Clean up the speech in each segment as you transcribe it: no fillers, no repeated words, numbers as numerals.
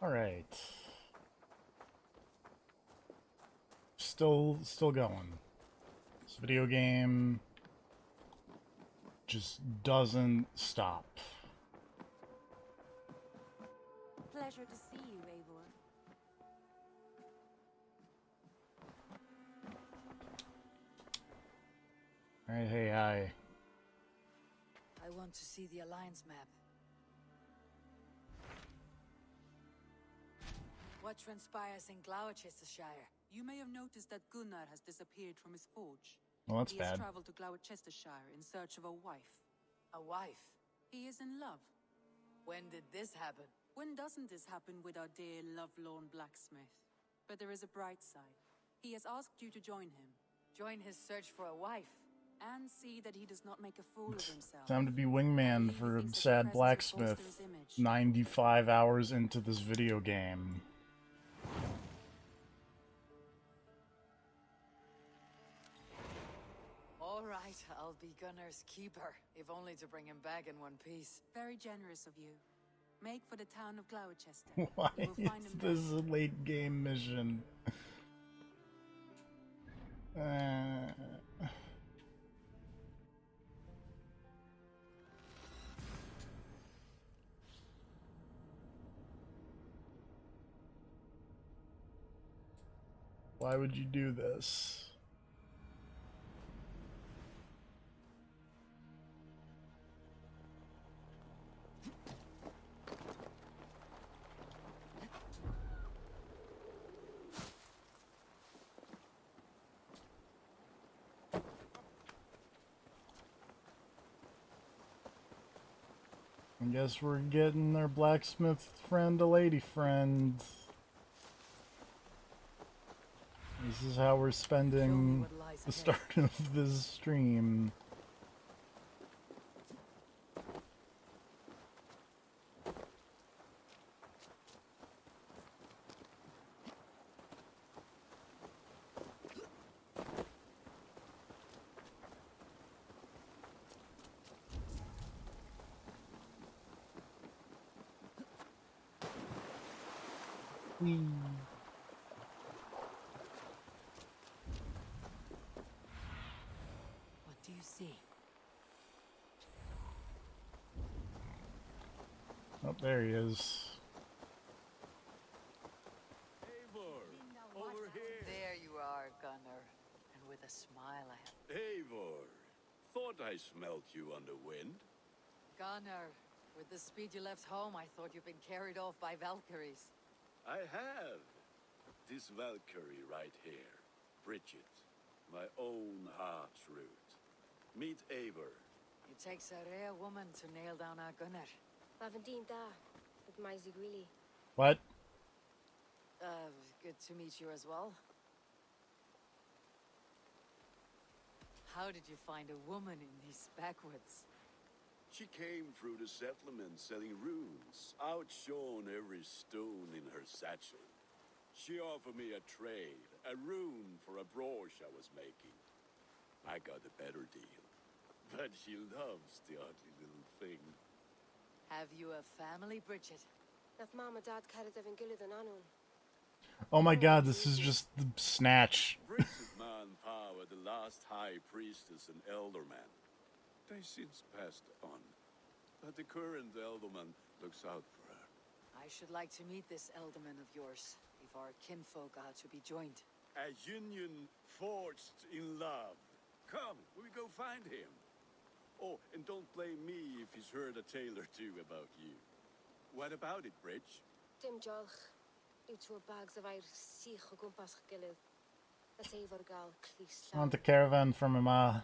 All right. Still going. This video game just doesn't stop. Pleasure to see you, Eivor. All right, hey, hi. I want to see the Alliance map. What transpires in Gloucestershire? You may have noticed that Gunnar has disappeared from his forge. Well, that's He has bad. traveled to Gloucestershire in search of a wife. A wife? He is in love. When did this happen? When doesn't this happen with our dear lovelorn blacksmith? But there is a bright side. He has asked you to join him. Join his search for a wife? And see that he does not make a fool of himself. Time to be wingman for a sad blacksmith. 95 hours into this video game. All right, I'll be Gunnar's keeper, if only to bring him back in one piece. Very generous of you. Make for the town of Gloucester. Why You will find is him this there. a late game mission? Why would you do this? I guess we're getting our blacksmith friend a lady friend. This is how we're spending the start of this stream. What do you see? Oh, there he is. Eivor, over here. There you are, Gunnar. And with a smile I have. Eivor, thought I smelt you on the wind. Gunnar, with the speed you left home, I thought you'd been carried off by Valkyries. I have. This Valkyrie right here, Bridget, my own heart's root. Meet Eivor. It takes a rare woman to nail down our Gunnar. With my Zigrili. What? Good to meet you as well. How did you find a woman in these backwoods? She came through the settlement selling runes, outshone every stone in her satchel. She offered me a trade, a rune for a brooch I was making. I got a better deal. But she loves the ugly little thing. Have you a family, Bridget? That mama dad carried even gilly than anun. Oh my god, this is just the Snatch. Bridget Manpower, the last high priestess and elderman. They since passed on. But the current elderman looks out for her. I should like to meet this elderman of yours, if our kinfolk are to be joined. A union forged in love. Come, we go find him. Oh, and don't blame me if he's heard a tale or two about you. What about it, Bridge? Dim jolch. You two bags of air sich o gumpas gilly. That's Eivor gal clis. I want the caravan from Ima.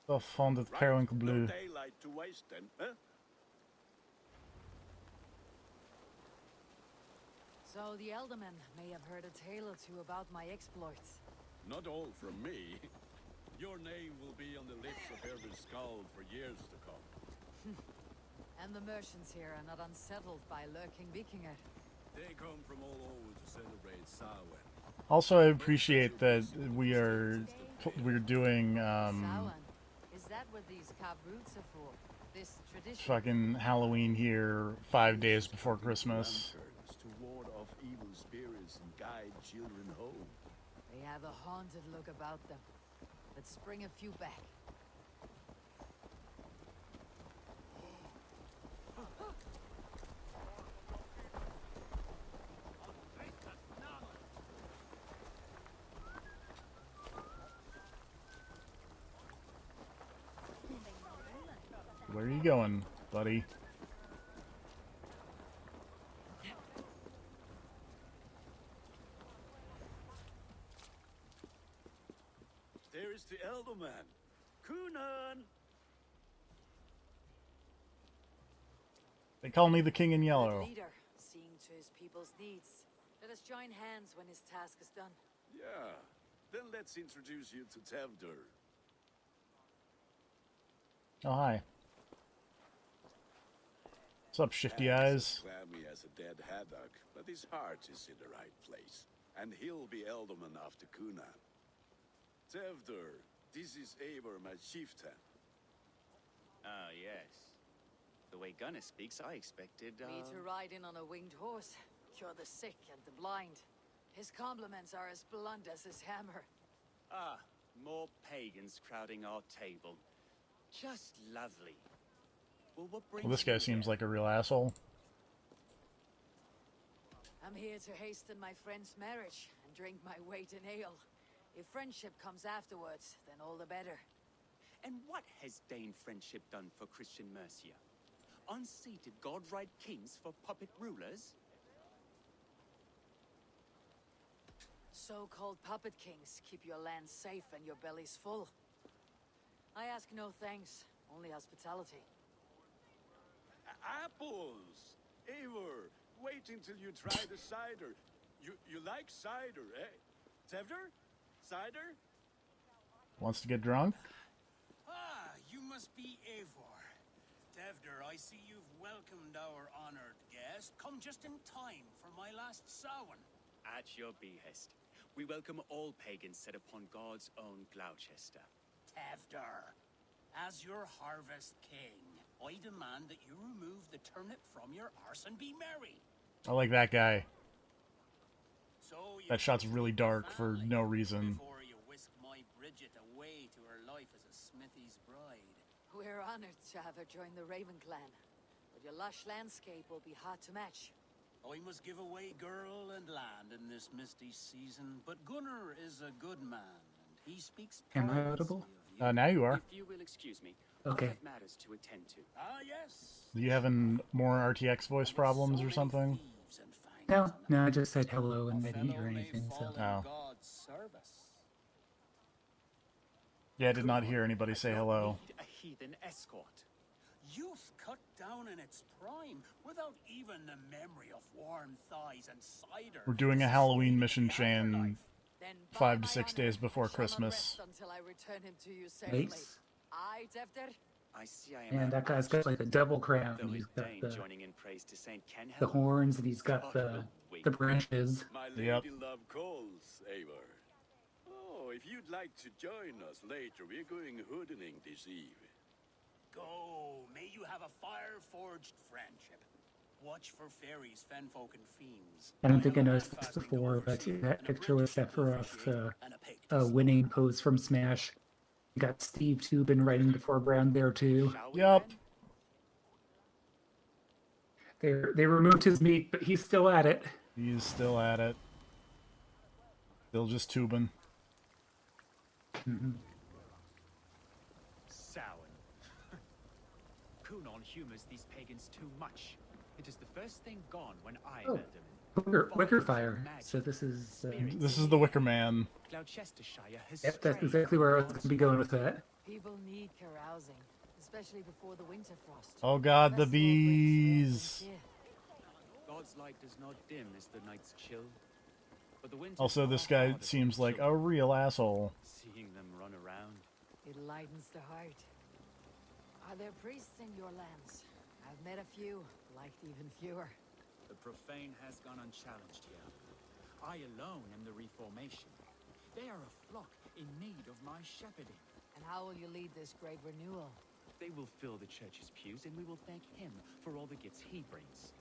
The funded Periwinkle No Blue. daylight to waste then, huh? So the elderman may have heard a tale or two about my exploits. Not all from me. Your name will be on the lips of every skull for years to come. And the merchants here are not unsettled by lurking Vikinger. They come from all over to celebrate Samhain. Also, I appreciate that we're doing Samhain? Is that what these cabroots are for? This tradition? fucking Halloween here 5 days before Christmas. Lanterns to warn evil spirits and guide children home. They have a haunted look about them. Let's bring a few back. Where are you going, buddy? There is the Elderman. Kunan! They call me the King in Good Yellow. leader, seeing to his people's needs. Let us join hands when his task is done. Yeah. Then let's introduce you to Tevder. Oh, hi. What's up, shifty Hands eyes? as clammy as a dead haddock, but his heart is in the right place. And he'll be Elderman after Kunan. Tevder, this is Eivor, my chieftain. Ah, yes. The way Gunnar speaks, I expected, Me to ride in on a winged horse, cure the sick and the blind. His compliments are as blunt as his hammer. Ah, more pagans crowding our table. Just lovely. Well, what brings Well, this guy you seems here? like a real asshole. I'm here to hasten my friend's marriage and drink my weight in ale. If friendship comes afterwards, then all the better. And what has Dane friendship done for Christian Mercia? Unseated godright kings for puppet rulers? So-called puppet kings keep your land safe and your bellies full. I ask no thanks, only hospitality. Apples! Eivor, wait until you try the cider. You like cider, eh? Tevder? Cider? Wants to get drunk? Ah, you must be Eivor. Tevder, I see you've welcomed our honored guest. Come just in time for my last Samhain. At your behest. We welcome all pagans set upon God's own Gloucester. Tevder, as your harvest king, I demand that you remove the turnip from your arse and be merry. I like that guy. So you That shot's really dark for family no reason. Before you whisk my Bridget away to her life as a smithy's bride. We're honored to have her join the Raven clan, but your lush landscape will be hard to match. I must give away girl and land in this misty season, but Gunnar is a good man, and he speaks Am I piously audible? of you. Now you are. If you will excuse me, Okay. I have matters to attend to. Ah, yes. Do you having more RTX voice problems or something? No, I just said hello and I didn't hear anything, so. Oh. Yeah, I did not hear anybody say hello. Need a heathen escort. Youth cut down in its prime, without even the memory of warm thighs and cider. We're doing a This is Halloween the mission chain afterlife. Then by 5 to my 6 honor, days before you shall not Christmas. rest until I return him to you safely. Nice. Aye, Tevder? I see I am And that guy's got like a double crown. Though He's is got Dane the joining in praise to Saint Kenhelm? the horns and he's got the branches. My lady Yep. love calls, Eivor. Oh, if you'd like to join us later, we're going hoodening this eve. Go, may you have a fire-forged friendship. Watch for fairies, fenfolk, and fiends. I don't think I noticed this before, but that picture was Sephiroth's winning pose from Smash. You got Steve Tubin right in the foreground there too. Shall we Yup. then? They removed his meat, but he's still at it. He's still at it. Still just tubing. Samhain. Kunon humors these pagans too much. It is the first thing gone when I Oh. met them. Wicker fire. So this is. This is the Wicker Man. Gloucestershire has Yep, that's strayed exactly where I was from going to be going with that. People need carousing, especially before the winter frost. Oh god, the Festival brings bees. warmth and cheer. God's light does not dim as the night's chill. But the winter Also, this guy seems like a real asshole. Seeing them run around. It lightens the heart. Are there priests in your lands? I've met a few, liked even fewer. The profane has gone unchallenged here. I alone am the reformation. They are a flock in need of my shepherding. And how will you lead this great renewal? They will fill the church's pews, and we will thank him for all the gifts he brings.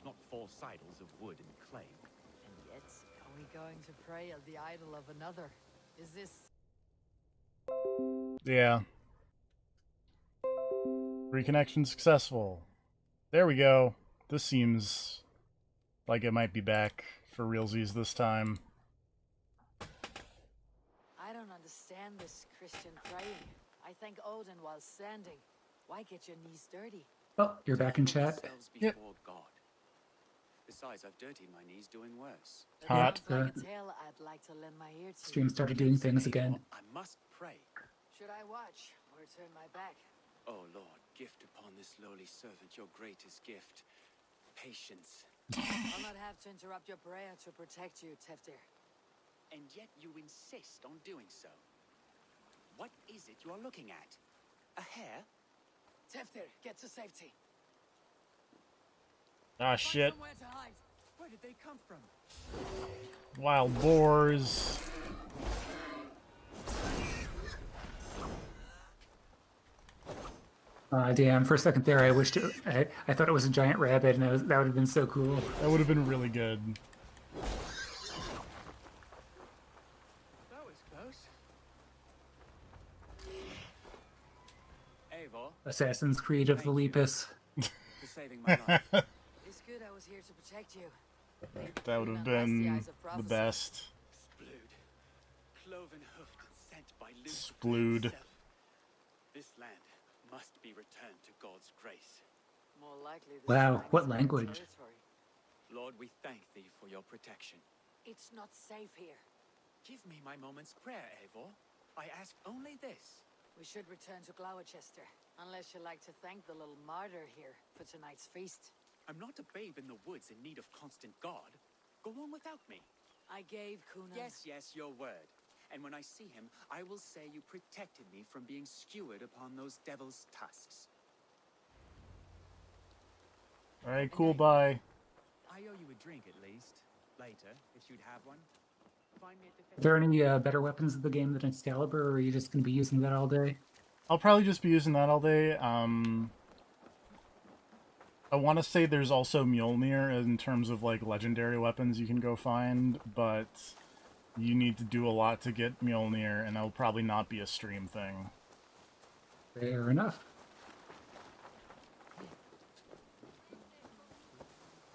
not false idols of wood and clay. And yet, are we going to pray at the idol of another? Is this... Yeah. Reconnection successful. There we go. This seems like it might be back for realsies this time. I don't understand this Christian praying. I thank Odin while standing. Why get your knees dirty? Oh, you're back in chat. Yep. God. Besides, I've dirtied my knees doing worse. That Hot. sounds like a tale I'd like to lend my ear to. Stream started doing things again. I must pray. Should I watch or turn my back? Oh Lord, gift upon this lowly servant your greatest gift. Patience. I'll not have to interrupt your prayer to protect you, Teftir. And yet you insist on doing so. What is it you are looking at? A hare? Teftir, get to safety. Ah, shit. Somewhere to hide. Where did they come from? Wild boars. Damn, for a second there, I wished I thought it was a giant rabbit, and that would have been so cool. That would have been really good. That was close. Eivor, Assassin's Creed of the Lepus. for saving my life. It's good I was here to protect you. That would have been the best. Splood. Cloven hoofed and sent by Splood. himself. This land must be returned to God's grace. More likely this Wow, land what is my language? territory. Lord, we thank thee for your protection. It's not safe here. Give me my moment's prayer, Eivor. I ask only this. We should return to Gloucester, unless you'd like to thank the little martyr here for tonight's feast. I'm not a babe in the woods in need of constant guard. Go on without me. I gave Kuna... Yes, your word. And when I see him, I will say you protected me from being skewered upon those devil's tusks. Alright, cool, bye. I owe you a drink at least. Later, if you'd have one. Find me at Are there any better weapons in the game than Excalibur, or are you just going to be using that all day? I'll probably just be using that all day. I want to say there's also Mjolnir in terms of like legendary weapons you can go find, but you need to do a lot to get Mjolnir, and that'll probably not be a stream thing. Fair enough.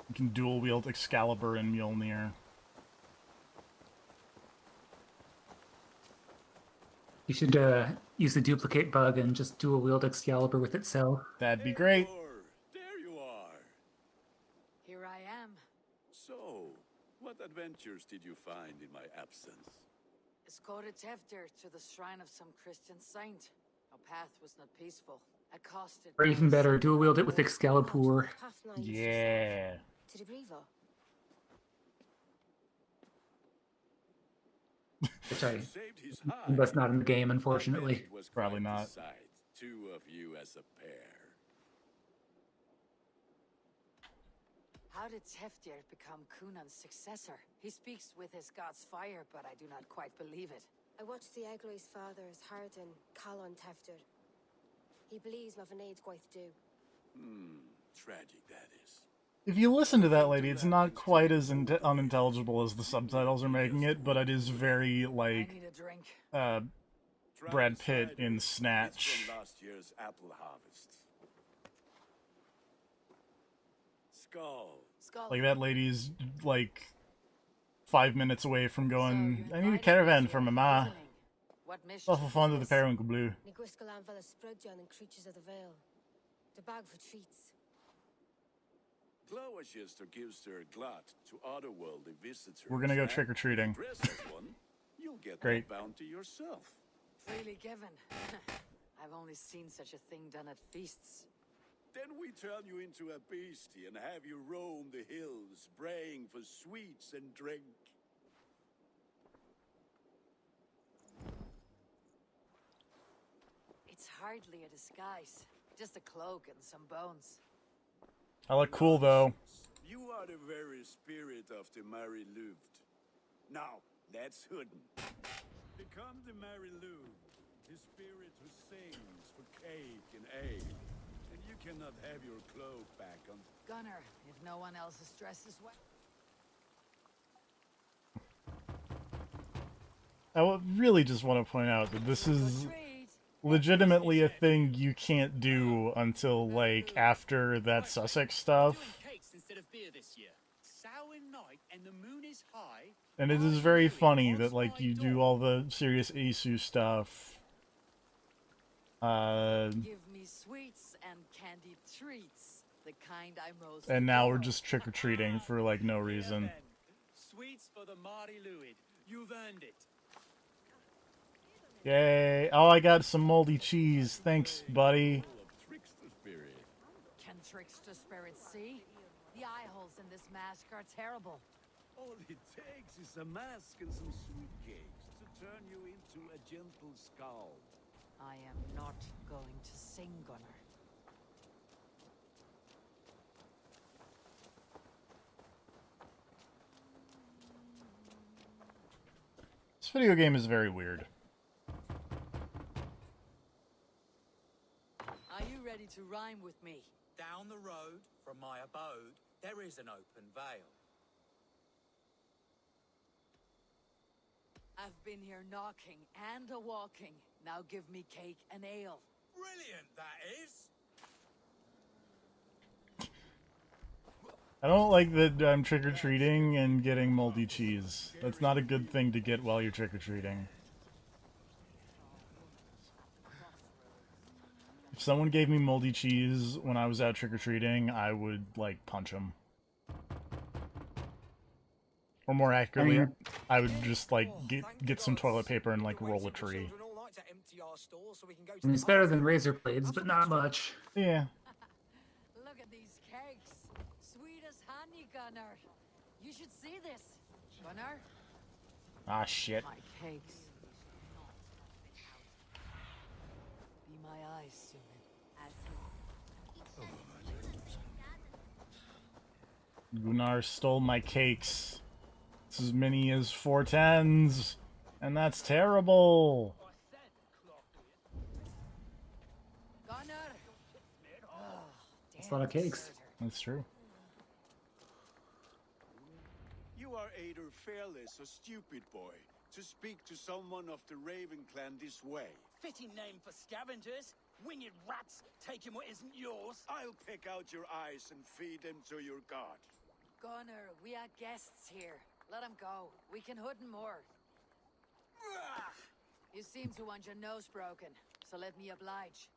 You can dual wield Excalibur and Mjolnir. You should use the duplicate bug and just dual wield Excalibur with itself. That'd be great. Eivor, there you are. Here I am. So, what adventures did you find in my absence? Escorted Teftir to the shrine of some Christian saint. Our path was not peaceful. Accosted... Or even better, dual wield it with Excalibur. Yeah. To the Brevo. Which I Saved his hide. that's not in the game, I bet unfortunately. it was Probably quite the not. sight, two of you as a pair. How did Teftir become Kunan's successor? He speaks with his god's fire, but I do not quite believe it. I watched the Egloi's father's Harden, Calon Tefter. He believes Mavanaid's quite do. Tragic that is. If you listen to that lady, it's not quite as unintelligible as the subtitles are making it, but it is very, I like, need a drink. Brad Pitt Cider. in It's Snatch. from last year's apple harvest. Skull. Skull. Like, that lady's, like, 5 minutes away from So going, you I need a invited caravan me for to my your ma. evening. What mission Off of is fond of the this? periwinkle blue. Niguiscalan Vela Sprudjon and Creatures of the Vale. The bag for treats. Gloucester gives their glut to otherworldly visitors. We're gonna go and trick-or-treating. dress as one, you'll get Great. the bounty yourself. Freely given. I've only seen such a thing done at feasts. Then we turn you into a beastie and have you roam the hills, braying for sweets and drink. It's hardly a disguise. Just a cloak and some bones. I look cool, though. You are the very spirit of the Mary Louved. Now, that's Hooden. Become the Mary Louved, the spirit who sings for cake and ale. And you can cannot have your cloak back on. Gunner, if no one else is dressed as well. really just want to point out that this is legitimately a thing you can't do until, like, after that Sussex stuff. Cakes instead of beer this year. Samhain night and the moon is high. And it is very funny that, like, you do all the serious Isu stuff. Give me sweets and candied treats, the kind I most And now we're adore. just trick-or-treating for, like, no reason. Sweets for the Marty Louid. You've earned it. Yay. Oh, I got some moldy cheese. Thanks, buddy. Full of trickster spirit. Can trickster spirits see? The eye holes in this mask are terrible. All it takes is a mask and some sweet cakes to turn you into a gentle skull. I am not going to sing, Gunner. This video game is very weird. Are you ready to rhyme with me? Down the road from my abode, there is an open vale. I've been here knocking and a-walking. Now give me cake and ale. Brilliant, that is. I don't like that I'm trick-or-treating and getting moldy cheese. That's not a good thing to get while you're trick-or-treating. If someone gave me moldy cheese when I was out trick-or-treating, I would, like, punch them. Or more accurately, I would just, like, get some toilet paper and, like, roll a tree. I mean, it's better than razor blades, but not much. Yeah. Look at these cakes. Sweet as honey, Gunner. You should see this. Gunner? Ah, shit. My cakes. Be my eyes soon. Gunnar stole my cakes. It's as many as 4 10s. And that's terrible. Gunner! That's a lot of cakes. That's true. You are either fearless or stupid, boy, to speak to someone of the Raven clan this way. Fitting name for scavengers. Winged rats taking what isn't yours. I'll pick out your eyes and feed them to your god. Gunner, we are guests here. Let him go. We can hood him more. You seem to want your nose broken, so let me oblige.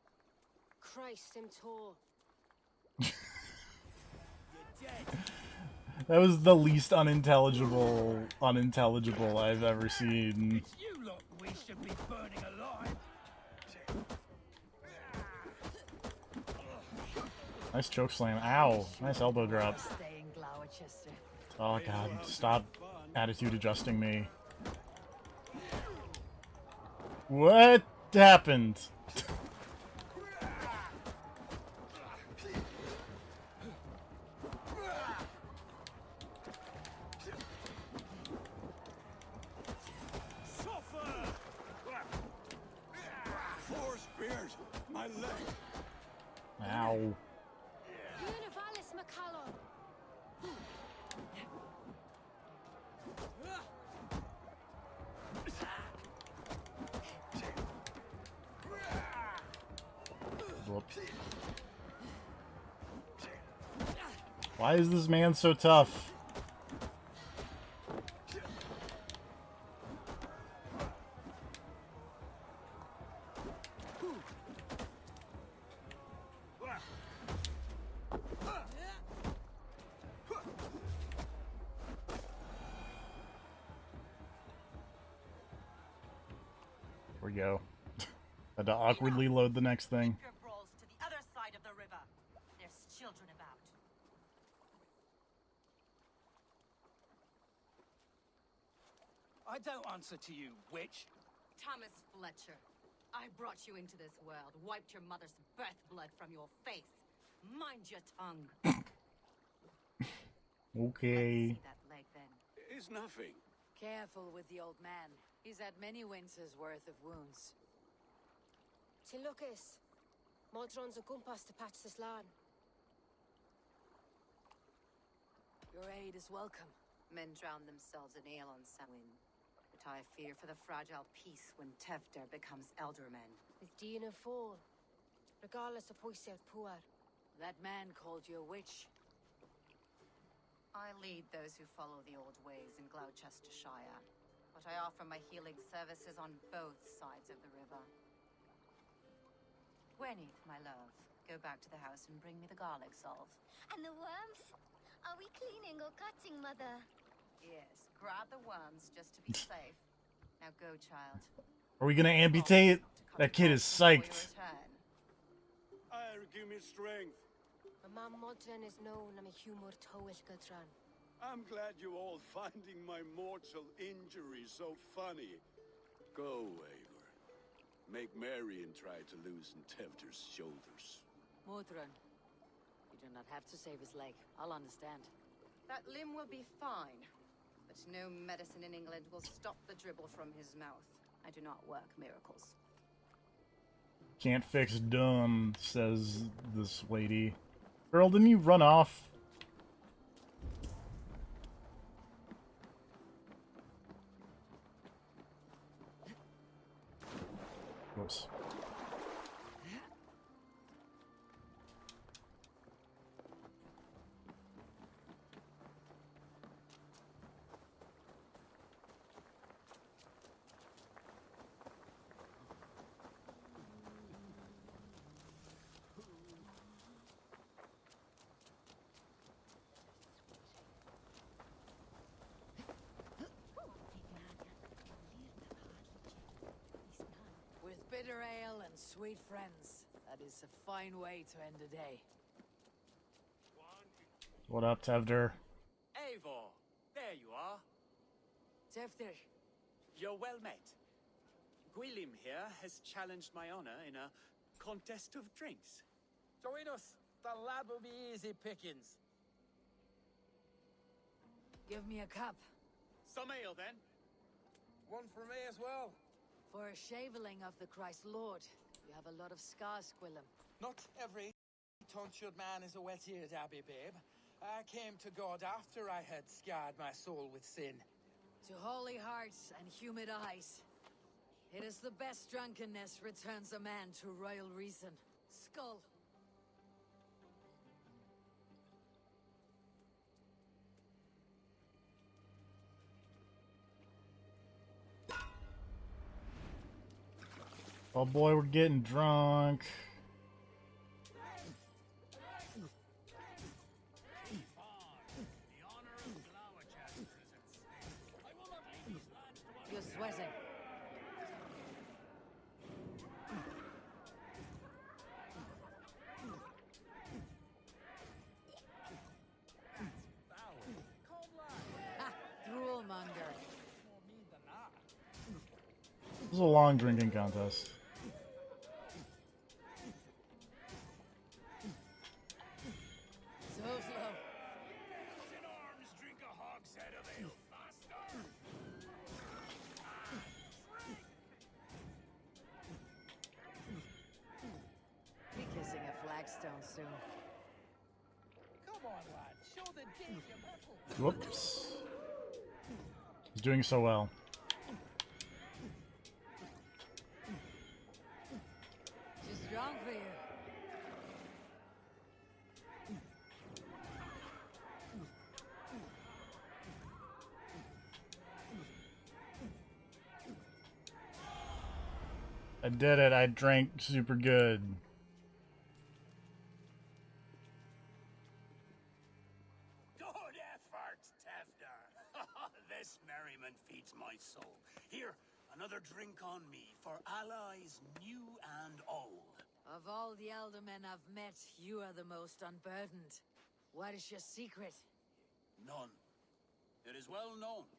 Christ, I'm tall. You're dead. That was the least unintelligible I've ever seen. It's you lot we should be burning alive. Nice choke slam. Ow. Nice elbow drop. Stay in Gloucester. Oh god, stop attitude adjusting me. What happened? Four spears! My leg! Ow. Univalis McCallum. Whoops. Why is this man so tough? Here we go. Had to awkwardly load the next thing. Your brawls to the other side of the river. There's children about. I don't answer to you, witch. Thomas Fletcher, I brought you into this world, wiped your mother's birth blood from your face. Mind your tongue. Okay. See that leg then. It's nothing. Careful with the old man. He's had many winters worth of wounds. To Lucas. Modron's a gumpas to patch this land. Your aid is welcome. Men drown themselves in ale on Samhain. But I fear for the fragile peace when Tevder becomes eldermen. With Dina fall. Regardless of Poisiel Puar. That man called you a witch. I lead those who follow the old ways in Gloucestershire, but I offer my healing services on both sides of the river. Gweneth, my love, go back to the house and bring me the garlic salve. And the worms? Are we cleaning or cutting, Mother? Yes, grab the worms just to be safe. Now go, child. Are we gonna amputate? That kid is psyched. Give me strength. My man Modron is known I'm a humor towish Gudran. I'm glad you all finding my mortal injury so funny. Go, Eivor. Make Marion try to loosen Tevder's shoulders. Modron, you do not have to save his leg. I'll understand. That limb will be fine, but no medicine in England will stop the dribble from his mouth. I do not work miracles. Can't fix dumb, says this lady. Girl, didn't you run off? Gross. With bitter ale and sweet friends, that is a fine way to end a day. What up, Tevder? Eivor, there you are. Tevder. You're well met. Gwilym here has challenged my honor in a contest of drinks. Join us. The lad will be easy pickings. Give me a cup. Some ale, then. One for me as well. For a shaveling of the Christ Lord, you have a lot of scars, Gwilym. Not every tonsured man is a wet-eared Abbey, babe. I came to God after I had scarred my soul with sin. To holy hearts and humid eyes. It is the best drunkenness returns a man to royal reason. Skull. Oh boy, we're getting drunk. You're sweating. Ha! Droolmonger. This is a long drinking contest. So slow. In arms, drink a hogshead of ale faster. Be kissing a flagstone soon. Come on, lad. Show the dig your metal. Whoops. He's doing so well. Too strong for you. I did it. I drank super good. Good effort, Tevder. This merriment feeds my soul. Here, another drink on me for allies new and old. Of all the eldermen I've met, you are the most unburdened. What is your secret? None. It is well known.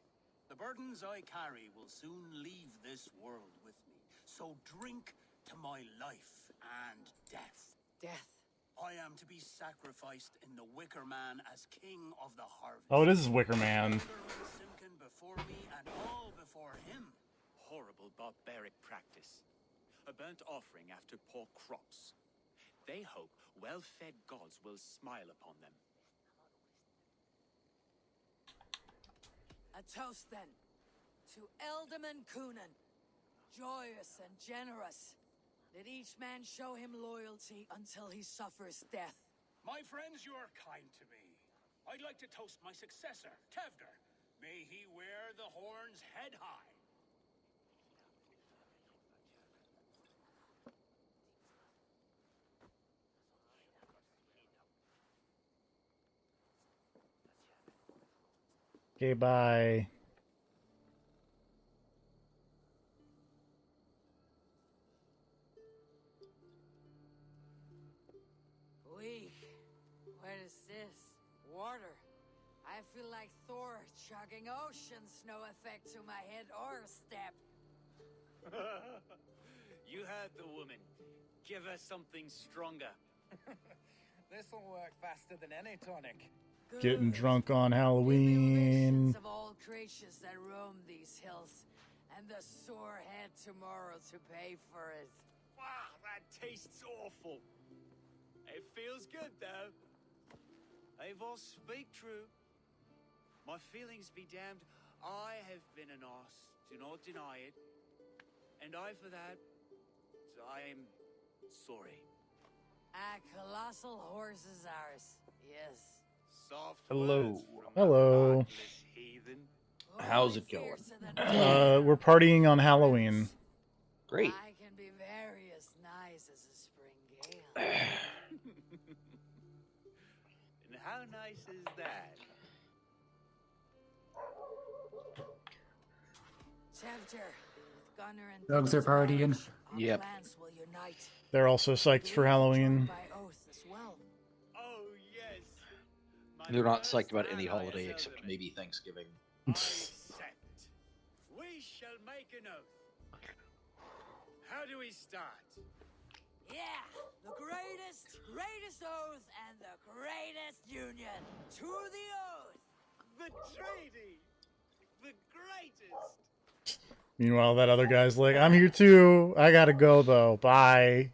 The burdens I carry will soon leave this world with me. So drink to my life and death. Death. I am to be sacrificed in the Wicker Man as king of the harvest. Oh, it is Wicker Man. Simkin before me and all before him. Horrible barbaric practice. A burnt offering after poor crops. They hope well-fed gods will smile upon them. A toast, then, to Eldman Coonan, joyous and generous. Let each man show him loyalty until he suffers death. My friends, you are kind to me. I'd like to toast my successor, Tevder. May he wear the horns head high. Okay, bye. Weak. What is this? Water. I feel like Thor chugging oceans. No effect to my head or step. You heard the woman. Give her something stronger. This'll work faster than any tonic. Getting drunk on Give me Halloween. relations of all creatures that roam these hills, and the sore head tomorrow to pay for it. Wow, that tastes awful. It feels good, though. Eivor, speak true. My feelings be damned. I have been an arse. Do not deny it. And I, for that, I am sorry. A colossal horse is ours. Yes. Soft Hello. words from a Hello. heartless heathen. How's Only it going? fiercer than We're partying on Halloween. Great. I can be very as nice as a spring gale. And how nice is that? Tevter, with Gunnar and Dogs are Thor's partying. marriage, our Yep. clans will unite. They're also psyched for We will be Halloween. joined by oath as well. Oh, yes. My They're not first psyched about any ally holiday as except Elderman. maybe Thanksgiving. I accept. We shall make an oath. How do we start? Yeah, the greatest oath and the greatest union. To the oath. The treaty! The greatest! Meanwhile, that other guy's like, I'm here too. I gotta go though. Bye.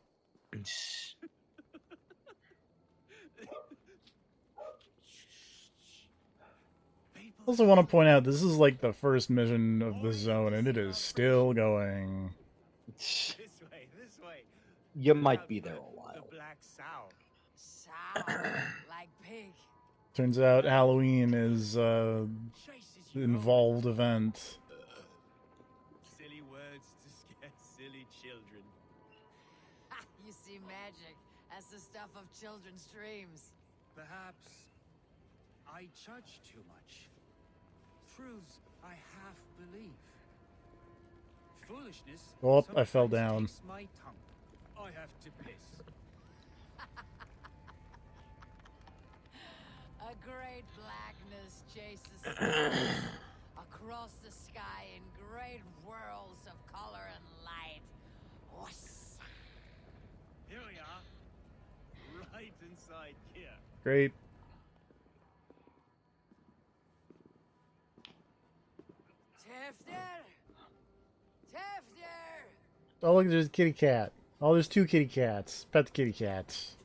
I also want to point out this is like the first mission of the zone, and it is still going. This way. You might be there a The while. black sow. Sow, like pig. Turns out Halloween is Chases you involved event. Silly words to scare silly children. You see magic as the stuff of children's dreams. Perhaps I judge too much. Truths I half believe. Foolishness. Oh, I fell sometimes down. takes my tongue. I have to piss. A great blackness chases stars across the sky in great whirls of color and light. Whoosh. Here we are. Right inside here. Great. Tefter! Tefter! Oh, look, there's a kitty cat. Oh, there's two kitty cats. Pet the kitty cats.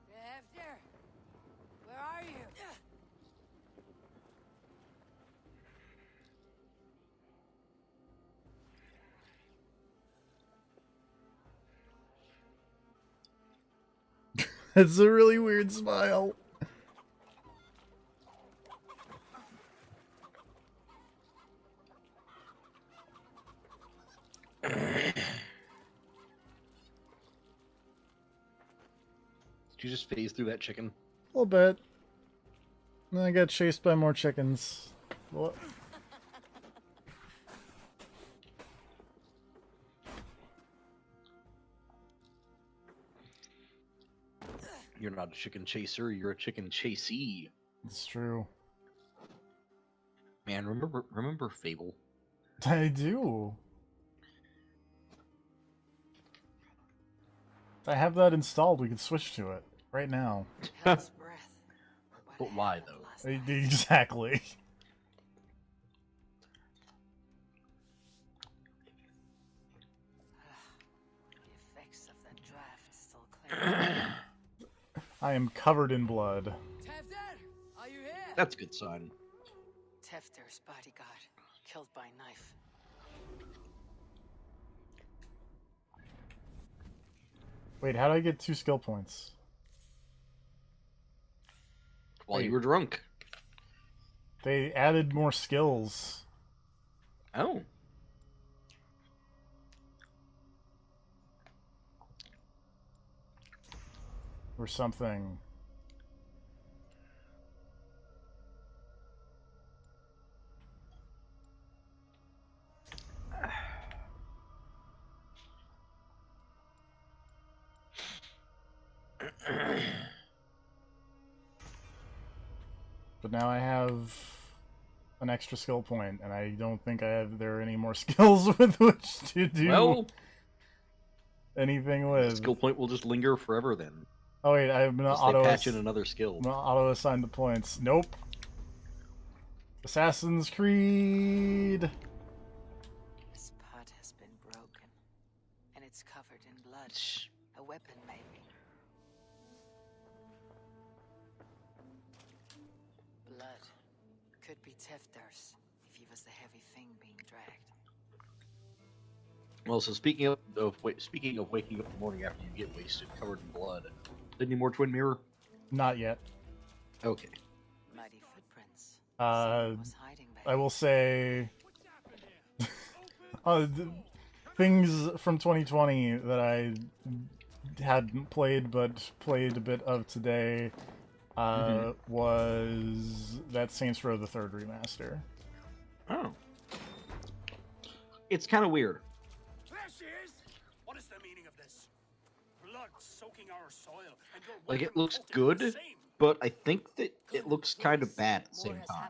Tefter! Where are you? It's a really weird smile. Did you just phase through that chicken? A little bit. Then I got chased by more chickens. What? You're not a chicken chaser, you're a chicken chasee. It's true. Man, remember Fable? I do. If I have that installed, we can switch to it right now. Hell's breath. But why though? Exactly. If I am covered in blood. Tefter, are you here? That's a good sign. Tefter's bodyguard, killed by knife. Wait, how did I get 2 skill points? While Wait. you were drunk. They added more skills. Oh. Or something. But now I have an extra skill point, and I don't think there are any more skills with which to do anything with. The skill point will just linger forever then. Oh wait, I'm gonna patch in another skill. I'm gonna auto assign the points. Nope. Assassin's Creed. This pot has been broken, and it's covered in blood. A weapon, maybe. Blood. Could be Tefter's, if he was the heavy thing being dragged. Well, so speaking of waking up in the morning after you get wasted, covered in blood, any more twin mirror? Not yet. Okay. Muddy footprints. I will say, things from 2020 that I hadn't played but played a bit of today was that Saints Row the 3rd remaster. Oh. It's kind of weird. There she is! What is the meaning of this? Blood soaking our soil, and your Like, it weapon looks coated good, with the same. but I think that it looks kind of bad at the same time.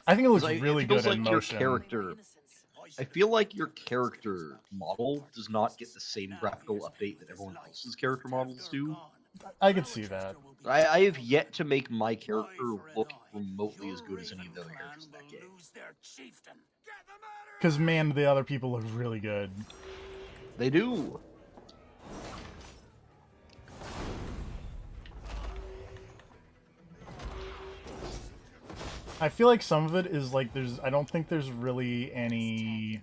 I think it looks Like, really it feels good like in your motion. character. I feel like your character model does not get the same graphical update that everyone else's character models do. I could see that. I have yet to make my character look remotely as good as any of the other characters in that game. Because, man, the other people look really good. They do. I feel like some of it is like I don't think there's really any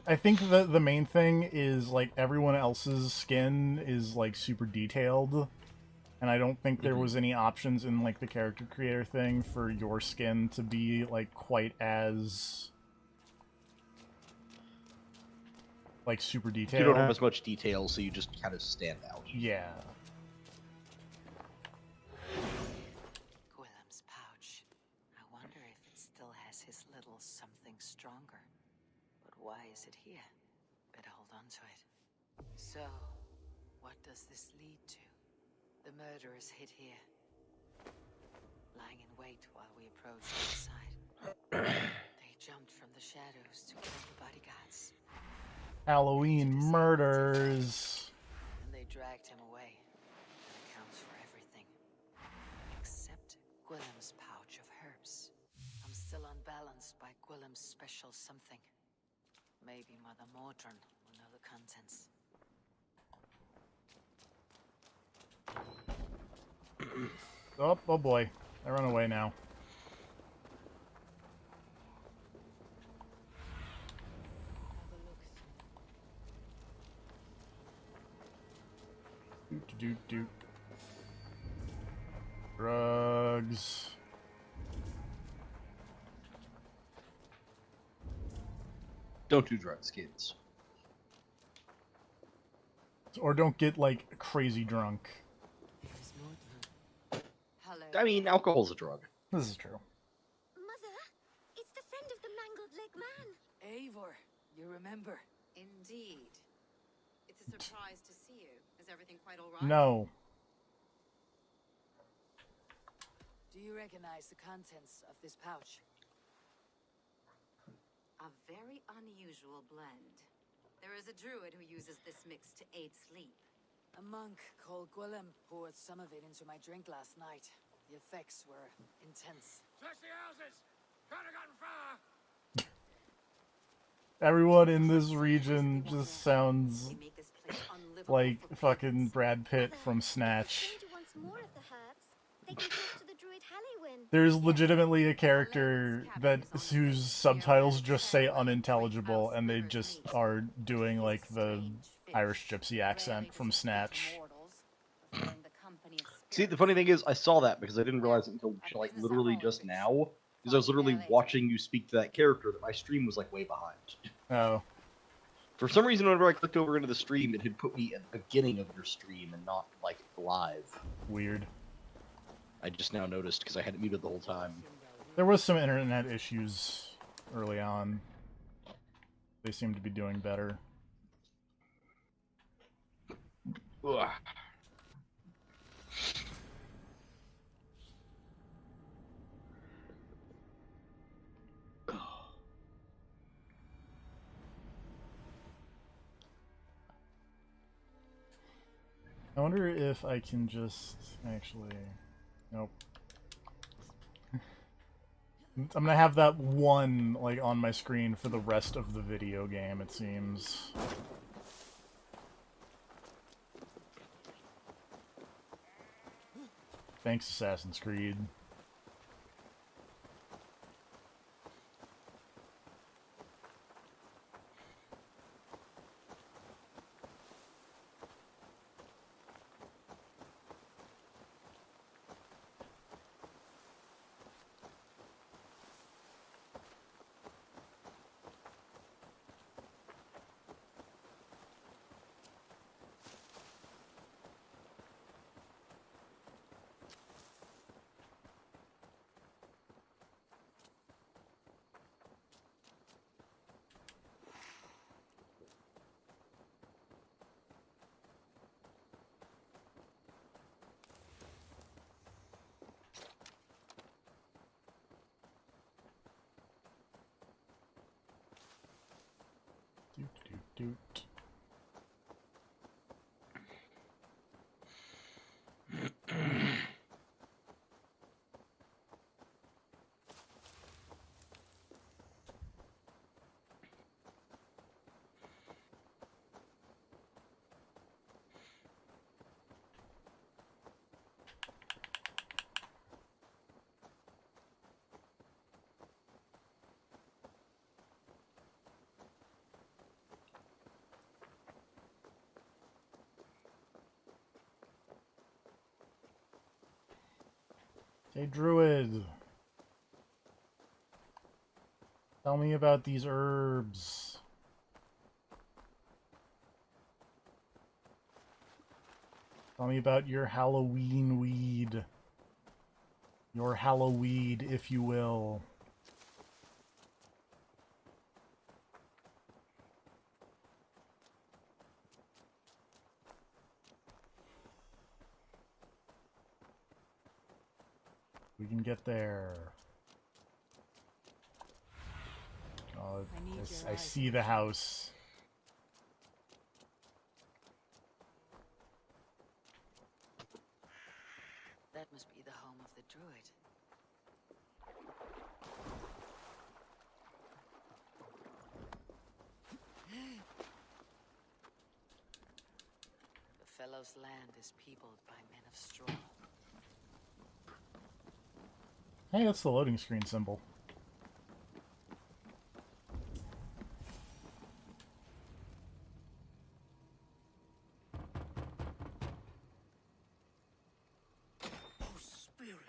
I think the main thing is like everyone else's skin is like super detailed, and I don't think there was any options in like the character creator thing for your skin to be like quite as like super detailed. You don't have as much detail, so you just kind of stand out. Yeah. Gwilym's pouch. I wonder if it still has his little something stronger. But why is it here? Better hold on to it. So, what does this lead to? The murderers hid here, lying in wait while we approached the side. They jumped from the shadows to kill the bodyguards. Halloween murders. And they dragged him away. That accounts for everything. Except Gwilym's pouch of herbs. I'm still unbalanced by Gwilym's special something. Maybe Mother Mordrin will know the contents. Oh boy. I run away now. Do. Drugs. Don't do drugs, kids. Or don't get like crazy drunk. Hello. I mean, alcohol's a drug. This is true. Mother, it's the friend of the mangled leg man. Eivor, you remember? Indeed. It's a surprise to see you. Is everything quite all right? No. Do you recognize the contents of this pouch? A very unusual blend. There is a druid who uses this mix to aid sleep. A monk called Gwilym poured some of it into my drink last night. The effects were intense. Flush the houses! Could have gotten far! Everyone in this region just sounds like fucking Brad Pitt from Snatch. There's legitimately a character that whose subtitles just say unintelligible, and they just are doing like the Irish gypsy accent from Snatch. See, the funny thing is, I saw that because I didn't realize it until like literally just now. Because I was literally watching you speak to that character that my stream was like way behind. Oh. For some reason, whenever I clicked over into the stream, it had put me at the beginning of your stream and not like live. Weird. I just now noticed because I had it muted the whole time. There was some internet issues early on. They seem to be doing better. Ugh. I wonder if I can just actually... Nope. I'm gonna have that one, like, on my screen for the rest of the video game, it seems. Thanks, Assassin's Creed. Doot. Hey, Druid. Tell me about these herbs. Tell me about your Halloween weed. Your Halloween, if you will. We can get there. Oh, I see the house. That must be the home of the druid. The fellow's land is peopled by men of straw. Hey, that's the loading screen symbol. Oh, Spirit,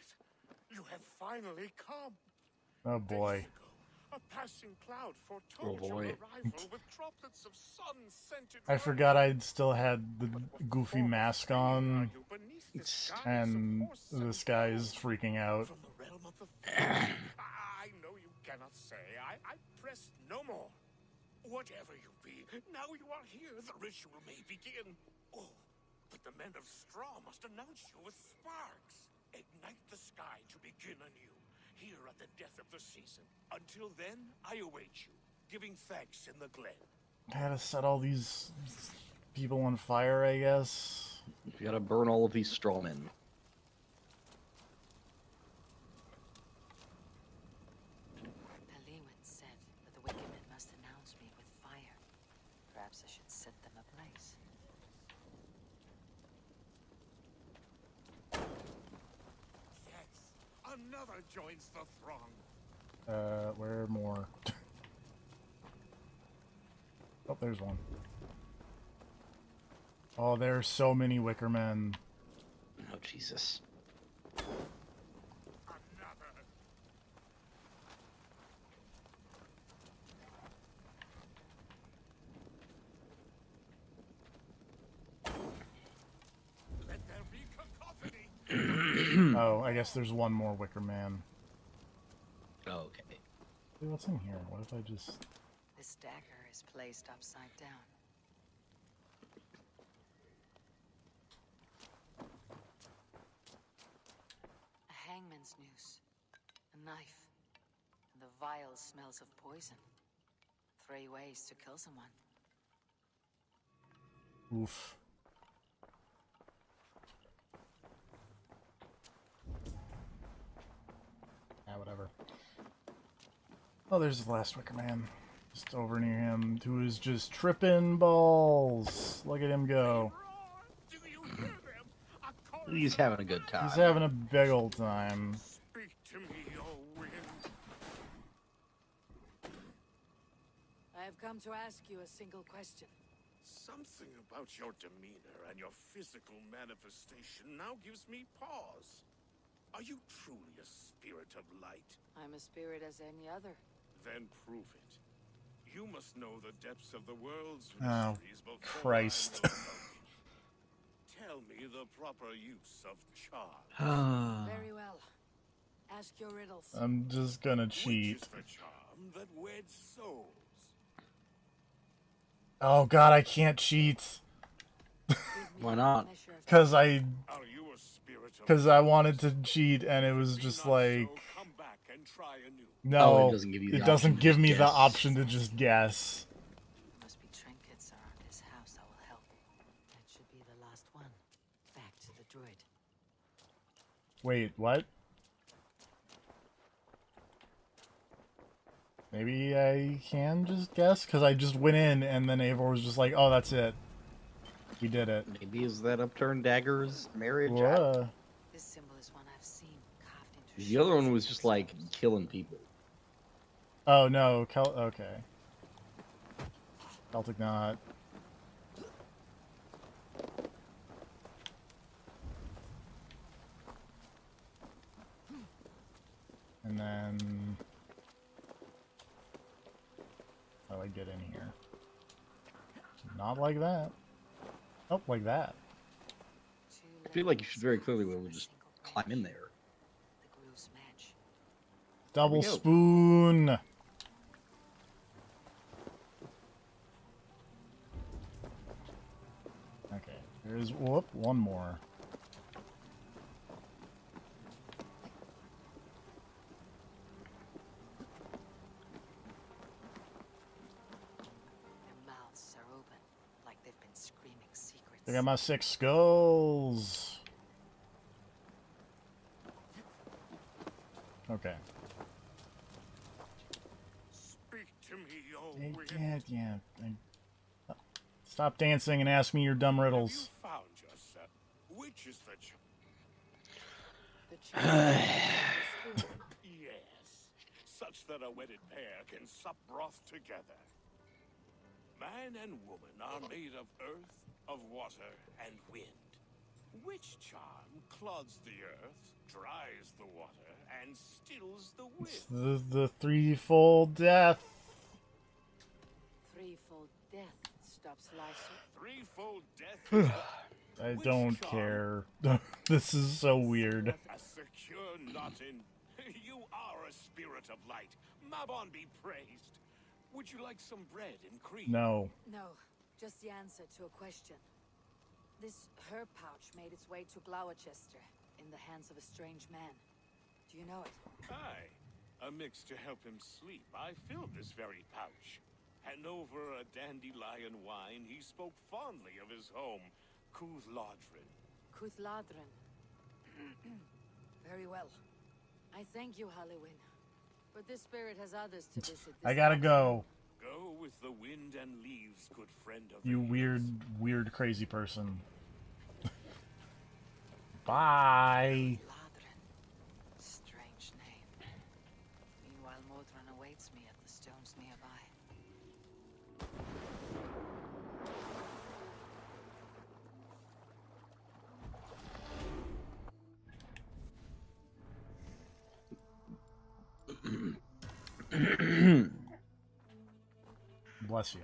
you have finally come. Oh boy. A passing cloud foretold Oh, boy. your arrival with droplets of sun-scented I forgot I'd still had the goofy mask on, and this guy is freaking out. I know you cannot say. I press no more. Whatever you be, now you are here, the ritual may begin. Oh, but the men of straw must announce you with sparks. Ignite the sky to begin anew, here at the death of the season. Until then, I await you, giving thanks in the glen. I gotta set all these people on fire, I guess. You gotta burn all of these straw men. Haliwin said that the wicked men must announce me with Perhaps I should set them ablaze. Yes, another joins the throng. Where more? Oh, there's one. Oh, there's so many Wicker Men. Oh, Jesus. Let there be cacophony. Oh, I guess there's one more Wicker Man. Oh, okay. Wait, what's in here? What if I just... This dagger is placed upside down. A hangman's noose, a knife, and the vile smells of poison. 3 ways to kill someone. Oof. Ah, whatever. Oh, there's the last Wicker Man. Just over near him, who is just tripping balls. Look at him go. He's having a good time. He's having a big old time. Speak to me, O wind. I have come to ask you a single question. Something about your demeanor and your physical manifestation now gives me pause. Are you truly a spirit of light? I'm a spirit as any other. Then prove it. You must know the depths of the world's Oh, mysteries before Christ. I know them. Tell me the proper use of charm. Very well. Ask your riddles. I'm just gonna Which cheat. is the charm that weds souls? Oh god, I can't cheat. Why not? Cause Are you a spirit of Cause I wanted to cheat and it was just like... come back and try anew. No, it doesn't give you the it option doesn't to give just me the guess. option to just guess. Must be trinkets around his house that will help. That should be the last one. Back to the druid. Wait, what? Maybe I can just guess? Because I just went in and then Eivor was just like, oh, that's it. We did it. Maybe is that upturned dagger's marriage? Whoa. This symbol is one I've seen carved into The other one was just like killing people. Oh, no. Okay. Celtic knot. And then... how do I get in here? Not like that. Oh, like that. I feel like you should very clearly be able to just climb in there. The grooves match. Double go. spoon! Okay, there's, whoop, one more. Their mouths are open, like they've been screaming secrets. I got my 6 skulls. Okay. Speak to me, O Yeah, wind. yeah. Stop dancing and ask me your dumb riddles. You found yourself. Which is the The child. Yes, such that a wedded pair can sup broth together. Man and woman are made of earth, of water, and wind. Which charm clods the earth, dries the water, and stills the wind? The threefold death. Threefold death stops life. Threefold death. is the- I Which don't charm? care. This is so weird. A secure knot in. You are a spirit of light. Mabon be praised. Would you like some bread and cream? No. No, just the answer to a question. This herb pouch made its way to Gloucester in the hands of a strange man. Do you know it? Aye. A mix to help him sleep. I filled this very pouch. And over a dandelion wine, he spoke fondly of his home, Coothladrin. Coothladrin. Very well. I thank you, Halliwyn. But this spirit has others to visit. I gotta go. Go with with the wind and leaves, good friend of You the weird, weird, crazy person. Bye. Strange name. Meanwhile, Modron awaits me at the stones nearby. Bless you.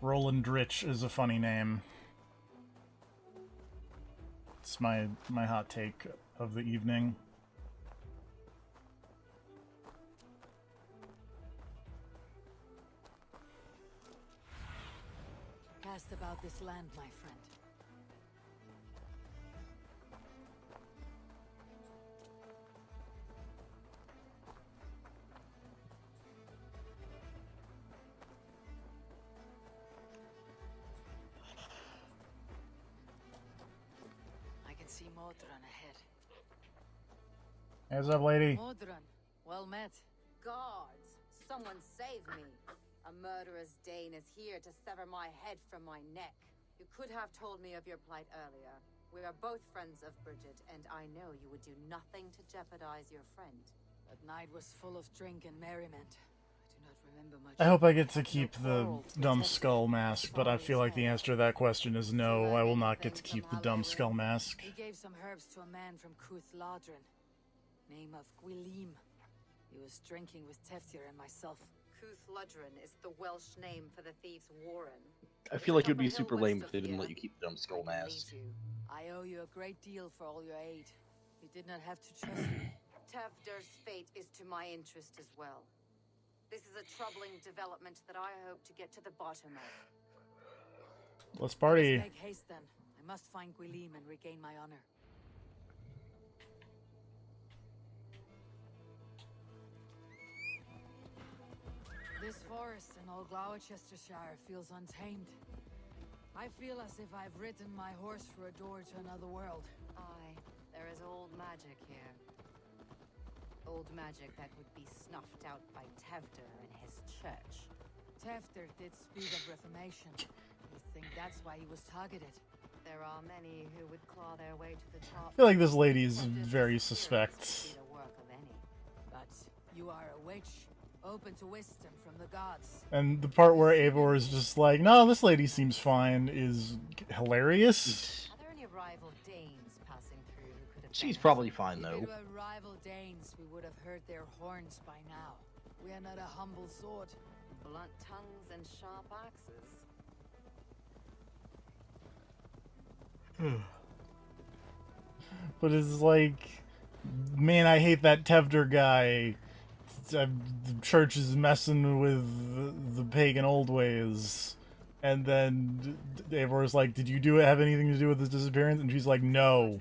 Roland Rich is a funny name. It's my hot take of the evening. Cast about this land, my friend. I can see Modron ahead. Hey, what's up, lady? Modron, well met. Guards, someone save me. A murderous Dane is here to sever my head from my neck. You could have told me of your plight earlier. We are both friends of Bridget, and I know you would do nothing to jeopardize your friend. That night was full of drink and merriment. I do not remember much. I hope I get to keep the dumb skull mask, but I feel like the answer to that question is no, I will not get to keep the dumb skull mask. He gave some herbs to a man from Cuth Ladrin, name of Gwilim. He was drinking with Teftir and myself. Cuth Ladrin is the Welsh name for the thieves' warren. I feel like it would be super lame if they didn't let you keep the dumb skull mask. I owe you a great deal for all your aid. You did not have to trust me. Tefdir's fate is to my interest as well. This is a troubling development that I hope to get to the bottom of. Let's party. Let's make haste then. I must find Gwilim and regain my honor. This forest in all Gloucestershire feels untamed. I feel as if I've ridden my horse through a door to another world. Aye, there is old magic here. Old magic that would be snuffed out by Tevdir and his church. Teftir did speak of reformation. You think that's why he was targeted? There are many who would claw their way to the top. I feel like this lady is very suspect. But you are a witch, open to wisdom from the gods. And the part where Eivor is just like, no, this lady seems fine, is hilarious. Are there any rival Danes passing through who could have She's probably fine, though. If it were rival Danes, we would have heard their horns by now. We are not a humble sword. Blunt tongues and sharp axes. But it's like, man, I hate that Tevdir guy. The church is messing with the pagan old ways. And then Eivor's like, did you have anything to do with his disappearance? And she's like, no.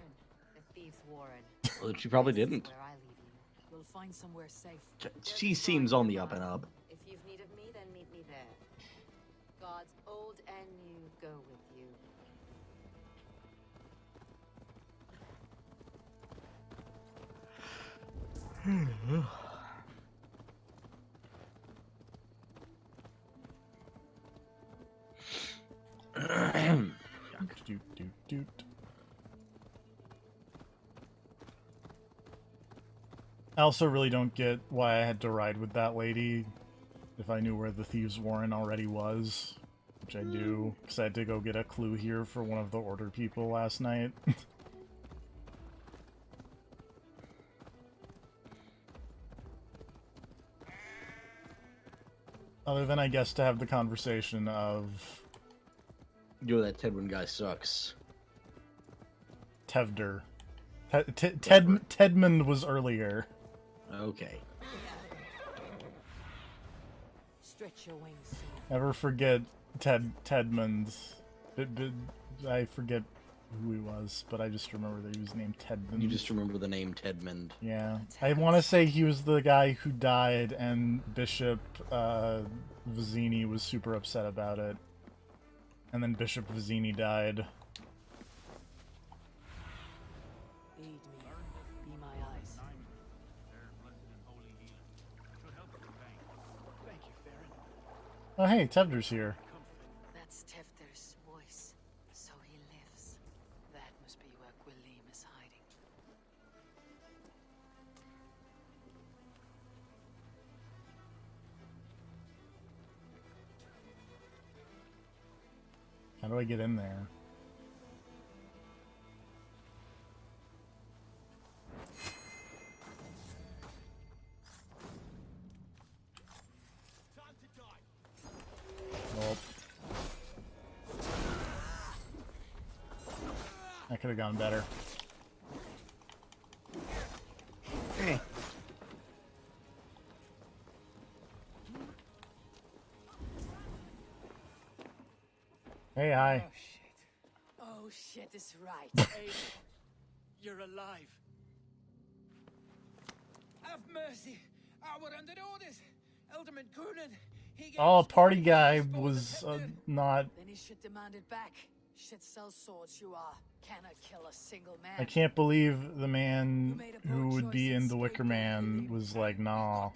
The thieves' warren. Well, she probably didn't. Where I lead you. We'll find somewhere safe. She seems on the up and up. If you've need of me, then meet me there. Gods old and new go with you. Doot, doot, doot. I also really don't get why I had to ride with that lady if I knew where the Thieves' Warren already was, which I do, because I had to go get a clue here for one of the Order people last night. Other than, I guess, to have the conversation of... Yo, that Tedwin guy sucks. Tevdir. Tedmund was earlier. Okay. Stretch your wings soon. Never forget Tedmund. I forget who he was, but I just remember that he was named Tedmund. You just remember the name Tedmund. Yeah. I want to say he was the guy who died, and Bishop Vizzini was super upset about it. And then Bishop Vizzini died. Aid me. Be my eyes. Thank you, Farron. Oh, hey, Tevder's here. That's Tefter's voice. So he lives. That must be where Gwilym is hiding. How do I get in there? Well, that could have gone better. Hey. Hey, hi. Oh, shit. Oh shit is right. Hey, you're alive. Have mercy. We're under orders. Alderman Coonan. Oh, party guy was not. Then he should demand it back. Should sell swords you are. Cannot kill a single man. I can't believe the man who would be in The Wicker Man was like, nah.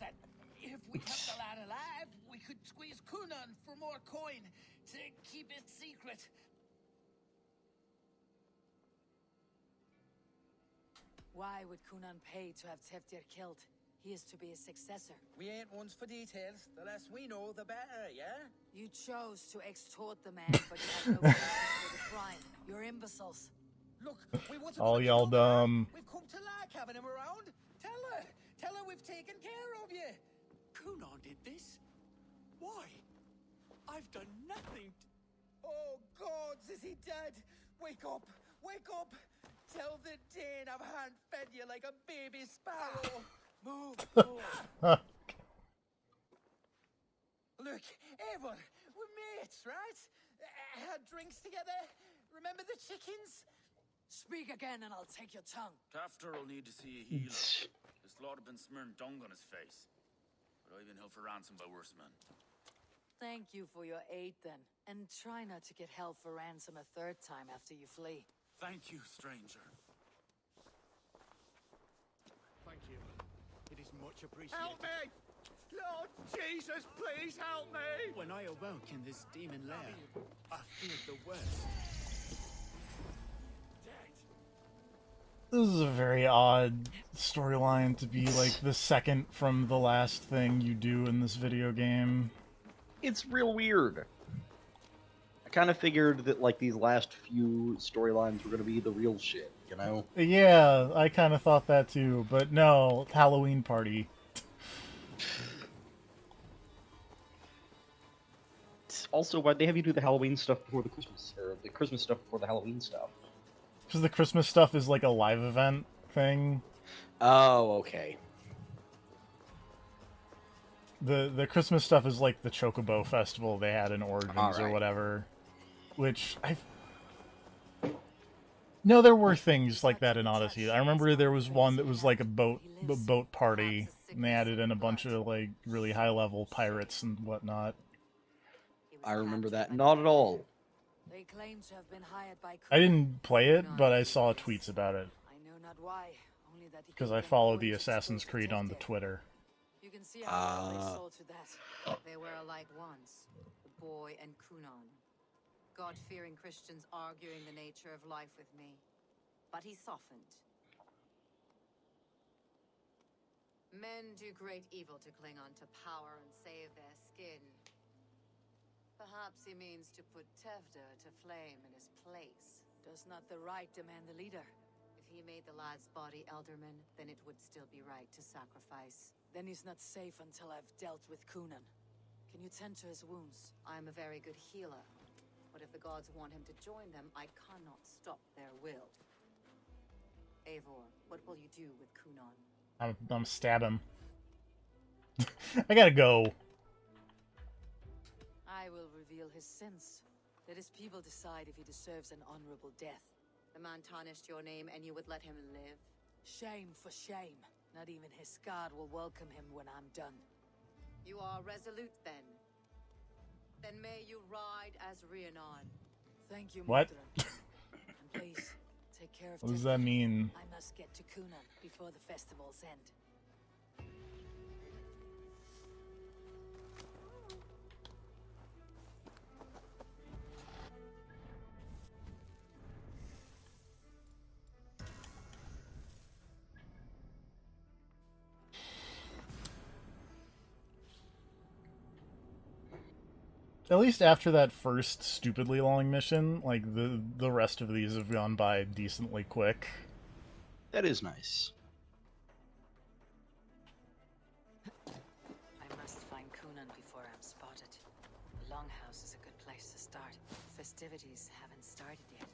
If we kept the lad alive, we could squeeze Coonan for more coin to keep it secret. Why would Coonan pay to have Teftir killed? He is to be his successor. We ain't ones for details. The less we know, the better, yeah? You chose to extort the man, but you have no basis for the crime. You're imbeciles. Look, we want All y'all dumb. We've come to like having him around. Tell her we've taken care of you. Coonan did this? Why? I've done nothing. Oh, gods, is he dead? Wake up, wake up. Tell the Dane I've hand-fed you like a baby sparrow. Move. Look, Eivor, we're mates, right? Had drinks together. Remember the chickens? Speak again and I'll take your tongue. Tafter will need to see a healer. This lot have been smearing dung on his face. But I've been held for ransom by worse men. Thank you for your aid then. And try not to get held for ransom a third time after you flee. Thank you, stranger. Thank you. It is much appreciated. Help me! Lord Jesus, please help me! When I awoke in this demon lair, I feared the worst. This is a very odd storyline to be like the second from the last thing you do in this video game. It's real weird. I kind of figured that like these last few storylines were going to be the real shit, you know? Yeah, I kind of thought that too, but no, Halloween party. Also, why'd they have you do the Halloween stuff before the Christmas, or the Christmas stuff before the Halloween stuff? Because the Christmas stuff is like a live event thing. Oh, okay. The Christmas stuff is like the Chocobo festival they had in Origins All right. or whatever. Which No, there were things like that in Odyssey. I remember there was one that was like a boat party, and they added in a bunch of like really high level pirates and whatnot. I remember that. Not at all. They claim to have been hired by I didn't play it, but I saw tweets about it. I know not why, only that Because I follow the Assassin's Creed on the Twitter. You can see how well they sold to that. They were alike once, the boy and Coonan. God-fearing Christians arguing the nature of life with me. But he softened. Men do great evil to cling on to power and save their skin. Perhaps he means to put Tevder to flame in his place. Does not the right demand the leader? If he made the lad's body Elderman, then it would still be right to sacrifice. Then he's not safe until I've dealt with Coonan. Can you tend to his wounds? I'm a very good healer. But if the gods want him to join them, I cannot stop their will. Eivor, what will you do with Coonan? I'm stab him. I gotta go. I will reveal his sins. Let his people decide if he deserves an honorable death. The man tarnished your name and you would let him live? Shame for shame. Not even his guard will welcome him when I'm done. You are resolute then. Then may you ride as Rhiannon. Thank you, What? Mordred. And please, take care. care of What does Tevder. that mean? I must get to Kunan before the festival's end. At least after that first stupidly long mission, like the rest of these have gone by decently quick. That is nice. I must find Kunan before I'm spotted. The Longhouse is a good place to start. Festivities haven't started yet.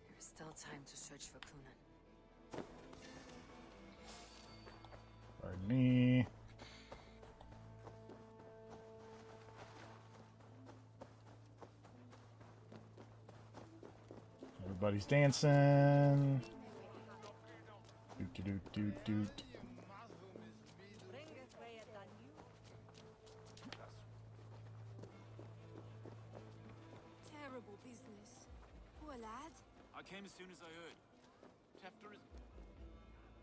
There is still time to search for Kunan. Pardon me. Everybody's dancing. Doot doot doot doot. Terrible business. Poor lad. I came as soon as I heard. Tevder is...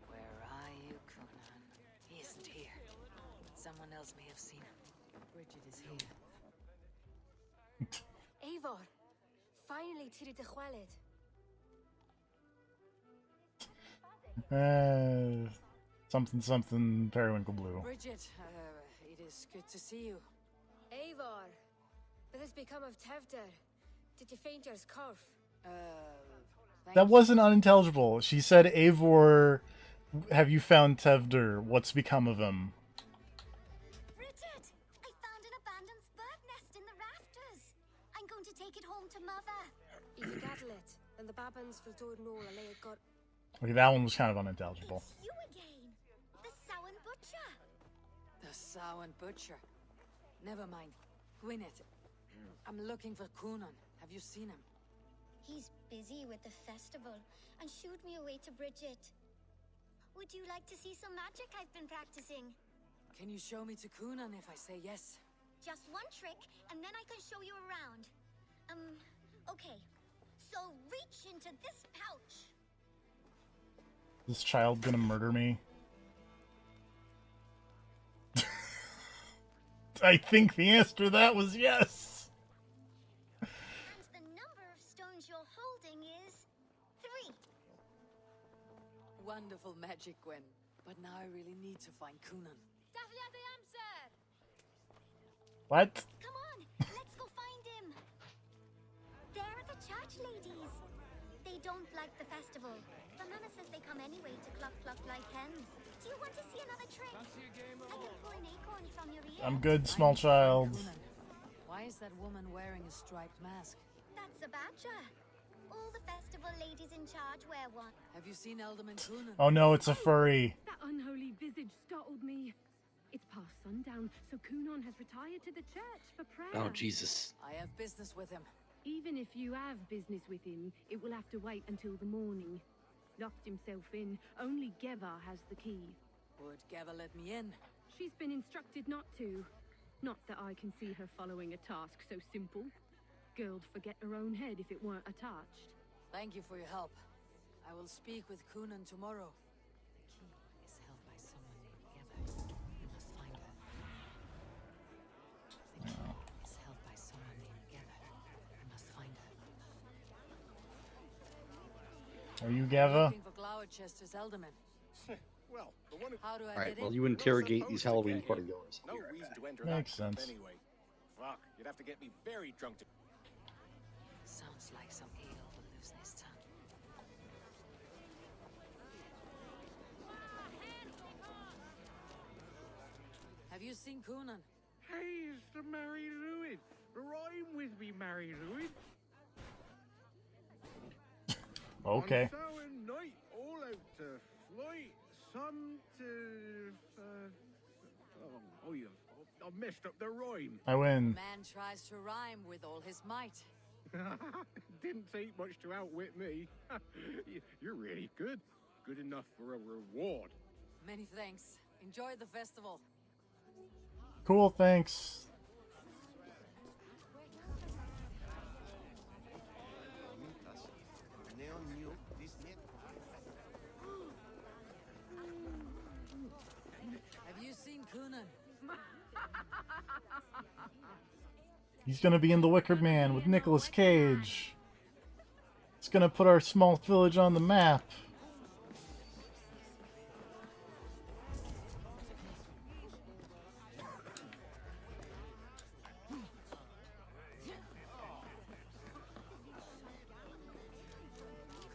Where are you, Kunan? He isn't here. But someone else may have seen him. Bridget is here. Eivor, finally tiri de chwaled. Something something Periwinkle Blue. Bridget, it is good to see you. Eivor, what has become of Tevder? Did you faint your scarf? That wasn't unintelligible. She said, Eivor, have you found Tevder? What's become of him? Bridget, I found an abandoned bird nest in the rafters. I'm going to take it home to Mother. If you gather it, then the Babans will do it no lay it got. Okay, that one was kind of unintelligible. It's you again, the Sowen Butcher. The Sowen Butcher. Never mind. Gwyneth, I'm looking for Kunan. Have you seen him? He's busy with the festival and shooed me away to Bridget. Would you like to see some magic I've been practicing? Can you show me to Kunan if I say yes? Just one trick, and then I can show you around. Okay. So reach into this pouch. This child gonna murder me? I think the answer to that was yes. And the number of stones you're holding is 3. Wonderful magic, Gwen. But now I really need to find Kunan. What? Come on, let's go find him. They're the church ladies. They don't like the festival. But Mama says they come anyway to cluck cluck like hens. Do you want to see another trick? I can pull an acorn from your ear. I'm good, small child. Why is that woman wearing a striped mask? That's a badger. All the festival ladies in charge wear one. Have you seen Alderman Kunan? Oh no, it's a furry. That unholy visage startled me. It's past sundown, so Kunan has retired to the church for prayer. Oh, Jesus. I have business with him. Even if you have business with him, it will have to wait until the morning. Locked himself in. Only Geva has the key. Would Geva let me in? She's been instructed not to. Not that I can see her following a task so simple. Girl'd forget her own head if it weren't attached. Thank you for your help. I will speak with Kunan tomorrow. The key is held by someone named Geva. We must find her. The key is held by someone named Geva. We must find her. Are you Geva? Looking for Glowerchester's Alderman. Well, the one who... How do I Alright, get well, in? you interrogate these Halloween partygoers. No reason to enter Makes that club sense. anyway. Fuck, you'd have to get me very drunk to... Sounds like some ale will loosen his tongue. Have you seen Kunan? Hey, it's the Mary Ruin. Rhyme with me, Mary Ruin. Okay. On Samhain night, all out to flight. Some to... I messed up the rhyme. I win. Man tries to rhyme with all his might. Didn't take much to outwit me. You're really good. Good enough for a reward. Many thanks. Enjoy the festival. Cool, thanks. He's gonna be in The Wicker Man with Nicolas Cage. It's gonna put our small village on the map.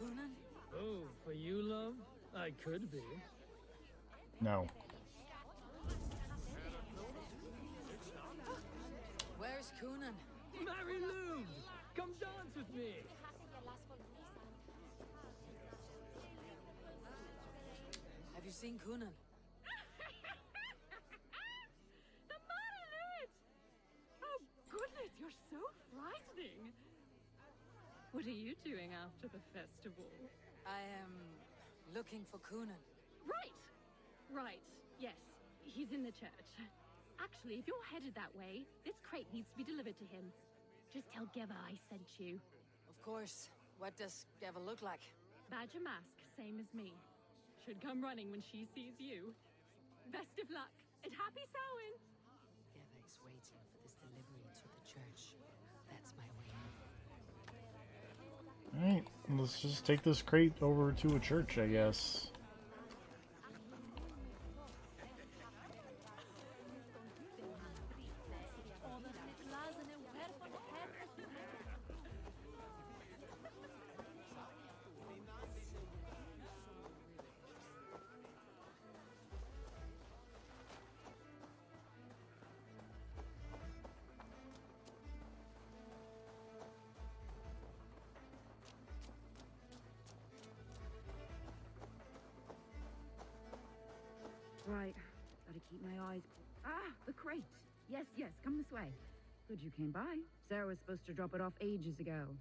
Coonan? Oh, for you, love? I could be. No. Where's Coonan? Mary Lou! Come dance with me! Have you seen Coonan? The Monolith! Oh, goodness, you're so frightening. What are you doing after the festival? I am looking for Coonan. Right. Right. Yes, he's in the church. Actually, if you're headed that way, this crate needs to be delivered to him. Just tell Geva I sent you. Of course. What does Geva look like? Badger mask, same as me. Should come running when she sees you. Best of luck, and happy Samhain! Geva is waiting for this delivery to the church. That's my way. Alright, let's just take this crate over to a church, I guess. Right. Gotta keep my eyes... Ah, the crate. Yes, yes, come this way. Good you came by. Sarah was supposed to drop it off ages ago.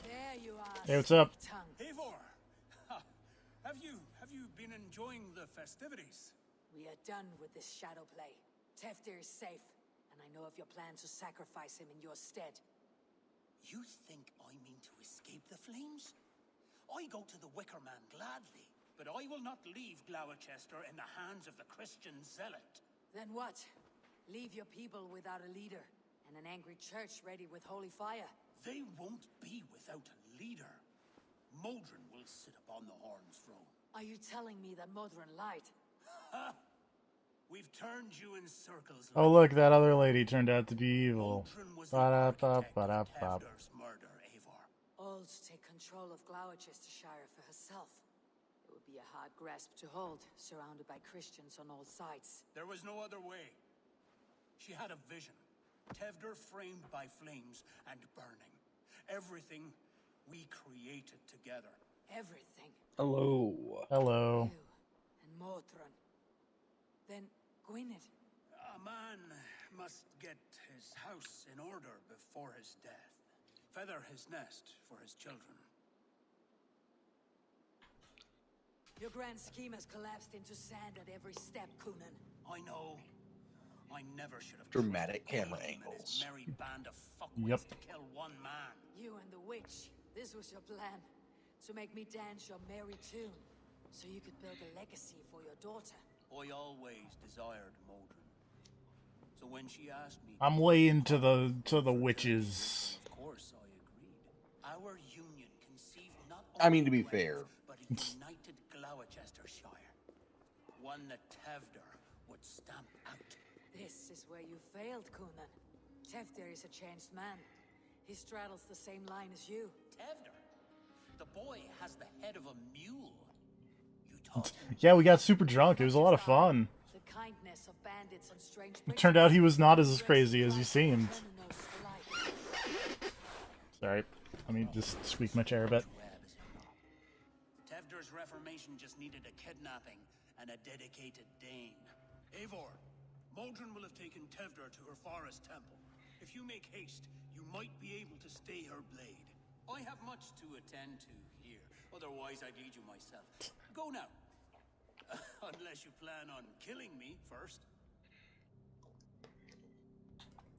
There you are. Hey, what's up? Eivor! Have you been enjoying the festivities? We are done with this shadow play. Teftir is safe, and I know of your plan to sacrifice him in your stead. You think I mean to escape the flames? I go to the Wicker Man gladly, but I will not leave Gloucester in the hands of the Christian zealot. Then what? Leave your people without a leader, and an angry church ready with holy fire. They won't be without a leader. Modron will sit upon the Horn's throne. Are you telling me that Modron lied? Ha! We've turned you in circles. Oh look, that other lady turned out to be evil. Modron was Ba-da-ba-ba-da-ba. Tefder's murder, Eivor. All to take control of Gloucestershire for herself. It would be a hard grasp to hold, surrounded by Christians on all sides. There was no other way. She had a vision. Tevder framed by flames and burning. Everything we created together. Everything. Hello. Hello. And Modron. Then Gwynedd. A man must get his house in order before his death. Feather his nest for his children. Your grand scheme has collapsed into sand at every step, Coonan. I know. I never should have Dramatic trusted camera Gwynedd and his angles. merry band of fuckways to kill one man. You and the witch. This was your plan. To make me dance your merry tune. So you could build a legacy for your daughter. I always desired Modron. So when she asked me... I'm way into the witches. Of course I agreed. Our union conceived not I mean, to be only fair. wealth, but a united Gloucestershire. One that Tevder would stamp out. This is where you failed, Coonan. Teftir is a changed man. He straddles the same line as you. Tevder? The boy has the head of a mule. You taught him. Yeah, we got super drunk. It was a lot of fun. The kindness of bandits on strange It turned out he was not as crazy as he seemed. Sorry, let me just squeak my chair a bit. Tevder's reformation just needed a kidnapping and a dedicated Dane. Eivor, Modron will have taken Tevder to her forest temple. If you make haste, you might be able to stay her blade. I have much to attend to here. Otherwise, I'd lead you myself. Go now. Unless you plan on killing me first.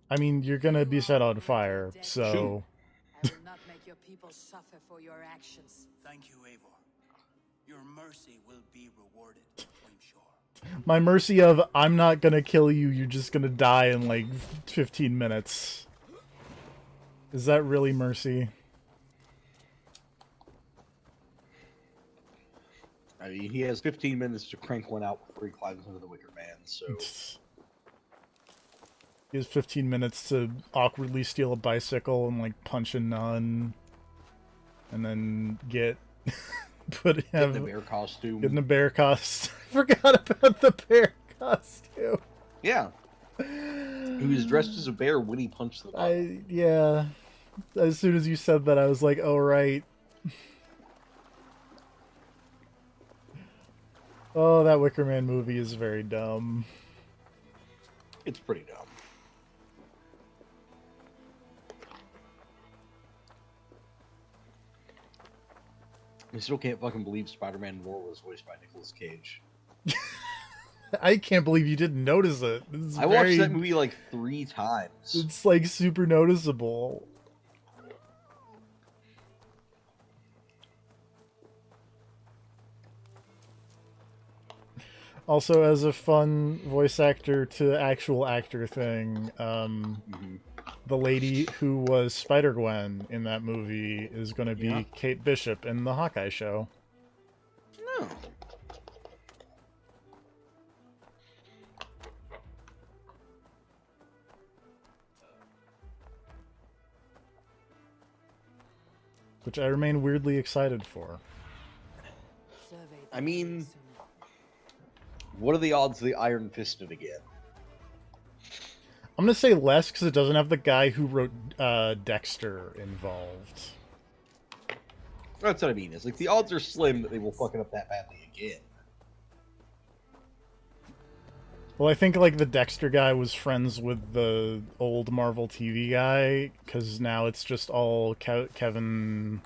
I mean, you're gonna be set on fire, so... I will not make your people suffer for your actions. Thank you, Eivor. Your mercy will be rewarded, I'm sure. My mercy of, I'm not gonna kill you, you're just gonna die in like 15 minutes. Is that really mercy? I mean, he has 15 minutes to crank one out before he climbs into the Wicker Man, so... He has 15 minutes to awkwardly steal a bicycle and like punch a nun. And then get... get in the bear costume. Get in the bear costume. I forgot about the bear costume. Yeah. He was dressed as a bear when he punched the button. Yeah. As soon as you said that, I was like, oh, right. Oh, that Wicker Man movie is very dumb. It's pretty dumb. I still can't fucking believe Spider-Man Noir was voiced by Nicolas Cage. I can't believe you didn't notice it. I watched that movie like 3 times. It's like super noticeable. Also, as a fun voice actor to actual actor thing, the lady who was Spider-Gwen in that movie is going to be Kate Bishop in the Hawkeye show. No. Which I remain weirdly excited for. I mean, what are the odds of the Iron Fisted again? I'm going to say less because it doesn't have the guy who wrote Dexter involved. That's what I mean. It's like the odds are slim that they will fuck it up that badly again. Well, I think like the Dexter guy was friends with the old Marvel TV guy because now it's just all Kevin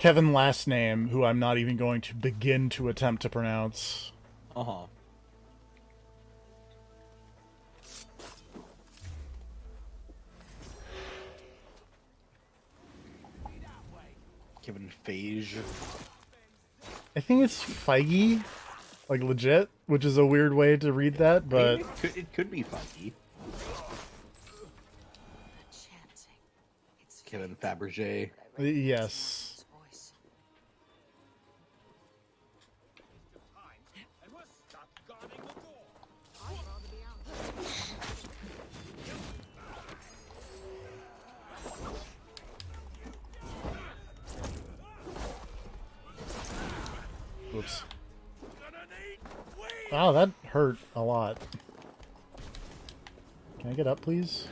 last name, who I'm not even going to begin to attempt to pronounce. Uh-huh. Kevin Feige. I think it's Feige, like legit, which is a weird way to read that, but... It could be Feige. Kevin Fabergé. Yes. Whoops. Wow, that hurt a lot. Can I get up, please?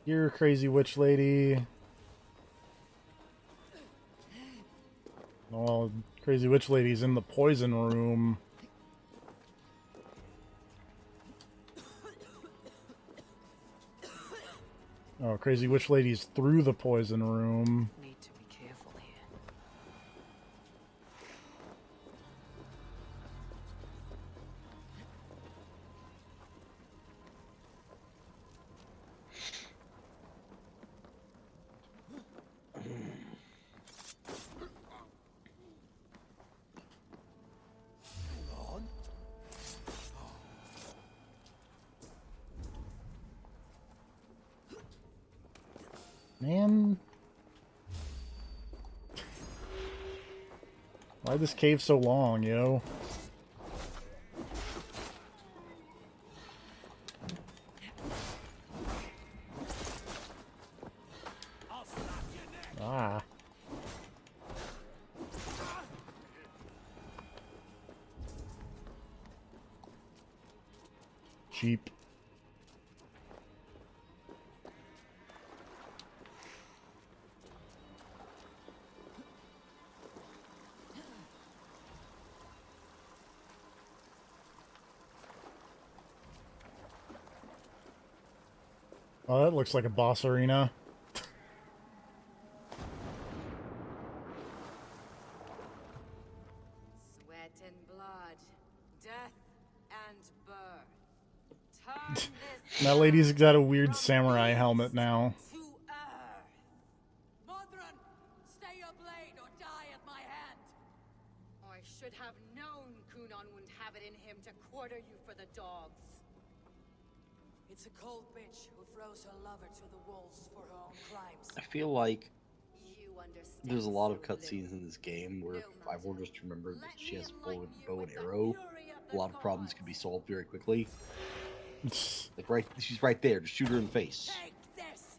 You're a crazy witch lady. Well, crazy witch lady's in the poison room. Oh, crazy witch lady's through the poison room. Need to be careful here. Man. Why this cave so long, yo? Ah. Cheap. Oh, that looks like a boss arena. Sweat and blood, death and birth. Turn this That lady's got a weird samurai helmet now. to earth. Modron, stay your blade or die at my hand. I should have known Kunon wouldn't have it in him to quarter you for the dogs. It's a cold bitch who throws her lover to the wolves for her own crimes. I feel like You understand there's a lot of so cutscenes in this game where if I will just remember that she has bow and arrow, a lot of problems can be solved very quickly. Like she's right there. Just shoot her in the face. Take this.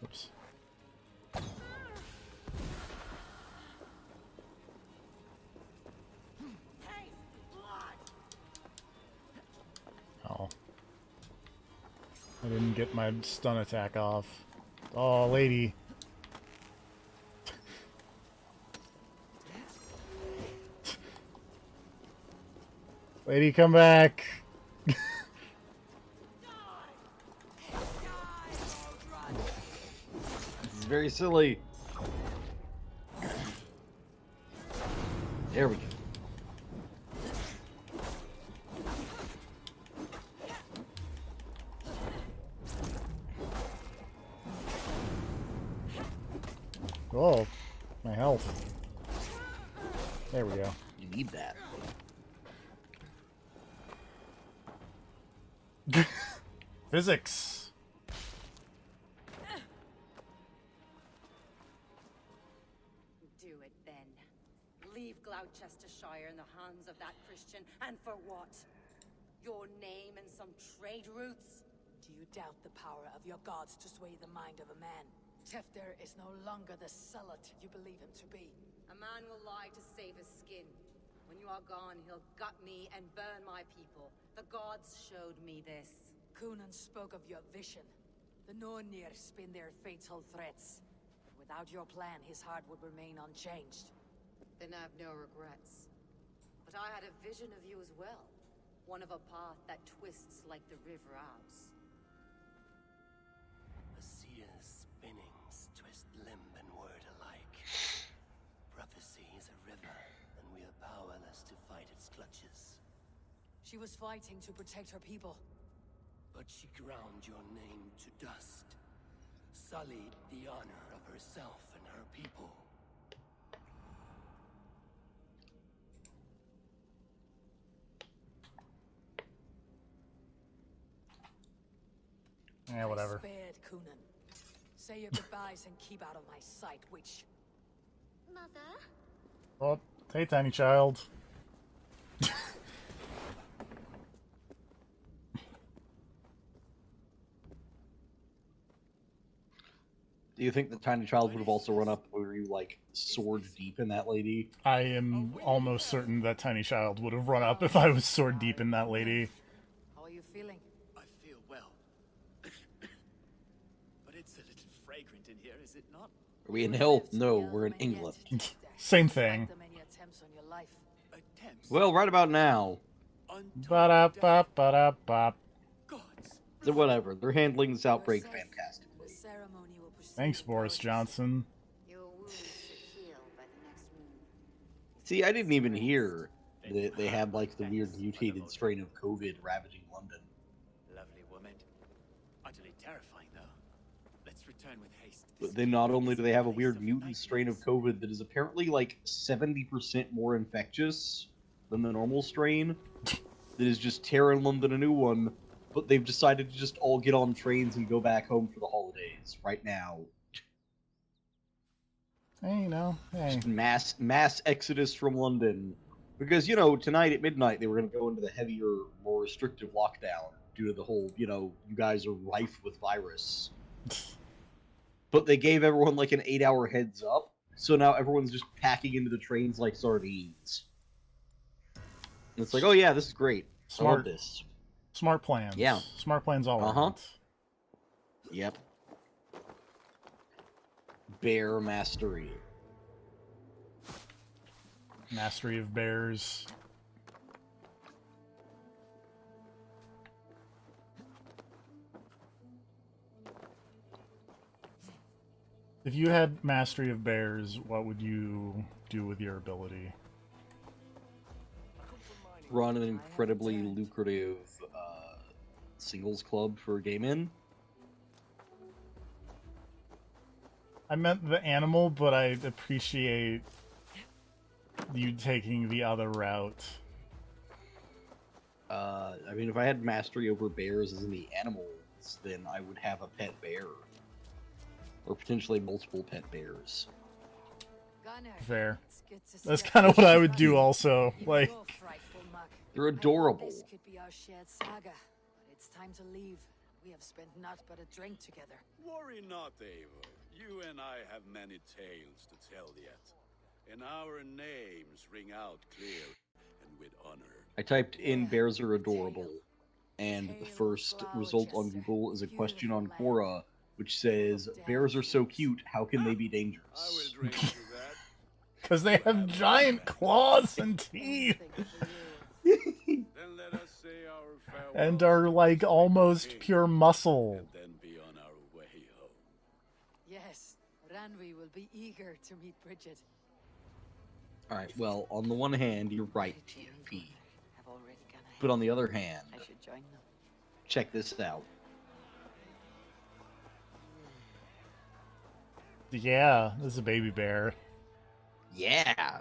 Oops. Oh. I didn't get my stun attack off. Oh, lady. Lady, come back. This is very silly. There we go. Oh, my health. There we go. You need that. Physics. Do it then. Leave Gloucestershire in the hands of that Christian, and for what? Your name and some trade routes? Do you doubt the power of your gods to sway the mind of a man? Tefter is no longer the zealot you believe him to be. A man will lie to save his skin. When you are gone, he'll gut me and burn my people. The gods showed me this. Kunan spoke of your vision. The Nornir spin their fatal threats. But without your plan, his heart would remain unchanged. Then I have no regrets. But I had a vision of you as well. One of a path that twists like the river Ouse. A seer's spinnings twist limb and word alike. Prophecy is a river, and we are powerless to fight its clutches. She was fighting to protect her people. But she ground your name to dust, sullied the honor of herself and her people. Yeah, whatever. I spared Kunan. Say your goodbyes and keep out of my sight, witch. Mother? Oh, hey, tiny child. Do you think the tiny child would have also run up? Were you like sword deep in that lady? I am almost certain that tiny child would have run up if I was sword deep in that lady. How are you feeling? I feel well. But it's a little fragrant in here, is it not? Are we in hell? No, we're in England. Same thing. The many attempts on your life. Attempts? Well, right about now. Ba-da-ba-ba-da-ba. So whatever, they're handling this outbreak fantastically. The ceremony will proceed. Thanks, Boris Johnson. Your wounds should heal by the next moon. See, I didn't even hear that they had like the weird mutated strain of COVID ravaging London. Lovely woman. Utterly terrifying, though. Let's return with haste. But then not only do they have a weird mutant strain of COVID that is apparently like 70% more infectious than the normal strain, that is just tearing London a new one, but they've decided to just all get on trains and go back home for the holidays right now. Hey, you know, hey. Just mass exodus from London. Because, you know, tonight at midnight they were going to go into the heavier, more restrictive lockdown due to the whole, you know, you guys are rife with virus. But they gave everyone like an 8-hour heads up, So now everyone's just packing into the trains like sardines. And it's like, oh yeah, this is great. I want this. Smart plans. Yeah. Smart plans all around. Yep. Bear mastery. Mastery of bears. If you had mastery of bears, what would you do with your ability? Run an incredibly lucrative singles club for gay men. I meant the animal, but I appreciate you taking the other route. I mean, if I had mastery over bears as in the animals, then I would have a pet bear. Or potentially multiple pet bears. Fair. That's kind of what I would do also. Like, they're adorable. This could be our shared saga, but it's time to leave. We have spent naught but a drink together. Worry not, Eivor. You and I have many tales to tell yet. And our names ring out clear and with honor. I typed in bears are adorable, and the first result on Google is a question on Quora, which says, bears are so cute, how can they be dangerous? because they have giant claws and teeth. And are like almost pure muscle. Yes, Ranvi will be eager to meet Bridget. Alright, well, on the one hand, you're right, TFP. But on the other hand, I should join them. check this out. Yeah, this is a baby bear. Yeah!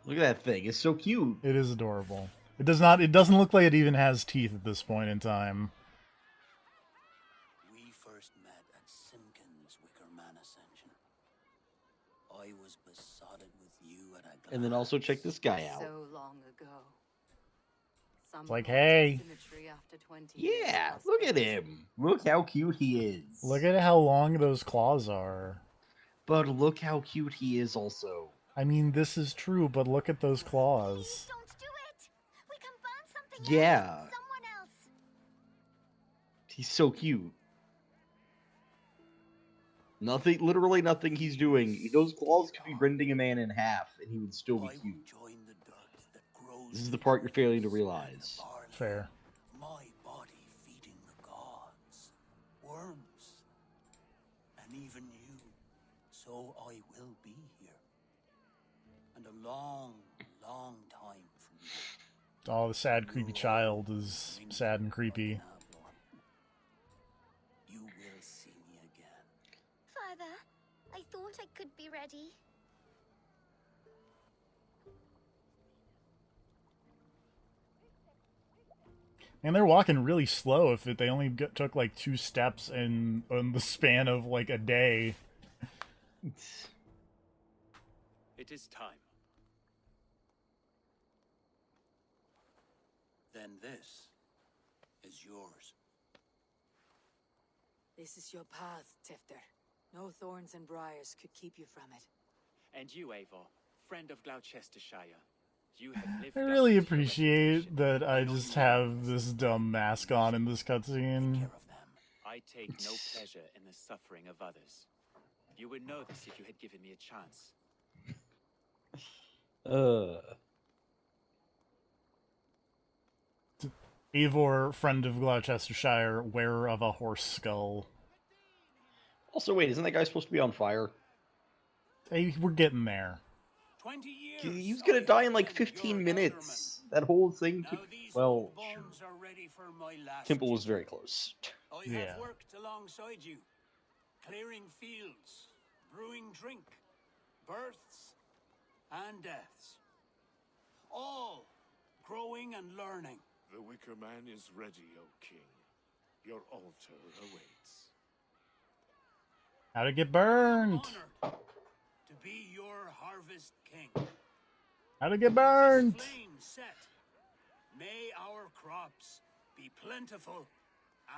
Look at that thing, it's so cute. It is adorable. It doesn't look like it even has teeth at this point in time. We first met at Simpkins' Wicker Man Ascension. I was besotted with you at a glance. And then also check this guy out. So long ago. It's like, hey. Yeah, look at him. Look how cute he is. Look at how long those claws are. But look how cute he is also. I mean, this is true, but look at those claws. Yeah. He's so cute. Literally nothing he's doing. Those claws could be rending a man in half, and he would still be cute. This is the part you're failing to realize. Fair. My body feeding the gods, worms, and even you. So I will be here. And a long, long time from now. Oh, the sad, creepy child is sad and creepy. You will see me again. Father, I thought I could be ready. And they're walking really slow if they only took like 2 steps in the span of like a day. It is time. Then this is yours. This is your path, Tifter. No thorns and briars could keep you from it. And you, Eivor, friend of Gloucestershire. You have lived I really appreciate that I just have this dumb mask on in this cutscene. I take no pleasure in the suffering of others. You would know this if you had given me a chance. Eivor, friend of Gloucestershire, wearer of a horse skull. Also, wait, isn't that guy supposed to be on fire? Hey, we're getting there. 20 years. He was gonna die in like 15 minutes. That whole thing took... Well, sure. Temple was very close. I have worked alongside you, clearing fields, brewing drink, births and deaths. All growing and learning. The Wicker Man is ready, O King. Your altar awaits. How to get burned? To be your harvest king. How to get burned? Flame set. May our crops be plentiful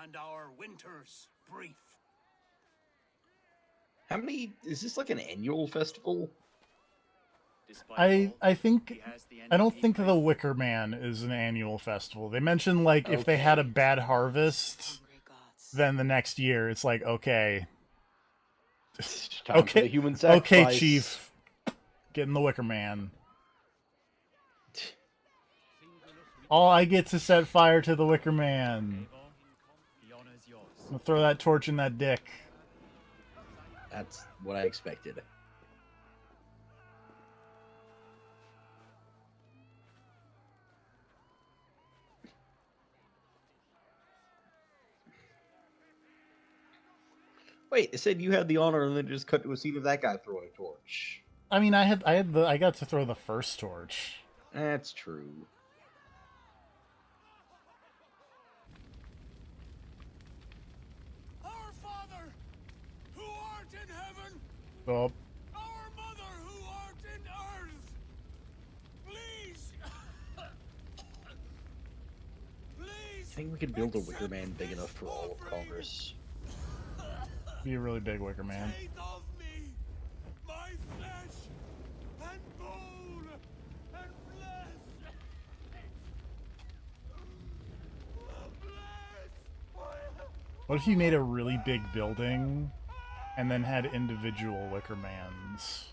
and our winters brief. How many... Is this like an annual festival? I think I don't think the Wicker Man is an annual festival. They mentioned like if they had a bad harvest, then the next year it's like okay, Time for the human okay, sacrifice. Chief, get in the Wicker Man. Oh, I get to set fire to the Wicker Man. I'm gonna throw that torch in that dick. That's what I expected. Wait, it said you had the honor and then just cut to a scene of that guy throwing a torch. I mean, I got to throw the first torch. That's true. Our Father, who art in heaven, Oh. our Mother, who art in earth, please, please. I think we could build a Wicker Man big enough for all of Congress. Be a really big Wicker Man. Take of me my flesh and bone and flesh. What if you made a really big building and then had individual Wicker Mans?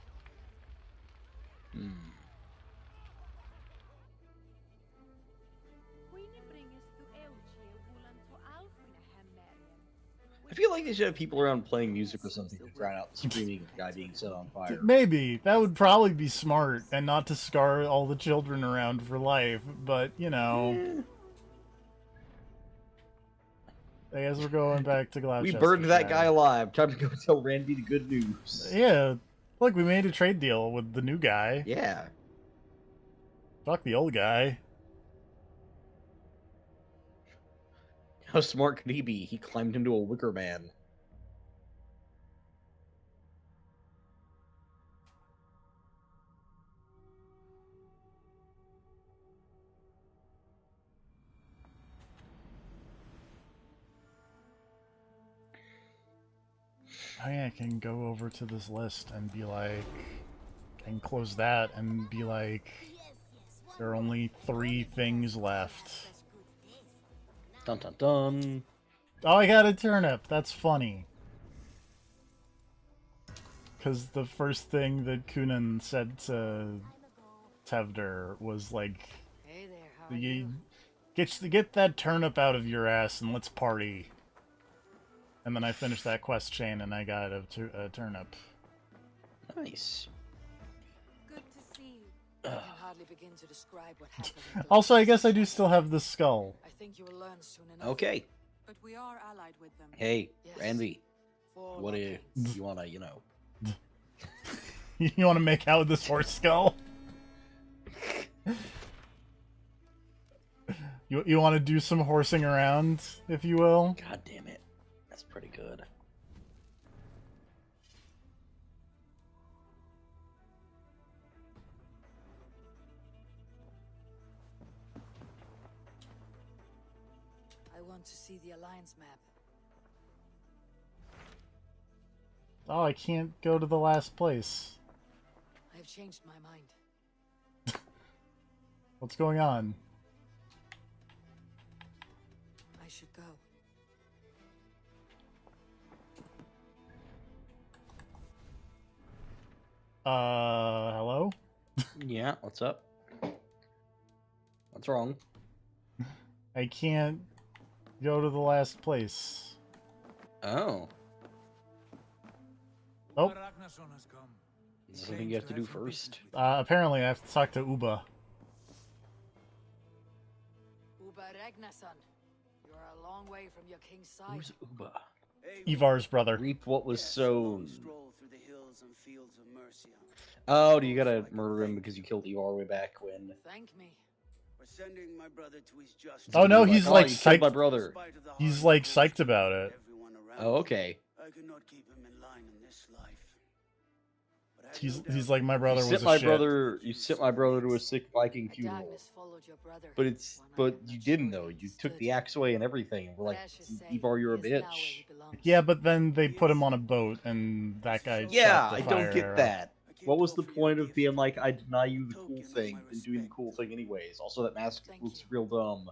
I feel like they should have people around playing music or something to drown out the screaming of the guy being set on fire. Maybe. That would probably be smart, and not to scar all the children around for life, but, you know... I guess we're going back to Gloucester. We burned that guy alive. Time to go tell Randy the good news. Yeah. Look, we made a trade deal with the new guy. Yeah. Fuck the old guy. How smart could he be? He climbed into a Wicker Man. I can go over to this list and be like, and close that and be like, there are only 3 things left. Dun dun dun. Oh, I got a turnip. That's funny. Because the first thing that Kunan said to Tevder was like, get that turnip out of your ass and let's party. And then I finished that quest chain and I got a turnip. Nice. Good to see you. I can hardly begin to describe what happened. Also, I guess I do still have the skull. I think you will learn soon enough. Okay. But we are allied with them. Hey, Yes. Randy. For What do decades. you wanna, you know? You want to make out with this horse skull? You want to do some horsing around, if you will? God damn it. That's pretty good. I want to see the Alliance map. Oh, I can't go to the last place. I have changed my mind. What's going on? I should go. Hello? Yeah, what's up? What's wrong? I can't go to the last place. Oh. Oh. Is there something you have to do first? Apparently I have to talk to Uba. Uba Ragnarsson, you are a long way from your king's side. Who's Uba? Ivar's brother. Reap what was sown. Stroll through the hills and fields of Mercia. Oh, do you gotta murder him because you killed Ivar way back when? Thank me. For sending my brother to his justice. Oh no, he's like you killed my psyched. brother. He's like psyched about it. Oh, okay. I could not keep him in line in this life. He's like my brother You was sent my a shit. brother. You sent my brother to a sick Viking funeral. Darkness followed your brother. But you didn't though. You took the axe away and everything. And we're like, Ivar, you're a bitch. Yeah, but then they put him on a boat, and that guy. Yeah, set the I don't fire get up. that. what was the point of being like, I deny you the cool thing, and doing the cool thing anyways? Also, that mask looks real dumb.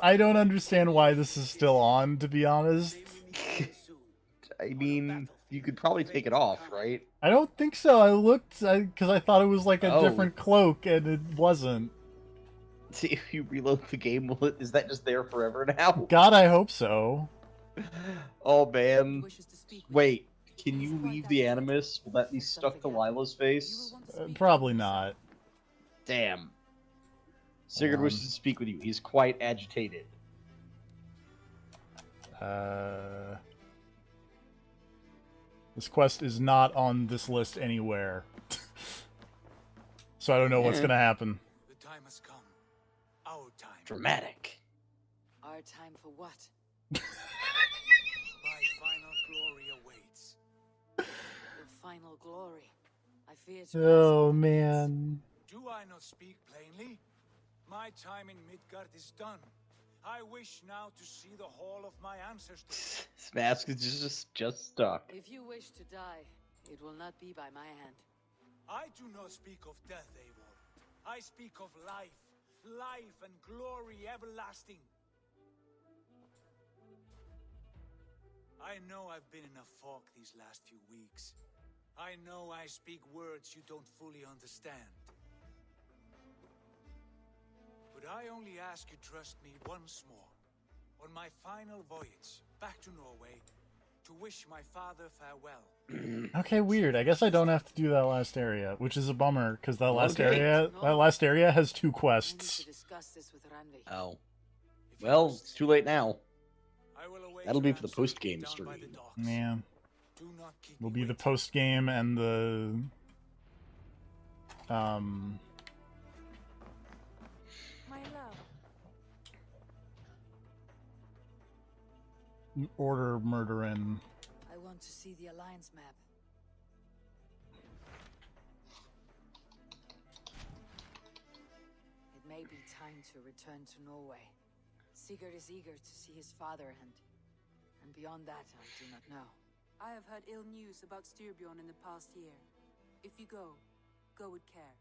I don't understand why this is still on, to be honest. I mean, you could probably take it off, right? I don't think so. I looked, because I thought it was like a Oh. different cloak, and it wasn't. See, if you reload the game, is that just there forever now? God, I hope so. Oh, man. Wait, can you leave the Animus? Will that be stuck to Lila's face? Probably not. Damn. Sigurd wishes to speak with you. He's quite agitated. This quest is not on this list anywhere. So I don't know what's gonna happen. The time has come. Our time. Dramatic. Our time for what? My final glory awaits. Your final glory. I fear to Oh, ask. man. Do I not speak plainly? My time in Midgard is done. I wish now to see the hall of my ancestors. This mask is just stuck. If you wish to die, it will not be by my hand. I do not speak of death, Eivor. I speak of life. Life and glory everlasting. I know I've been in a fog these last few weeks. I know I speak words you don't fully understand. But I only ask you trust me once more. On my final voyage back to Norway, to wish my father farewell. Okay, weird. I guess I don't have to do that last area, which is a bummer, because that last Okay. area has 2 quests. Discuss this with Randvi. Oh. Well, it's too late now. I will await That'll be your for the answer post-game down by the stream. docks. Yeah. Do not keep Will me be the waiting. post-game and My love. Order Murderin. I want to see the Alliance map. It may be time to return to Norway. Sigurd is eager to see his father and beyond that I do not know. I have heard ill news about Styrbjorn in the past year. If you go, go with care.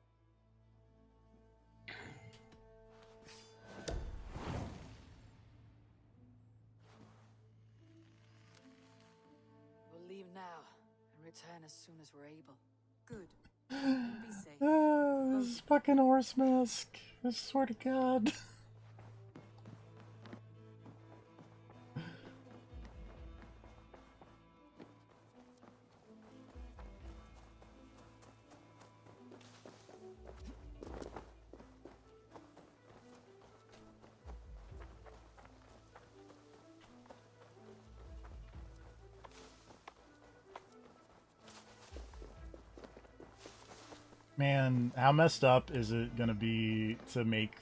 We'll leave now and return as soon as we're able. Good. And be safe. This fucking horse mask. I swear to God. Man, how messed up is it gonna be to make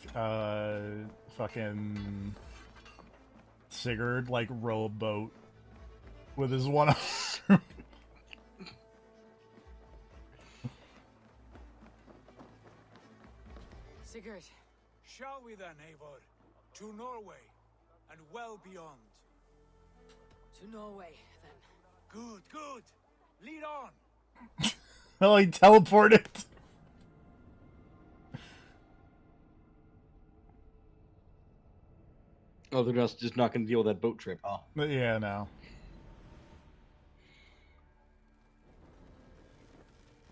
fucking Sigurd like row a boat with his one arm? Sigurd. Shall we then, Eivor? To Norway, and well beyond. To Norway, then. Good, good. Lead on. Oh, he teleported. Oh, they're just not going to deal with that boat trip, huh? But yeah, no.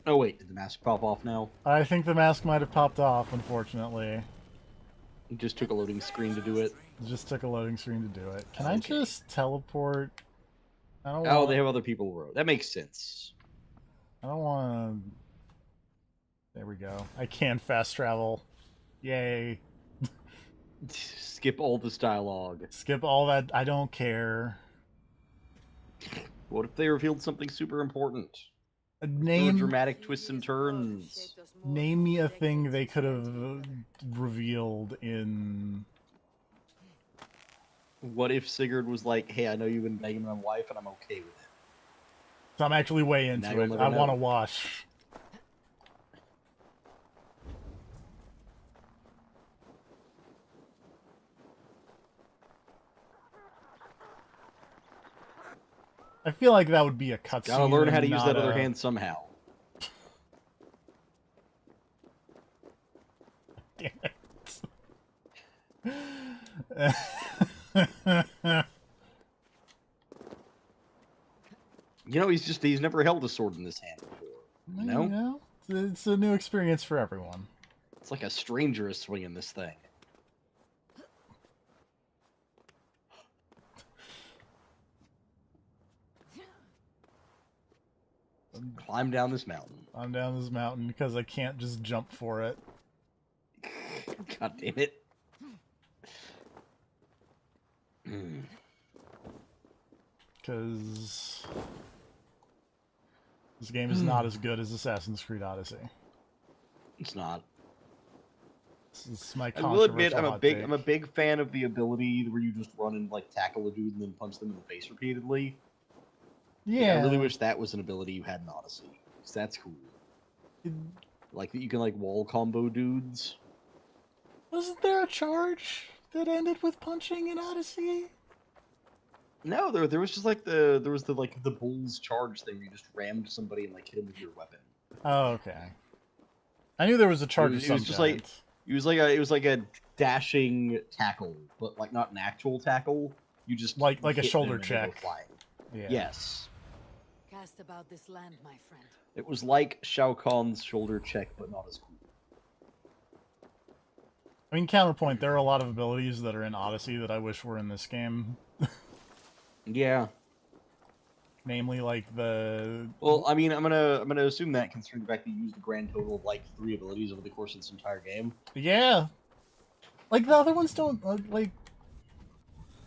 Oh wait, did the mask pop off now? I think the mask might have popped off, unfortunately. It just took a loading screen to do it. It just took a loading screen to do it. Can I Okay. just teleport? I don't Oh, want... they have other people row. That makes sense. I don't want to... There we go. I can fast travel. Yay. Skip all this dialogue. Skip all that. I don't care. What if they revealed something super important? Name dramatic twists and turns. Name me a thing they could have revealed in... What if Sigurd was like, hey, I know you've been begging my wife and I'm okay with it. So I'm actually way Now into you'll it. never I want to know. watch. I feel like that would be a cutscene. Gotta learn how to and use not that other a- hand somehow. Damn it. You know, he's never held a sword in his hand before. You know? It's a new experience for everyone. It's like a stranger is swinging this thing. Climb down this mountain. I'm down this mountain because I can't just jump for it. God damn it. Because this game is not as good as Assassin's Creed Odyssey. It's not. This is my I will admit, controversial I'm a big fan of the ability where you just run and like tackle a dude and then punch them in the face repeatedly. Yeah. Like, I really wish that was an ability you had in Odyssey. 'Cause that's cool. Like that you can like wall combo dudes. Wasn't there a charge that ended with punching in Odyssey? No, there was just like the bull's charge thing where you just rammed somebody and like hit him with your weapon. Oh, okay. I knew there was a charge of It some was just kind. like it was like a dashing tackle, but like not an actual tackle. You just like a hit shoulder them and they go check. flying. Yeah. Yes. Cast about this land, my friend. It was like Shao Kahn's shoulder check, but not as cool. I mean, counterpoint, there are a lot of abilities that are in Odyssey that I wish were in this game. Yeah. Namely, like the... Well, I mean, I'm gonna assume that considering the fact that you used a grand total of like 3 abilities over the course of this entire game. Yeah. Like, the other ones don't, like...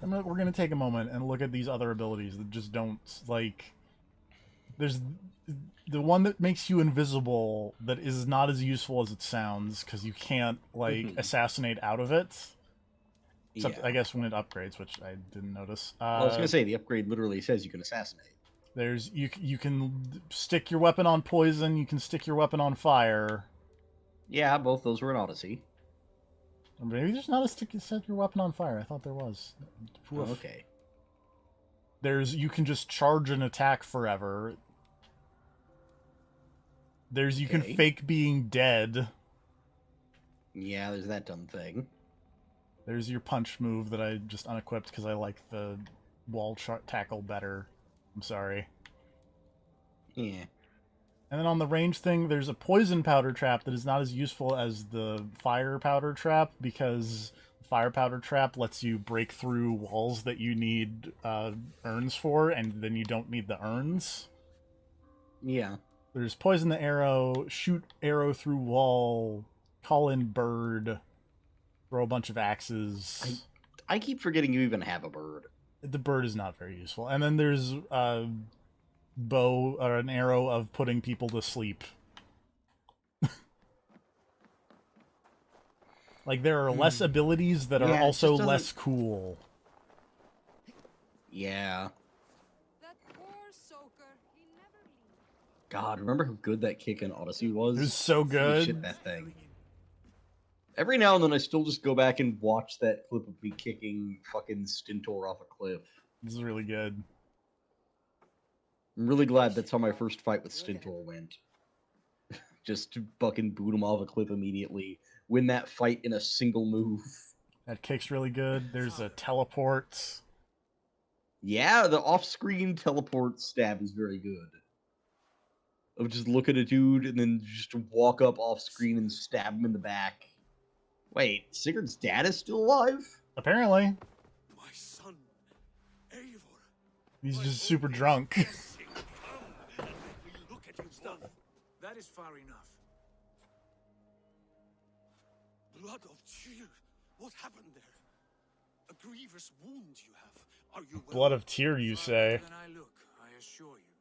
we're gonna take a moment and look at these other abilities that just don't, like... There's the one that makes you invisible that is not as useful as it sounds, because you can't, like, assassinate out of it. Except, Yeah. I guess, when it upgrades, which I didn't notice. Well, I was gonna say, the upgrade literally says you can assassinate. There's you can stick your weapon on poison, you can stick your weapon on fire. Yeah, both those were in Odyssey. Or maybe there's not a set your weapon on fire. I thought there was. Oh, okay. There's you can just charge an attack forever. There's you can fake being dead. Yeah, there's that dumb thing. There's your punch move that I just unequipped because I like the wall tackle better. I'm sorry. Yeah. And then on the range thing, there's a poison powder trap that is not as useful as the fire powder trap because the fire powder trap lets you break through walls that you need urns for, and then you don't need the urns. Yeah. There's poison the arrow, shoot arrow through wall, call in bird, throw a bunch of axes. I keep forgetting you even have a bird. The bird is not very useful. And then there's bow or an arrow of putting people to sleep. Like there are less abilities that are also less cool. Yeah. God, remember how good that kick in Odyssey was? It was so Holy good. shit, that thing. Every now and then I still just go back and watch that clip of me kicking fucking Stentor off a cliff. This is really good. I'm really glad that's how my first fight with Stentor went. Just to fucking boot him off a cliff immediately. Win that fight in a single move. That kick's really good. There's a teleport. Yeah, the off-screen teleport stab is very good. Of just look at a dude and then just walk up off-screen and stab him in the back. Wait, Sigurd's dad is still alive? Apparently. My son, Eivor. He's just super drunk. Look at you stuff. That is far enough. Blood of Tyr. What happened there? A grievous wound you have. Are you well? Blood of Tyr, you say? Then I look, I assure you.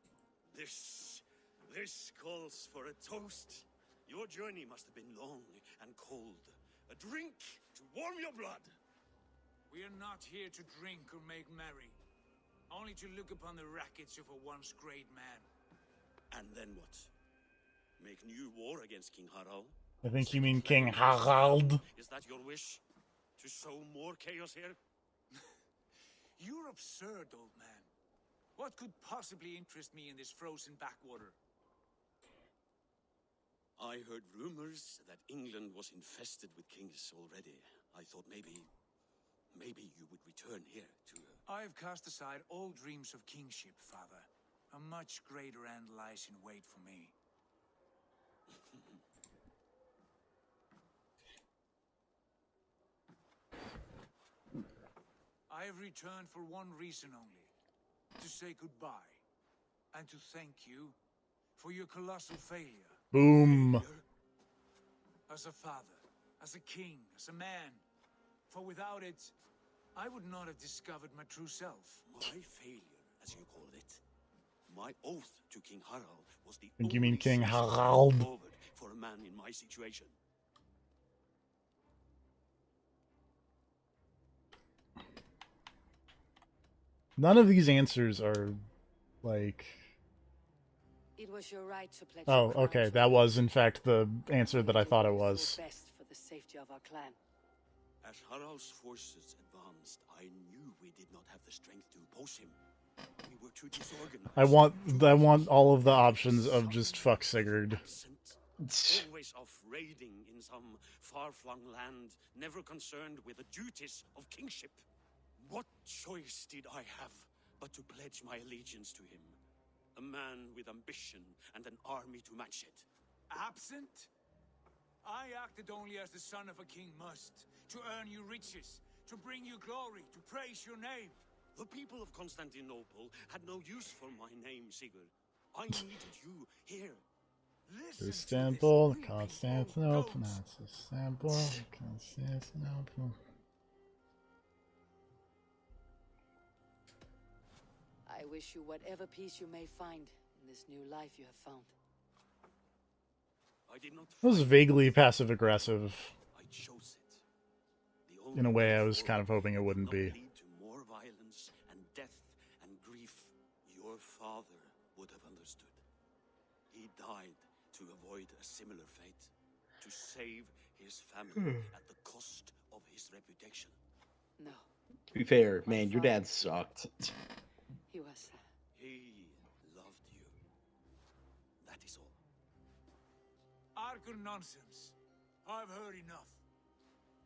This calls for a toast. Your journey must have been long and cold. A drink to warm your blood. We are not here to drink or make merry. Only to look upon the rackets of a once great man. And then what? Make new war against King Harald? I think you mean King Harald. Is that your wish? To sow more chaos here? You're absurd, old man. What could possibly interest me in this frozen backwater? I heard rumors that England was infested with kings already. I thought maybe you would return here to... I have cast aside all dreams of kingship, father. A much greater end lies in wait for me. I have returned for one reason only. To say goodbye. And to thank you for your colossal failure. Boom. As a father, as a king, as a man. For without it, I would not have discovered my true self. My failure, as you called it. My oath to King Harald was the I think only you mean King ceasing Harald. forward for a man in my situation. None of these answers are like... It was your right to pledge Oh, your crown okay. to That me. was, in fact, the answer that I thought it was. Best for the safety of our clan. As Harald's forces advanced, I knew we did not have the strength to oppose him. We were too disorganized. I want all of the options of just fuck Sigurd. Always off raiding in some far-flung land, never concerned with the duties of kingship. What choice did I have but to pledge my allegiance to him? A man with ambition and an army to match it. Absent? I acted only as the son of a king must, to earn you riches, to bring you glory, to praise your name. The people of Constantinople had no use for my name, Sigurd. I needed you here. Istanbul, Constantinople, that's Istanbul, Constantinople. I wish you whatever peace you may find in this new life you have found. I did not It was vaguely passive-aggressive. I chose it. In a way I was kind of hoping it wouldn't be. Lead to more violence and death and grief. Your father would have understood. He died to avoid a similar fate, to save his family at the cost of his reputation. No. To be fair, man, your dad sucked. He was. He loved you. That is all. Arger nonsense. I've heard enough.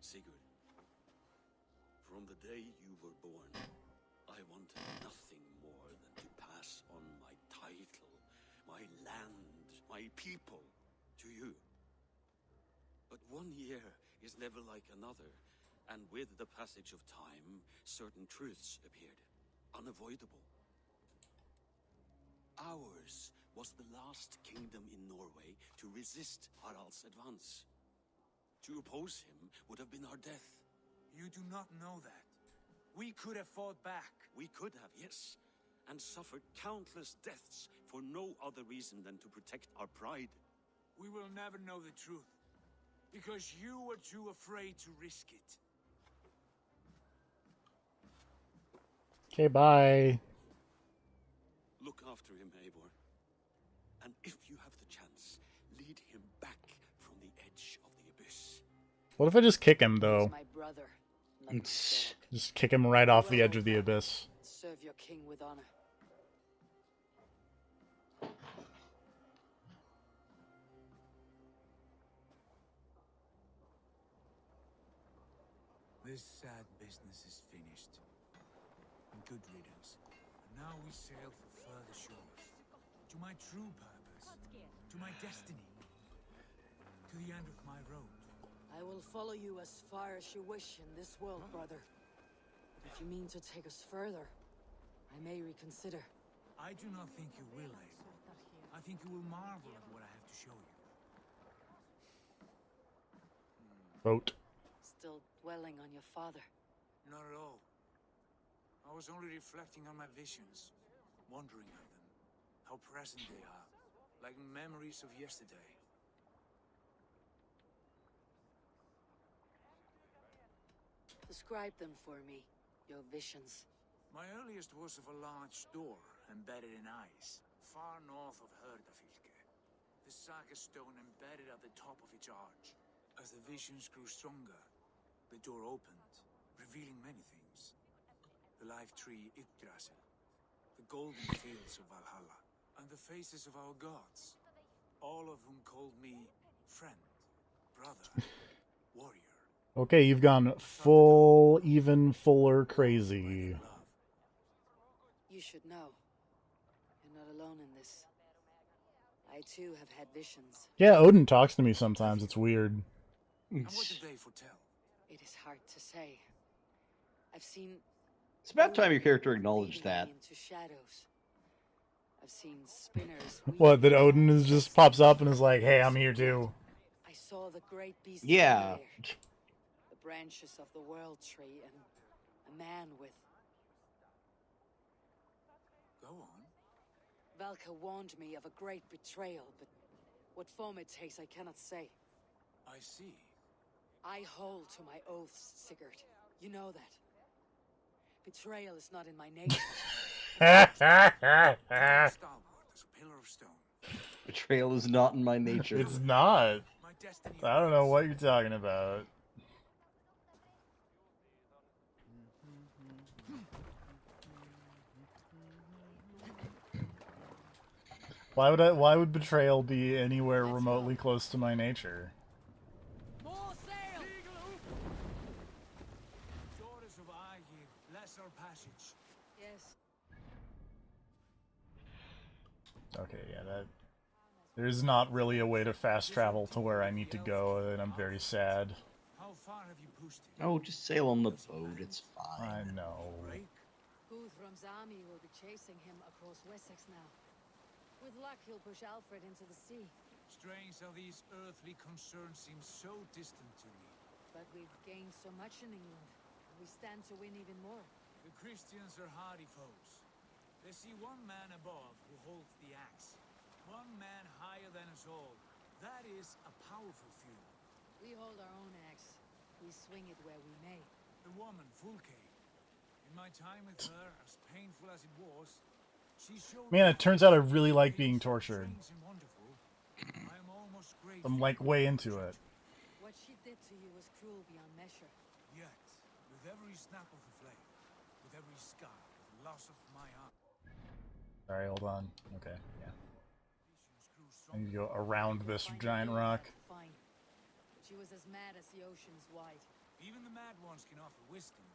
Sigurd, from the day you were born, I wanted nothing more than to pass on my title, my land, my people, to you. But 1 year is never like another, and with the passage of time, certain truths appeared, unavoidable. Ours was the last kingdom in Norway to resist Harald's advance. To oppose him would have been our death. You do not know that. We could have fought back. We could have, yes, and suffered countless deaths for no other reason than to protect our pride. We will never know the truth, because you were too afraid to risk it. Okay, bye. Look after him, Eivor. And if you have the chance, lead him back from the edge of the abyss. What if I just kick him, though? My brother. Just kick him right off the edge of the abyss. Serve your king with honor. This sad business is finished. Good riddance. And now we sail for further shores. To my true purpose. To my destiny. To the end of my road. I will follow you as far as you wish in this world, brother. But if you mean to take us further, I may reconsider. I do not think you will, Eivor. I think you will marvel at what I have to show you. Boat. Still dwelling on your father. Not at all. I was only reflecting on my visions, wondering at them, how present they are, like memories of yesterday. Describe them for me, your visions. My earliest was of a large door embedded in ice, far north of Herdafylke. The saga stone embedded at the top of its arch. As the visions grew stronger, the door opened, revealing many things. The life tree Yggdrasil, the golden fields of Valhalla, and the faces of our gods, all of whom called me Friend, brother, warrior. Okay, you've gone full, even fuller crazy. You should know. You're not alone in this. I too have had visions. Yeah, Odin talks to me sometimes. It's weird. And what did they foretell? It is hard to say. I've seen. It's about time your character acknowledged that. Into shadows. I've seen spinners. What, that Odin is just pops up and is like, hey, I'm here too. I saw the great beast. Yeah. The branches of the world tree and a man with. Go on. Valka warned me of a great betrayal, but what form it takes I cannot say. I see. I hold to my oaths, Sigurd. You know that. Betrayal is not in my nature. Stalwart as a pillar of stone. Betrayal is not in my nature. It's not. I don't know what you're talking about. Why would betrayal be anywhere remotely close to my nature? Daughters of Aegir, bless our passage. Yes. Okay, yeah, that... There's not really a way to fast travel to where I need to go, and I'm very sad. How far have you pushed it? Oh, just sail on the boat, it's fine. I know. Guthrum's army will be chasing him across Wessex now. With luck, he'll push Alfred into the sea. Strange how these earthly concerns seem so distant to me. But we've gained so much in England, and we stand to win even more. The Christians are hardy foes. They see one man above who holds the axe. One man higher than us all. That is a powerful few. We hold our own axe. We swing it where we may. The woman, Fulke. In my time with her, as painful as it was, she showed Man, it turns out I really like being tortured. I'm almost grateful. I'm like way into it. What she did to you was cruel beyond measure. Yet, with every snap of the flame, with every scar, the loss of my arm. Sorry, hold on. Okay, yeah. I need to go around this giant rock. Fine. She was as mad as the ocean's wide. Even the mad ones can offer wisdom.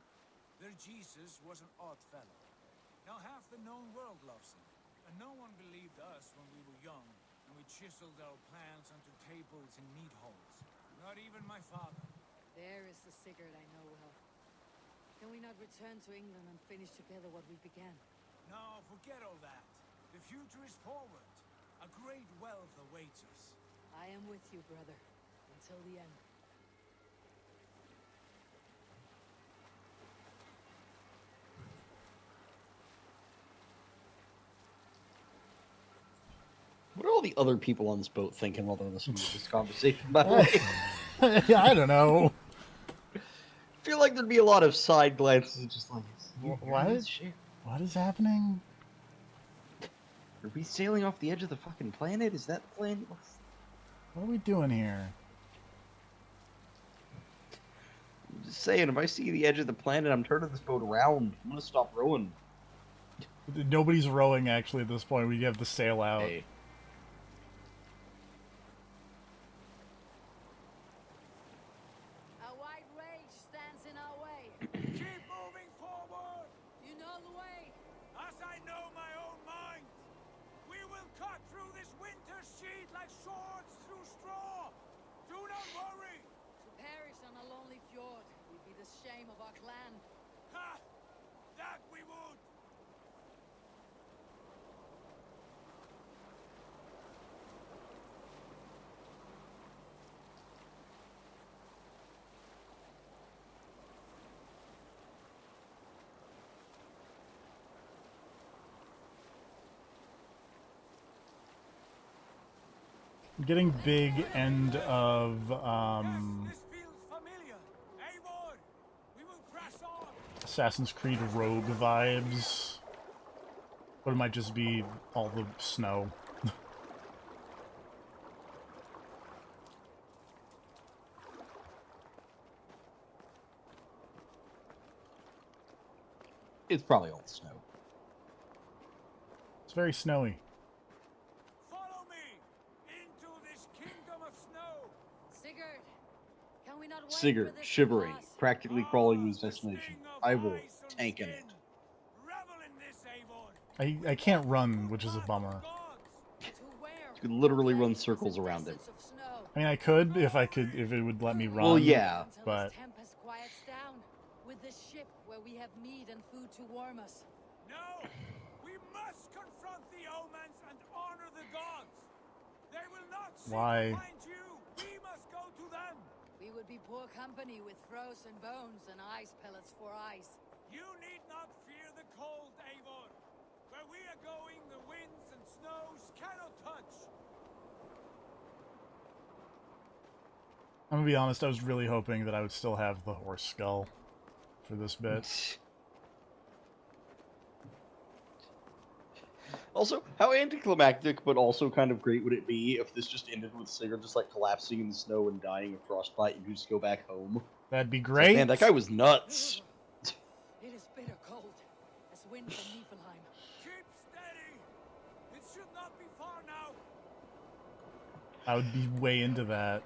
Their Jesus was an odd fellow. Now half the known world loves him, and no one believed us when we were young, and we chiseled our plans onto tables in meat halls. Not even my father. There is the Sigurd I know well. Can we not return to England and finish together what we began? No, forget all that. The future is forward. A great wealth awaits us. I am with you, brother, until the end. What are all the other people on this boat thinking while they're listening to this conversation, by the way? Yeah, I don't know. I feel like there'd be a lot of side glances, just like, What is happening? Are we sailing off the edge of the fucking planet? Is that the plan? What are we doing here? I'm just saying, if I see the edge of the planet, I'm turning this boat around. I'm gonna stop rowing. Nobody's rowing, actually, at this point. We have to sail out. Hey. A wide rage stands in our way. Keep moving forward! You know the way. As I know my own mind, we will cut through this winter sheet like swords through straw. Do not worry. To perish on a lonely fjord would be the shame of our clan. Ha! That we would. Getting big end of Assassin's Creed Rogue vibes. But it might just be all the snow. It's probably all snow. It's very snowy. Follow me into this kingdom of snow. Sigurd, shivering, practically crawling to his destination. Ivor, tanking it. I can't run, which is a bummer. You could literally run circles around him. I mean, I could if it would let me run. Well, yeah, but Tempest quiets down with the ship where we have meat and food to warm us. No! We must confront the omens and honor the gods! They will not seek Why? to find you! We must go to them! We would be poor company with frozen bones and ice pellets for eyes. You need not fear the cold, Eivor! Where we are going, the winds and snows cannot touch! I'm gonna be honest, I was really hoping that I would still have the horse skull for this bit. Also, how anticlimactic, but also kind of great would it be if this just ended with Sigurd just like collapsing in the snow and dying of frostbite and you just go back home? That'd be It's great. like, man, that guy was nuts. It is bitter cold, as wind from Niflheim. Keep steady! It should not be far now! I would be way into that.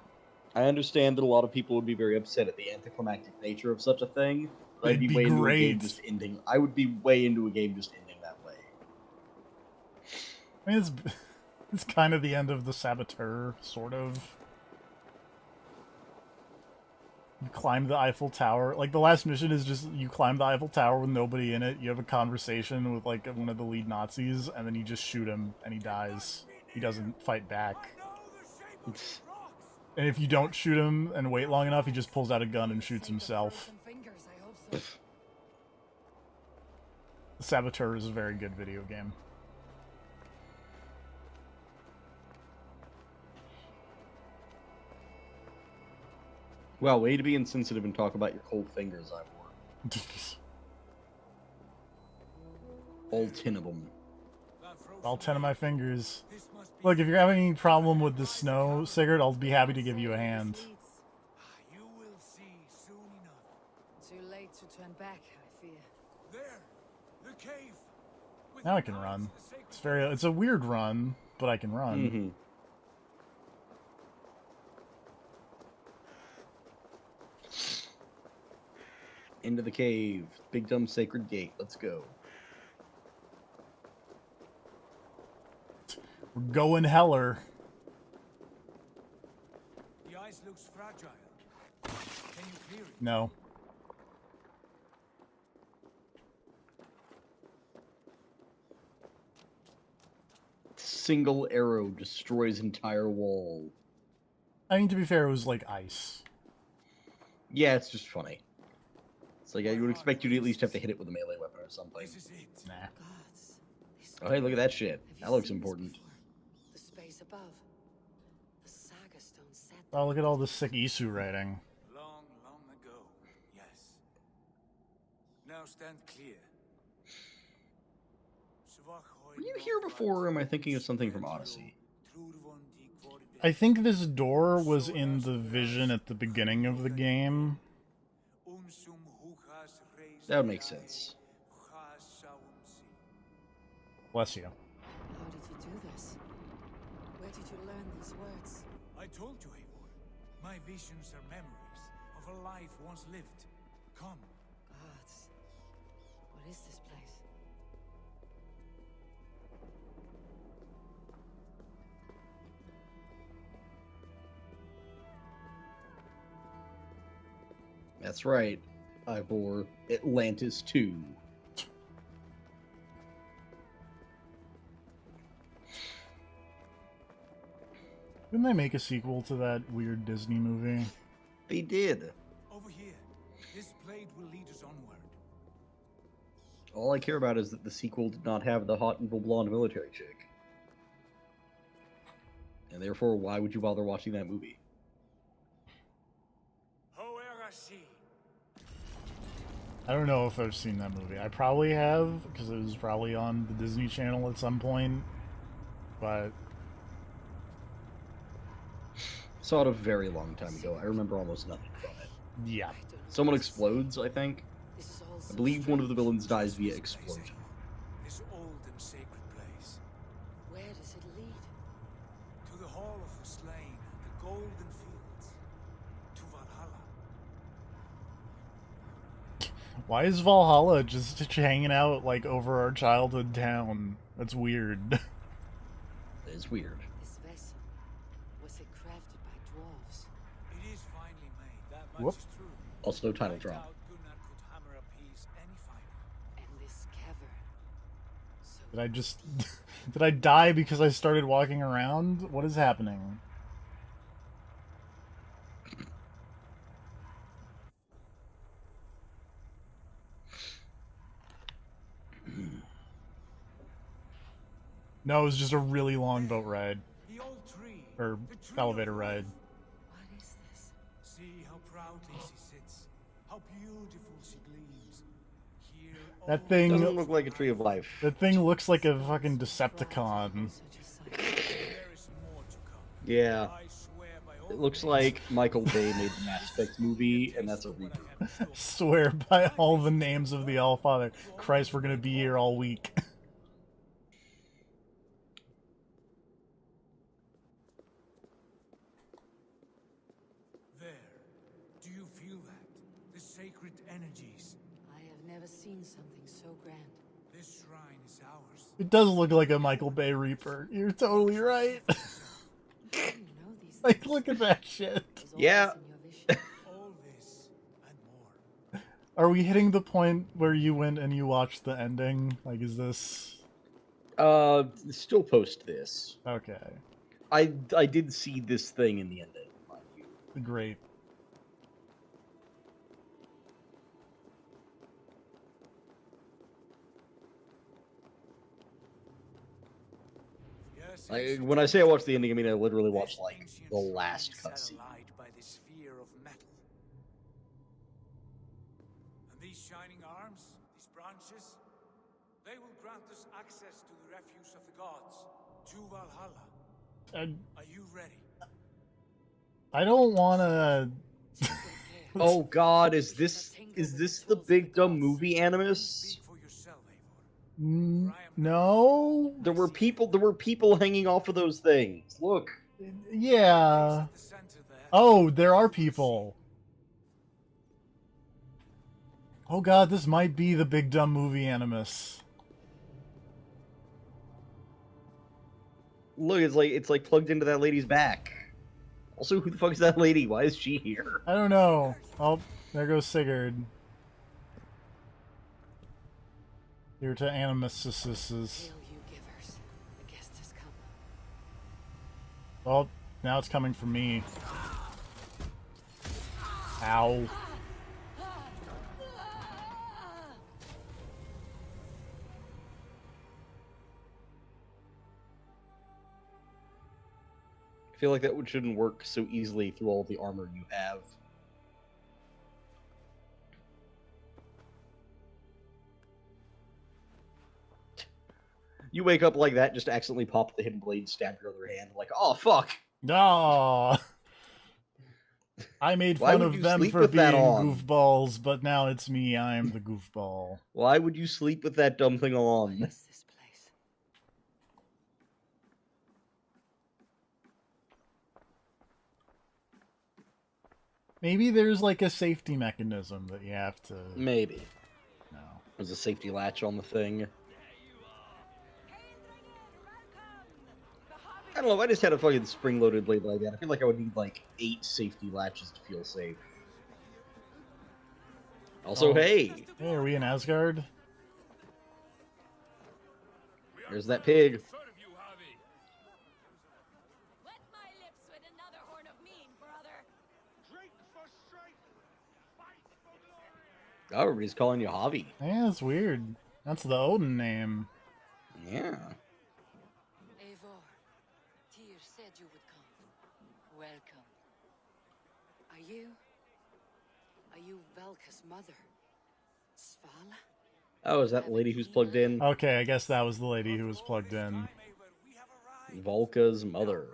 I understand that a lot of people would be very upset at the anticlimactic nature of such a thing, but I'd It'd be be way into a great. game just ending. I would be way into a game just ending that way. I mean, it's kind of the end of the Saboteur, sort of. You climb the Eiffel Tower. Like, the last mission is just you climb the Eiffel Tower with nobody in it, you have a conversation with, like, one of the lead Nazis, and then you just shoot him, and he dies. He doesn't fight back. And if you don't shoot him and wait long enough, he just pulls out a gun and shoots himself. The Saboteur is a very good video game. Well, way to be insensitive and talk about your cold fingers, Ivor. All 10 of them. All 10 of my fingers. Look, if you're having any problem with the snow, Sigurd, I'll be happy to give you a hand. You will see soon enough. Too late to turn back, I fear. There! The cave! Now I can run. It's a weird run, but I can run. Mm-hmm. Into the cave. Big dumb sacred gate. Let's go. We're going heller. The ice looks fragile. Can you clear it? No. Single arrow destroys entire wall. I mean, to be fair, it was like ice. Yeah, it's just funny. It's like I would expect you to at least have to hit it with a melee weapon or something. Nah. Oh, hey, look at that shit. That looks important. The space above. The saga stone set. Oh, look at all this sick Isu writing. Long, long ago, yes. Now stand clear. Were you here before, or am I thinking of something from Odyssey? I think this door was in the vision at the beginning of the game. That would make sense. Bless you. How did you do this? Where did you learn these words? I told you, Eivor. My visions are memories of a life once lived. Come. Gods. What is this place? That's right. Ivor. Atlantis 2. Didn't they make a sequel to that weird Disney movie? They did. Over here. This blade will lead us onward. All I care about is that the sequel did not have the hot and blonde military chick. And therefore, why would you bother watching that movie? I don't know if I've seen that movie. I probably have, because it was probably on the Disney Channel at some point. But Saw it a very long time ago. I remember almost nothing from it. Yeah. Someone explodes, I think. I believe one of the villains dies via explosion. This old and sacred place. Where does it lead? To the Hall of the Slain, the Golden Fields. To Valhalla. Why is Valhalla just hanging out, like, over our childhood town? That's weird. It's weird. This vessel, was it crafted by dwarves? It is finely made, that much Whoop. is true. Also, title I drop. doubt Gunnar could hammer a piece any finer. And this cavern. Did I just... Did I die because I started walking around? What is happening? No, it was just a really long boat ride. The old tree. Or the tree elevator of ride. What is this? See how proudly she sits. How beautiful she gleams. Here That thing... Doesn't look like a tree of life. That thing looks like a fucking Decepticon. Yeah. It looks like Michael Bay made the Mass Effect movie, and that's a reboot. Swear by all the names of the Allfather. Christ, we're gonna be here all week. there. Do you feel that? The sacred energies. I have never seen something so grand. This shrine is ours. It does look like a Michael Bay Reaper. You're totally right. Like, look at that shit. Yeah. All this and more. Are we hitting the point where you went and you watched the ending? Like, is this... Still post this. Okay. I did see this thing in the ending, mind you. Great. Like, when I say I watched the ending, I mean I literally watched, like, the last cutscene. By the sphere of metal. And these shining arms, these branches, they will grant us access to the refuse of the gods, to Valhalla. Are you ready? I don't wanna... Oh god, is this the big dumb movie Animus? No? There were people hanging off of those things. Look. Yeah. Oh, there are people. Oh god, this might be the big dumb movie Animus. Look, it's like plugged into that lady's back. Also, who the fuck is that lady? Why is she here? I don't know. Oh, there goes Sigurd. Here to Animus. Oh, now it's coming for me. Ow. I feel like that shouldn't work so easily through all the armor you have. You wake up like that, just accidentally pop the hidden blade, stab your other hand, like, oh fuck! No. I made fun of them for being goofballs, but now it's me, I'm the goofball. Why would you sleep with that dumb thing on? Maybe there's like a safety mechanism that you have to... Maybe. No. There's a safety latch on the thing. I don't know, if I just had a fucking spring-loaded blade like that, I feel like I would need like 8 safety latches to feel safe. Also, hey! Hey, are we in Asgard? There's that pig. Oh, everybody's calling you Javi. Yeah, that's weird. That's the Odin name. Yeah. Eivor, Tyr said you would come. Welcome. Are you Velka's mother? Svala? Oh, is that the lady who's plugged in? Okay, I guess that was the lady who was plugged in. Volka's mother.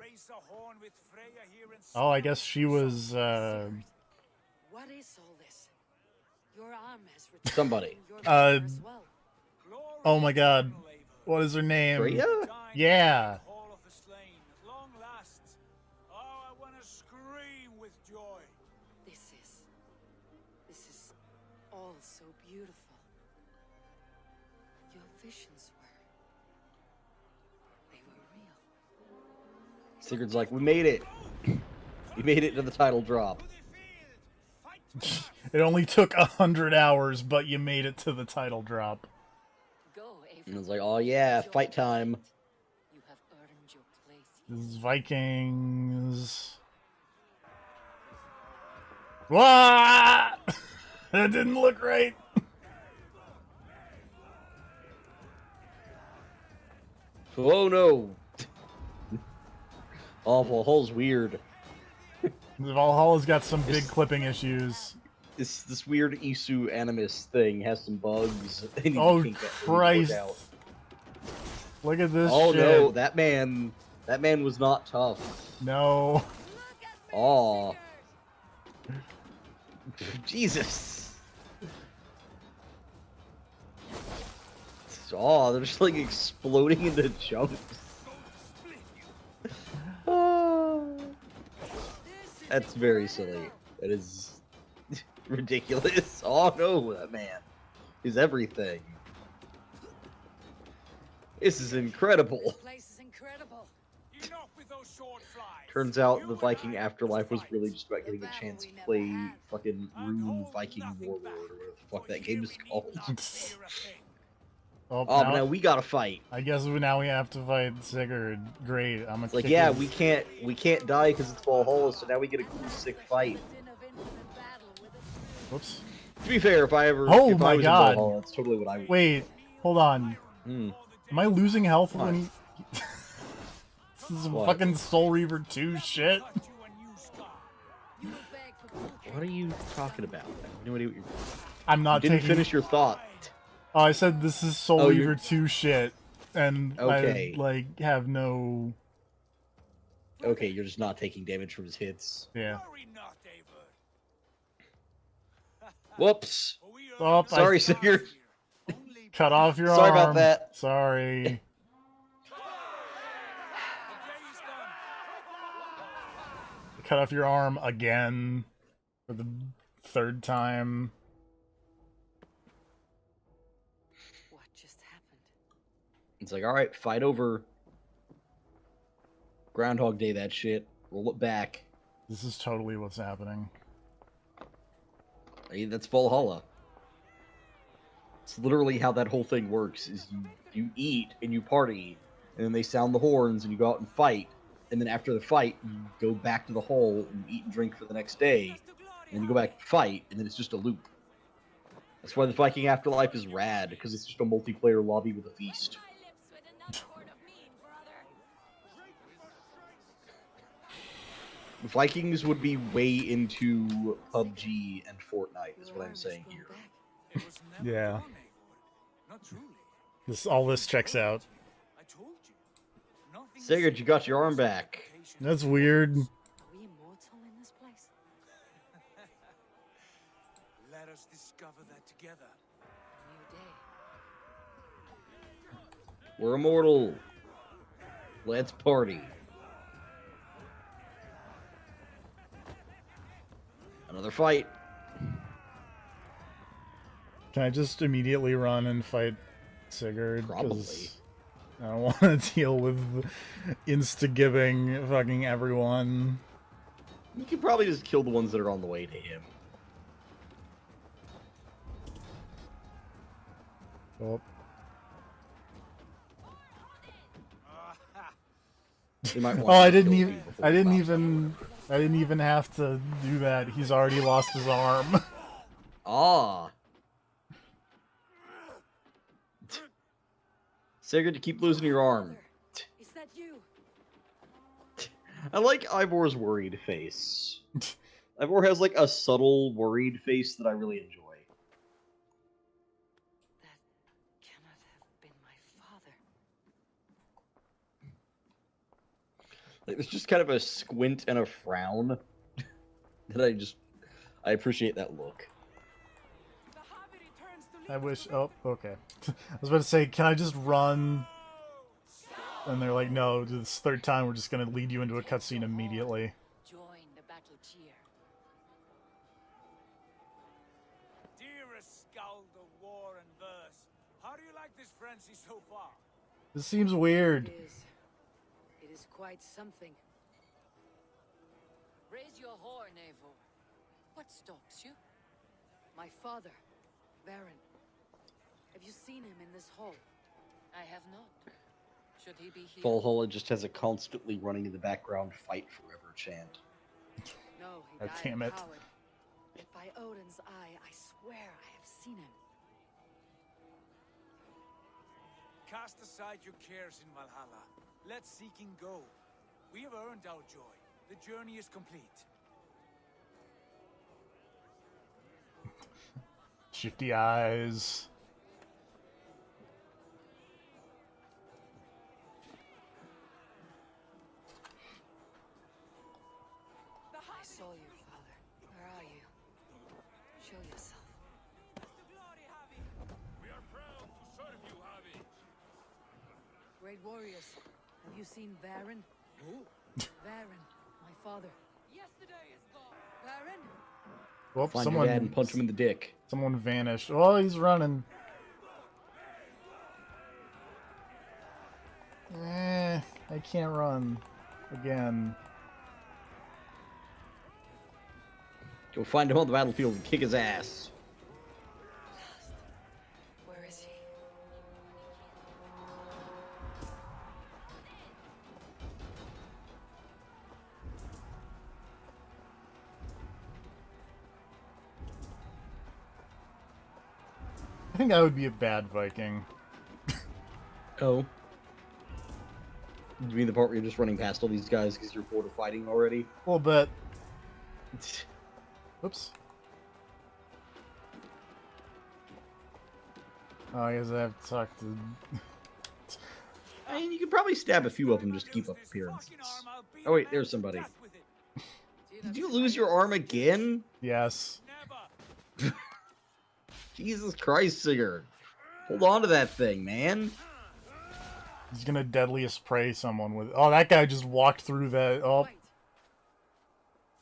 Oh, I guess she was, What is all this? Your arm has somebody. Oh my god. What is her name? Freya? Yeah. Long last. Oh, I want to scream with joy. This is all so beautiful. Your visions were. They were real. Sigurd's like, we made it. We made it to the title drop. It only took 100 hours, but you made it to the title drop. And it's like, oh yeah, fight time. You have earned your place. This is Vikings. Wah! That didn't look right. Oh no. Oh, Valhalla's weird. Valhalla's got some big clipping issues. This weird Isu Animus thing has some bugs. And you Oh can't get Christ! out. Look at this. Oh shit. no, that man was not tough. No. Oh. Jesus. Oh, they're just like exploding into chunks. Oh. That's very silly. That is ridiculous. Oh no, that man is everything. This is incredible. This place is incredible. Enough with those sword flies. Turns out the Viking Afterlife was really just about getting a chance to play fucking Rune Viking Warlord, or whatever the fuck that game is called. Oh, Oh, but now we gotta fight. I guess now we have to fight Sigurd. Great. I'm It's like, yeah, we can't die because it's Valhalla, so now we get a cool sick fight. Whoops. To be fair, if I Oh was in my god. Valhalla, that's totally what I would. Wait, hold on. Hmm. Am I losing health What? when he... This is some What? fucking Soul Reaver 2 shit. What are you talking about? No idea what you're... I'm not You didn't taking... finish your thought. Oh, I said this is Soul Oh, Reaver 2 shit. And Okay. I, like, have no... Okay, you're just not taking damage from his hits. Yeah. Whoops. Oh, Sorry, Sigurd. Cut off your Sorry arm. about that. Sorry. Cut off your arm again. For the third time. What just happened? It's like, alright, fight over. Groundhog Day that shit. Roll it back. This is totally what's happening. Hey, that's Valhalla. It's literally how that whole thing works, is you eat and you party, and then they sound the horns and you go out and fight, and then after the fight, you go back to the hole and eat and drink for the next day, and then you go back and fight, and then it's just a loop. That's why the Viking Afterlife is rad, because it's just a multiplayer lobby with a feast. Vikings would be way into PUBG and Fortnite, is what I'm saying here. Yeah. All this checks out. Sigurd, you got your arm back. That's weird. Are we immortal in this place? Let us discover that together. A new day. We're immortal. Let's party. Another fight. Can I just immediately run and fight Sigurd? Probably. 'Cause I don't want to deal with insta-giving fucking everyone. You can probably just kill the ones that are on the way to him. Oh. They might want Oh, I to didn't kill even. you before I they didn't pop even. I didn't even have to do that. He's already lost his arm. Ah. Sigurd, to keep losing your arm. Is that you? I like Ivor's worried face. Ivor has like a subtle worried face that I really enjoy. That cannot have been my father. Like, there's just kind of a squint and a frown that I appreciate that look. I wish. Oh, okay. I was about to say, can I just run? And they're like, no, this third time we're just gonna lead you into a cutscene immediately. Join the battle cheer. a skald of war and verse. How do you like this frenzy so far? This seems weird. It is quite something. Raise your horn, Eivor. What stops you? My father, Baron. Have you seen him in this hall? I have not. Should he be here? Valhalla just has a constantly running in the background fight forever chant. No, he Oh, died damn a it. coward. But by Odin's eye, I swear I have seen him. Cast aside your cares in Valhalla. Let seeking go. We have earned our joy. The journey is complete. Shifty eyes. I saw you, father. Where are you? Show yourself. We are proud to serve you, Javi. Great warriors. Have you seen Baron? Who? Baron, my father. Yesterday is gone. Baron? Whoops, Find your dad and punch him in the dick. Someone vanished. Oh, he's running. I can't run. Again. Go find him on the battlefield and kick his ass. Where is he? I think I would be a bad Viking. Oh. You mean the part where you're just running past all these guys because you're bored of fighting already? A little bit. Oops. Oh, I guess I have to talk to... I mean, you could probably stab a few of them just to keep up appearances. Oh wait, there's somebody. Did you lose your arm again? Yes. Jesus Christ, Sigurd. Hold on to that thing, man. He's gonna deadliest spray someone with... Oh, that guy just walked through that... Oh.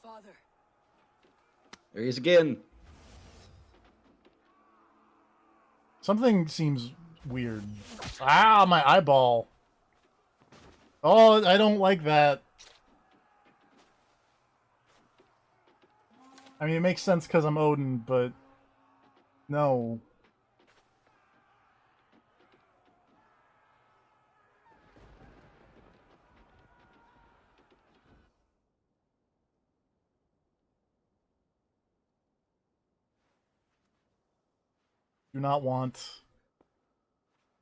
Father. There he is again. Something seems weird. Ah, my eyeball. Oh, I don't like that. I mean, it makes sense because I'm Odin, but... No. Do not want...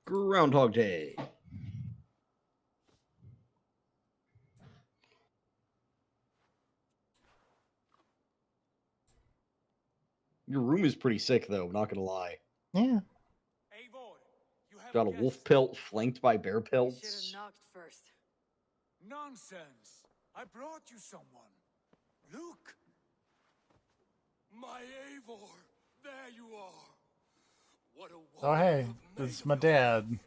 Groundhog Day. Your room is pretty sick, though, not gonna lie. Yeah. Got a wolf pelt flanked by bear Should pelts. have knocked first. Nonsense. I brought you someone. Look. My Eivor, there you are. What a Oh, hey. This is my dad.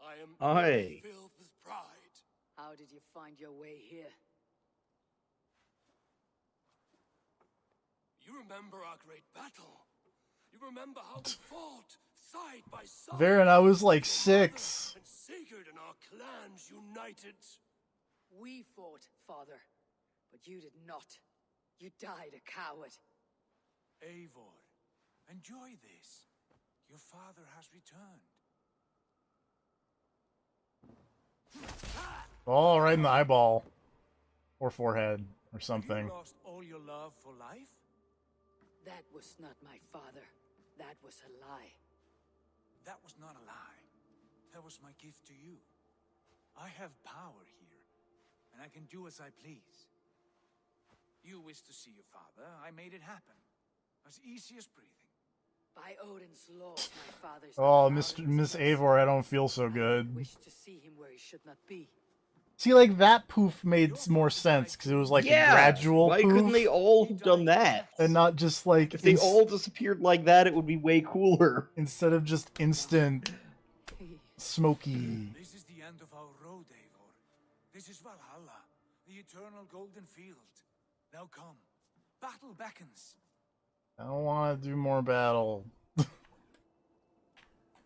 I am Oh, hey. filled with pride. How did you find your way here? You remember our great battle. You remember how we fought side by side. Varen, I was like 6. And Sigurd and our clans united. We fought, father, but you did not. You died a coward. Eivor, enjoy this. Your father has returned. Oh, right in the eyeball. Or forehead. Or something. You lost all your love for life? That was not my father. That was a lie. That was not a lie. That was my gift to you. I have power here, and I can do as I please. You wished to see your father, I made it happen. As easy as breathing. By Odin's law, my father's Oh, Miss Eivor, I don't feel so good. wish to see him where he should not be. See, like, that poof made more sense, because it was like a gradual Why poof. couldn't they all have done that? And not just like... If they all disappeared like that, it would be way cooler. Instead of just instant... Smoky. This is the end of our road, Eivor. This is Valhalla, the eternal golden field. Now come. Battle beckons. I don't want to do more battle.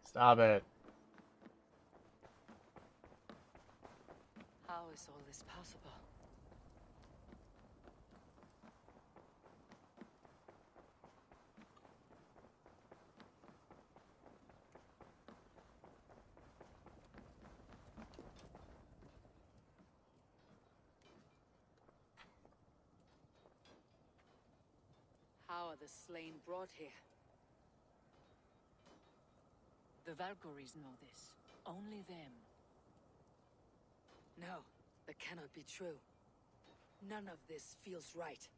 Stop it. How is all this possible? How are the slain brought here? The Valkyries know this. Only them. No, that cannot be true. None of this feels right.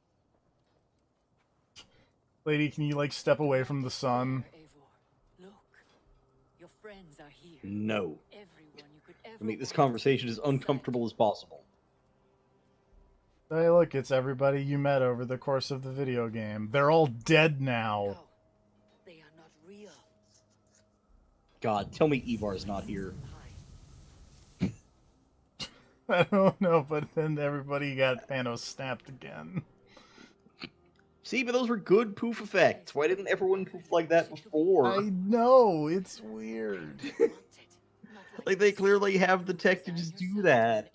Lady, can you, like, step away from the sun? Look, your friends are here. No. Everyone you could ever To make this want conversation as uncomfortable as possible. Hey, look, it's everybody you met over the course of the video game. They're all dead now. They are not real. God, tell me Ivar's not here. I don't know, but then everybody got Thanos snapped again. See, but those were good poof effects. Why didn't everyone poof like that before? I know, it's weird. Like, they clearly have the tech to just do that.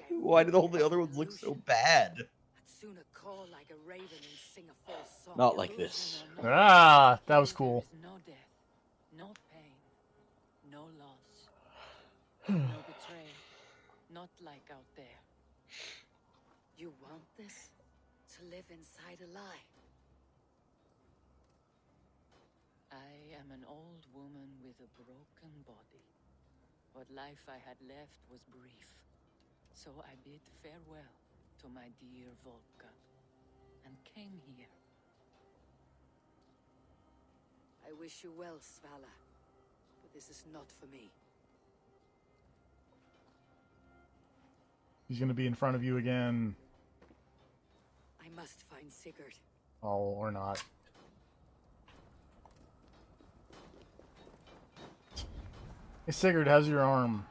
Why did all the other ones look so bad? Not like this. Ah, that was cool. No death, no pain, no loss, no betrayal. Not like out there. You want this? To live inside a lie? I am an old woman with a broken body. What life I had left was brief. So I bid farewell to my dear Volka and came here. I wish you well, Svala, but this is not for me. He's gonna be in front of you again. I must find Sigurd. Oh, or not. Hey, Sigurd, how's your arm?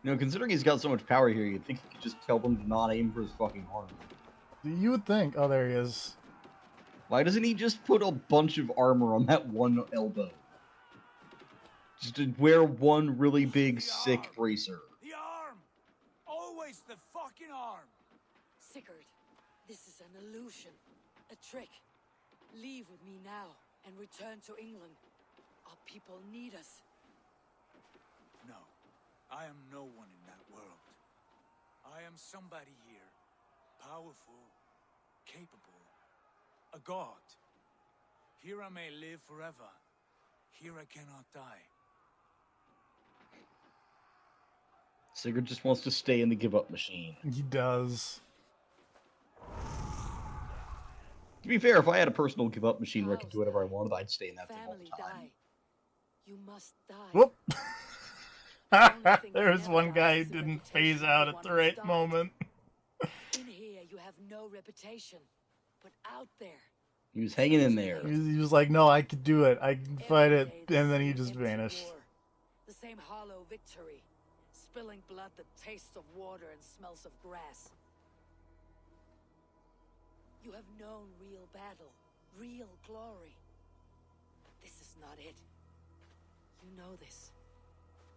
You know, considering he's got so much power here, you'd think he could just tell them to not aim for his fucking arm. You would think. Oh, there he is. Why doesn't he just put a bunch of armor on that one elbow? Just to wear one really big, sick bracer. The arm! Always the fucking arm! Sigurd, this is an illusion. A trick. Leave with me now and return to England. Our people need us. No, I am no one in that world. I am somebody here. Powerful, capable, a god. Here I may live forever. Here I cannot die. Sigurd just wants to stay in the give-up machine. He does. To be fair, if I had a personal give-up machine where I could do whatever I wanted, I'd stay in that thing all the time. Die. You must die. Whoop! There's one guy who didn't phase out at the right moment. In here, you have no reputation, but out there. He was hanging in there. He was like, no, I could do it. I can fight it. And then he just vanished. The same hollow victory. Spilling blood that tastes of water and smells of grass. You have known real battle, real glory. But this is not it. You know this.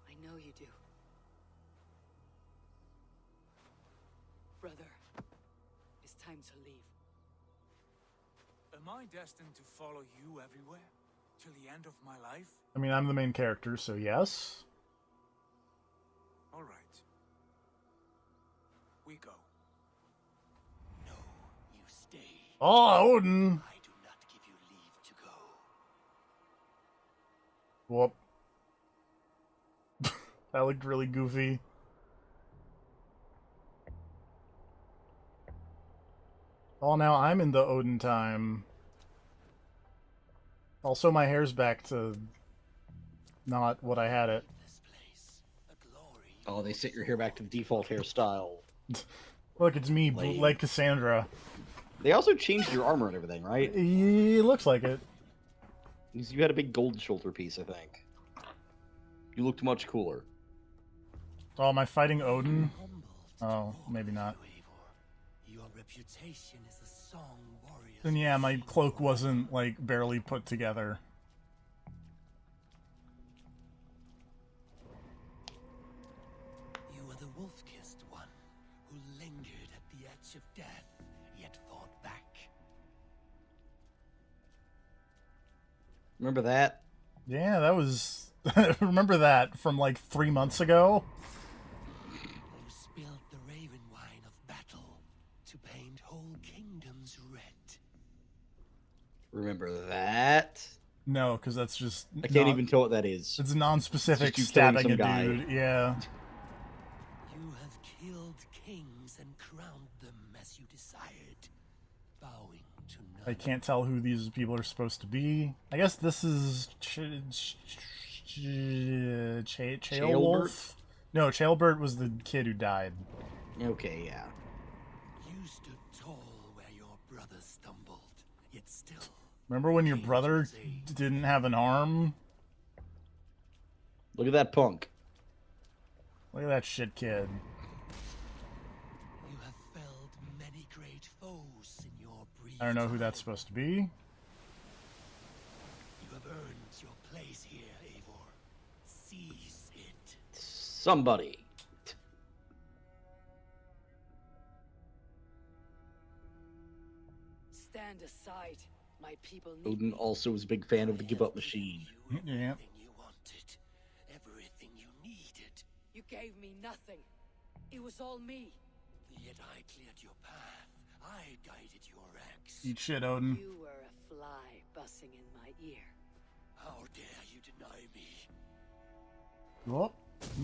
I know you do. Brother, it's time to leave. Am I destined to follow you everywhere? Till the end of my life? I mean, I'm the main character, so yes. All right. We go. No, you stay. Oh, Odin! I do not give you leave to go. Whoop. That looked really goofy. Oh, now I'm in the Odin time. Also, my hair's back to not what I had it. Oh, they set your hair back to the default hairstyle. Look, it's me, like Cassandra. They also changed your armor and everything, right? It looks like it. You had a big gold shoulder piece, I think. You looked much cooler. Oh, am I fighting Odin? Oh, maybe not. Your reputation as a song warrior. Then yeah, my cloak wasn't, like, barely put together. You are the wolf-kissed one who lingered at the edge of death, yet fought back. Remember that? Yeah, that was... Remember that from, like, 3 months ago? You spilled the raven wine of battle to paint whole kingdoms red. Remember that? No, because that's just... I can't even tell what that is. It's non-specific It's just you killing stabbing some a guy. dude, yeah. You have killed kings and crowned them as you desired, bowing to none. I can't tell who these people are supposed to be. I guess this is... Chaelwolf? No, Chaelbert was the kid who died. Okay, yeah. You stood tall where your brother stumbled, yet still. Remember when your brother didn't have an arm? Look at that punk. Look at that shit kid. You have felled many great foes in your brief I don't know who that's supposed to be. You have earned your place here, Eivor. Seize it. Somebody. Stand aside. My people need Odin also was a big fan of the Give Up Machine. Yeah. You wanted everything you needed. You gave me nothing. It was all me. Yet I cleared your path. I guided your axe. Eat shit, Odin. You were a fly buzzing in my ear. How dare you deny me? Whoop.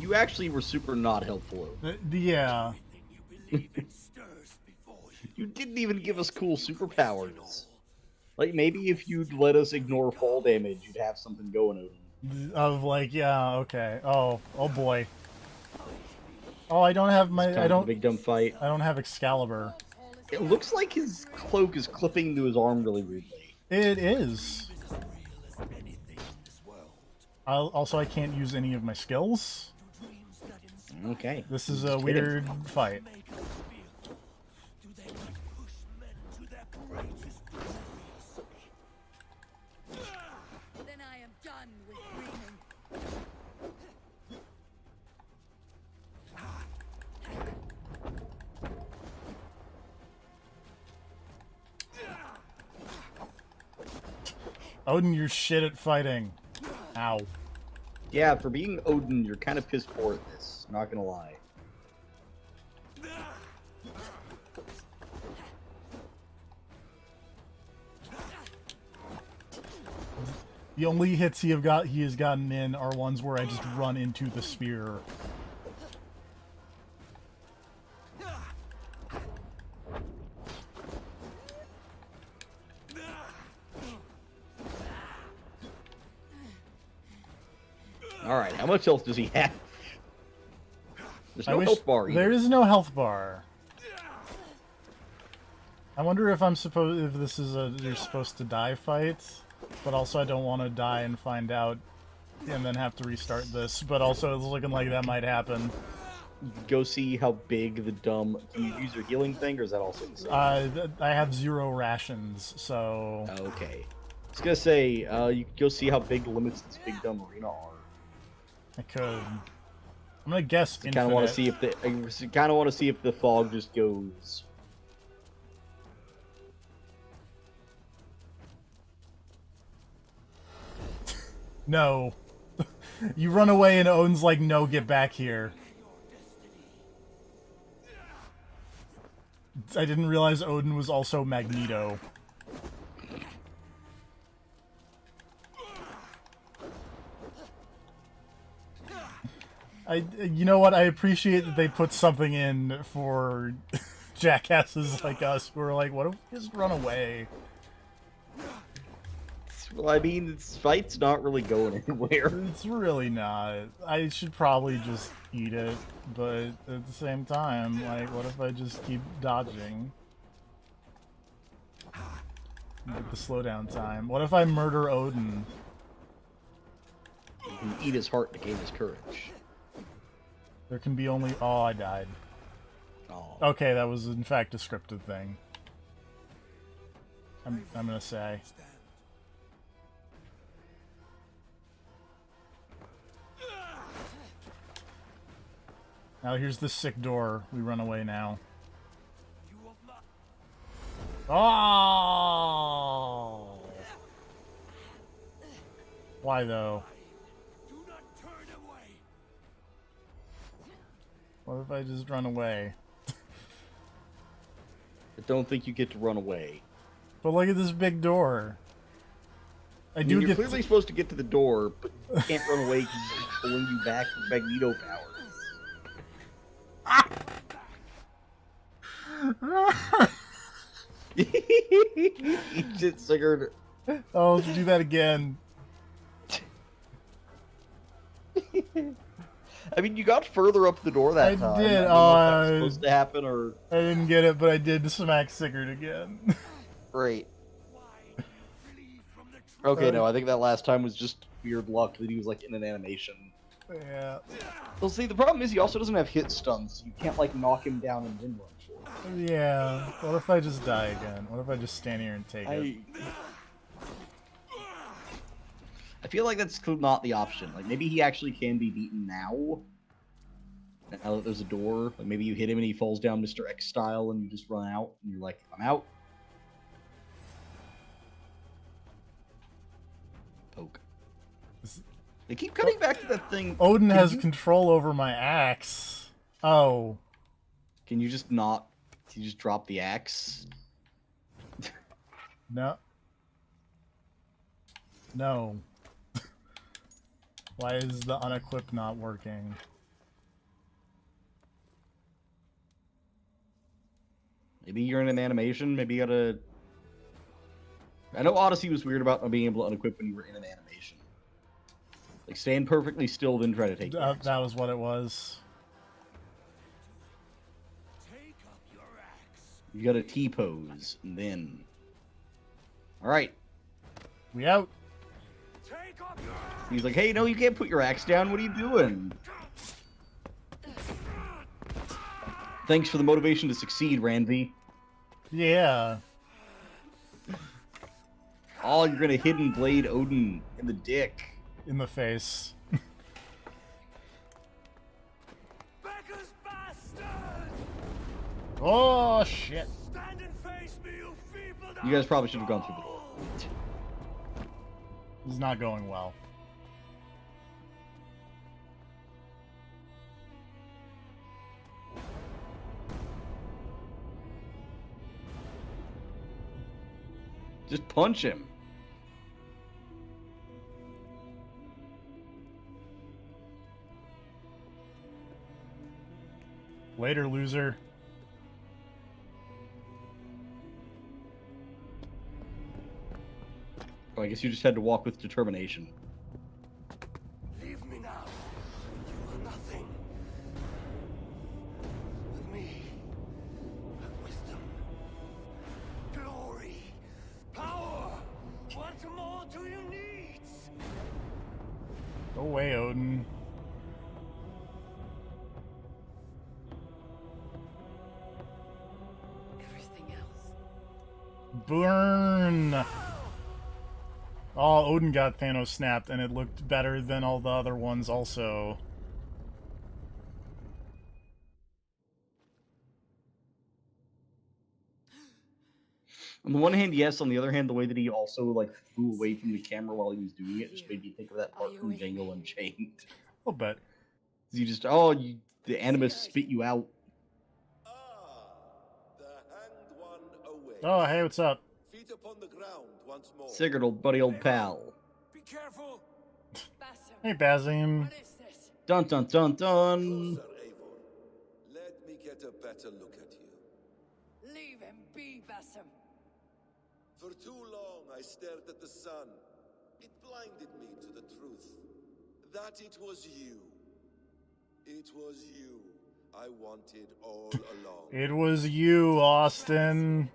You actually were super not helpful, Odin. Yeah. You didn't even give us cool superpowers. Like, maybe if you'd let us ignore fall damage, you'd have something going, Odin. Of like, yeah, okay. Oh boy. Oh, I don't have my. I don't. Big dumb fight. I don't have Excalibur. It looks like his cloak is clipping to his arm really weirdly. It is. Also, I can't use any of my skills. Okay. This is a weird fight. Then I am done with dreaming. Odin, you're shit at fighting. Ow. Yeah, for being Odin, you're kind of piss poor at this. Not gonna lie. The only hits he has gotten in are ones where I just run into the spear. Alright, how much health does he have? There's no health bar either. There is no health bar. I wonder if this is a you're supposed to die fight, but also I don't want to die and find out and then have to restart this, but also it's looking like that might happen. Go see how big the dumb... Can you use your healing thing, or is that also the same? I have 0 rations, so... Okay. I was gonna say, you could go see how big the limits of this big dumb arena are. I could. I'm gonna guess I kind of want to see if the fog just goes. No. You run away and Odin's like, no, get back here. I didn't realize Odin was also Magneto. You know what? I appreciate that they put something in for jackasses like us who are like, what if we just run away? Well, I mean, this fight's not really going anywhere. It's really not. I should probably just eat it, but at the same time, like, what if I just keep dodging? Get the slowdown time. What if I murder Odin? You can eat his heart to gain his courage. There can be only... Oh, I died. Oh. Okay, that was in fact a scripted thing. I'm gonna say. Now here's the sick door. We run away now. Oh! Why though? What if I just run away? I don't think you get to run away. But look at this big door. I mean, do you're get clearly supposed to get to the door, but you can't run away because it's pulling you back with Magneto powers. You just figured. Oh, let's do that again. I mean, you got further up the door that time. I did. I don't know if that was supposed to happen, or I didn't get it, but I did smack Sigurd again. Great. Okay, no, I think that last time was just weird luck that he was like in an animation. Yeah. Well, see, the problem is he also doesn't have hit stuns. So you can't like knock him down and then run for it. Yeah. What if I just die again? What if I just stand here and take it? I feel like that's not the option. Like, maybe he actually can be beaten now. Now that there's a door. Like, maybe you hit him and he falls down Mr. X style and you just run out. And you're like, I'm out. Poke. They keep coming back to that thing. Odin has control over my axe. Oh. Can you just not... Can you just drop the axe? No. No. Why is the unequip not working? Maybe you're in an animation. Maybe you gotta... I know Odyssey was weird about not being able to unequip when you were in an animation. Like, stand perfectly still, then try to take it. That was what it was. You gotta T-pose, and then... Alright. We out. He's like, hey, no, you can't put your axe down. What are you doing? Thanks for the motivation to succeed, Ranvi. Yeah. Oh, you're gonna hidden blade Odin in the dick. In the face. Oh, shit. You guys probably should have gone through the door. This is not going well. Just punch him. Later, loser. Oh, I guess you just had to walk with determination. Leave me now. You are nothing. With me, have wisdom, glory, power. What more do you need? Go away, Odin. Everything else. Burn! Oh, Odin got Thanos snapped, and it looked better than all the other ones also. On the one hand, yes. On the other hand, the way that he also like flew away from the camera while he was doing it just made me think of that part from Django Unchained. A little bit. You just the animus spit you out. Oh, hey, what's up? Feet upon the ground once more. Sigurd, old buddy, old pal. Be careful. Hey, Bazim. Dun dun dun dun. Closer, Eivor. Let me get a better look at you. Leave him be, Basim. For too long I stared at the sun. It blinded me to the truth. That it was you. It was you I wanted all along. It was you, Austin.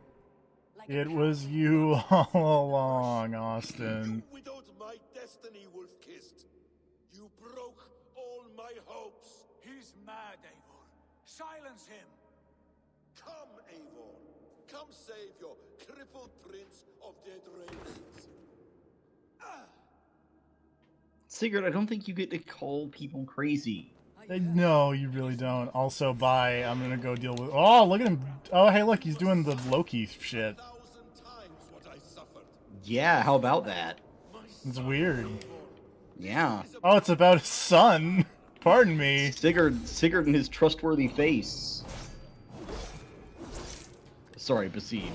It was you all along, Austin. Without my destiny, wolf-kissed. You You broke all my hopes. He's mad, Eivor. Silence him. Come, Eivor. Come save your crippled prince of dead ravens. Sigurd, I don't think you get to call people crazy. No, you really don't. Also, bye. I'm gonna go deal with. Oh, look at him. Oh, hey, look, he's doing the Loki shit. Yeah, how about that? It's weird. Yeah. Oh, it's about his son. Pardon me. Sigurd and his trustworthy face. Sorry, Basim.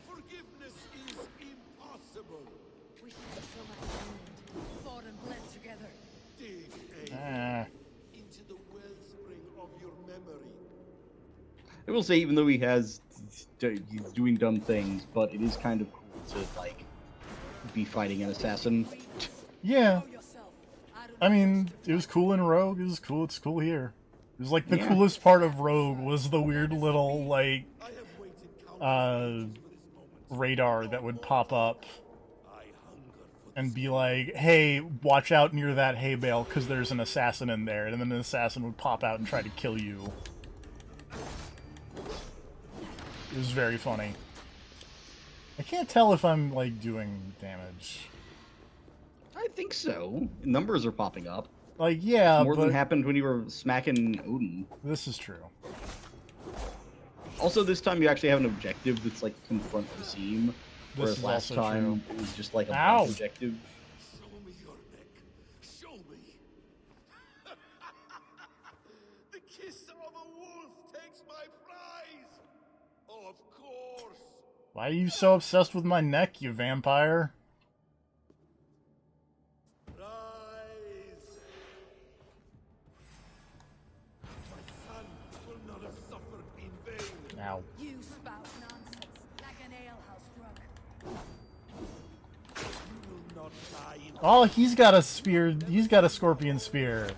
Forgiveness is impossible. We had so much bond, fought and bled together. Dig, Ah. into the wellspring of your memory. I will say, even though he's doing dumb things, but it is kind of cool to, like, be fighting an assassin. Yeah. I mean, it was cool in Rogue. It was cool. It's cool here. It was like the coolest part of Rogue was the weird little, like, radar that would pop up and be like, hey, watch out near that hay bale because there's an assassin in there. And then an assassin would pop out and try to kill you. It was very funny. I can't tell if I'm, like, doing damage. I think so. Numbers are popping up. Like, yeah, More but... than happened when you were smacking Odin. This is true. Also, this time you actually have an objective that's, like, confront the seam. Whereas last time, it was just, like, a Ow. objective. Show me your neck. Show me. The kiss of a wolf takes my prize. Of course. Why are you so obsessed with my neck, you vampire? Rise. My son will not have suffered in vain. Ow. You spout nonsense like an alehouse drunk. You will not die in Oh, he's got a spear. He's got a scorpion spear.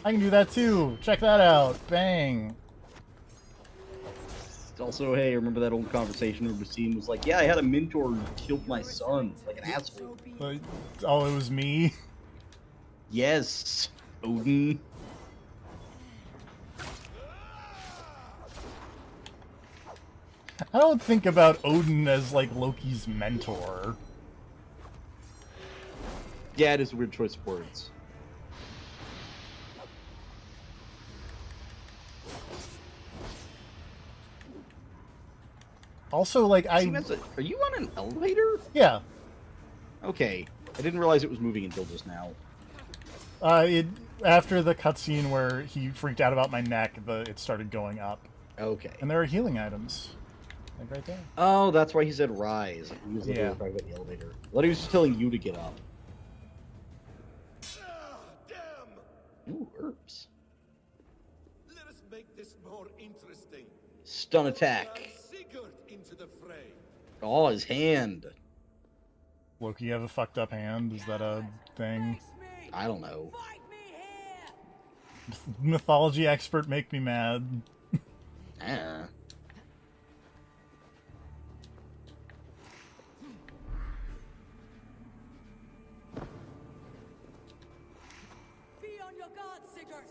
I can do that too. Check that out. Bang. Also, hey, remember that old conversation where Basim was like, yeah, I had a mentor who killed my son, like an asshole. Oh, it was me? Yes, Odin. I don't think about Odin as, like, Loki's mentor. Yeah, it is a weird choice of words. Also, like, Are you on an elevator? Yeah. Okay. I didn't realize it was moving until just now. After the cutscene where he freaked out about my neck, it started going up. Okay. And there are healing items. Like right there. Oh, that's why he said rise. He was literally Yeah. talking about the elevator. I thought he was just telling you to get up. Ooh, herbs. Let us make this more interesting. Stun attack. Sigurd into the fray. Oh, his hand. Loki have a fucked up hand? Is that a thing? I don't know. Mythology expert make me mad. Ah. Be on your guard, Sigurd.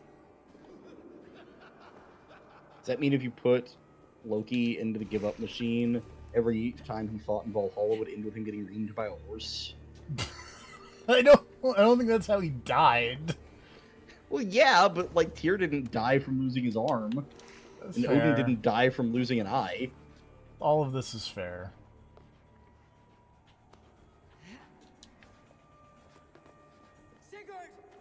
Does that mean if you put Loki into the give up machine, every time he fought in Valhalla would end with him getting reamed by a horse? I don't think that's how he died. Well, yeah, but like Tyr didn't die from losing his arm, and Fair. Odin didn't die from losing an eye. All of this is fair.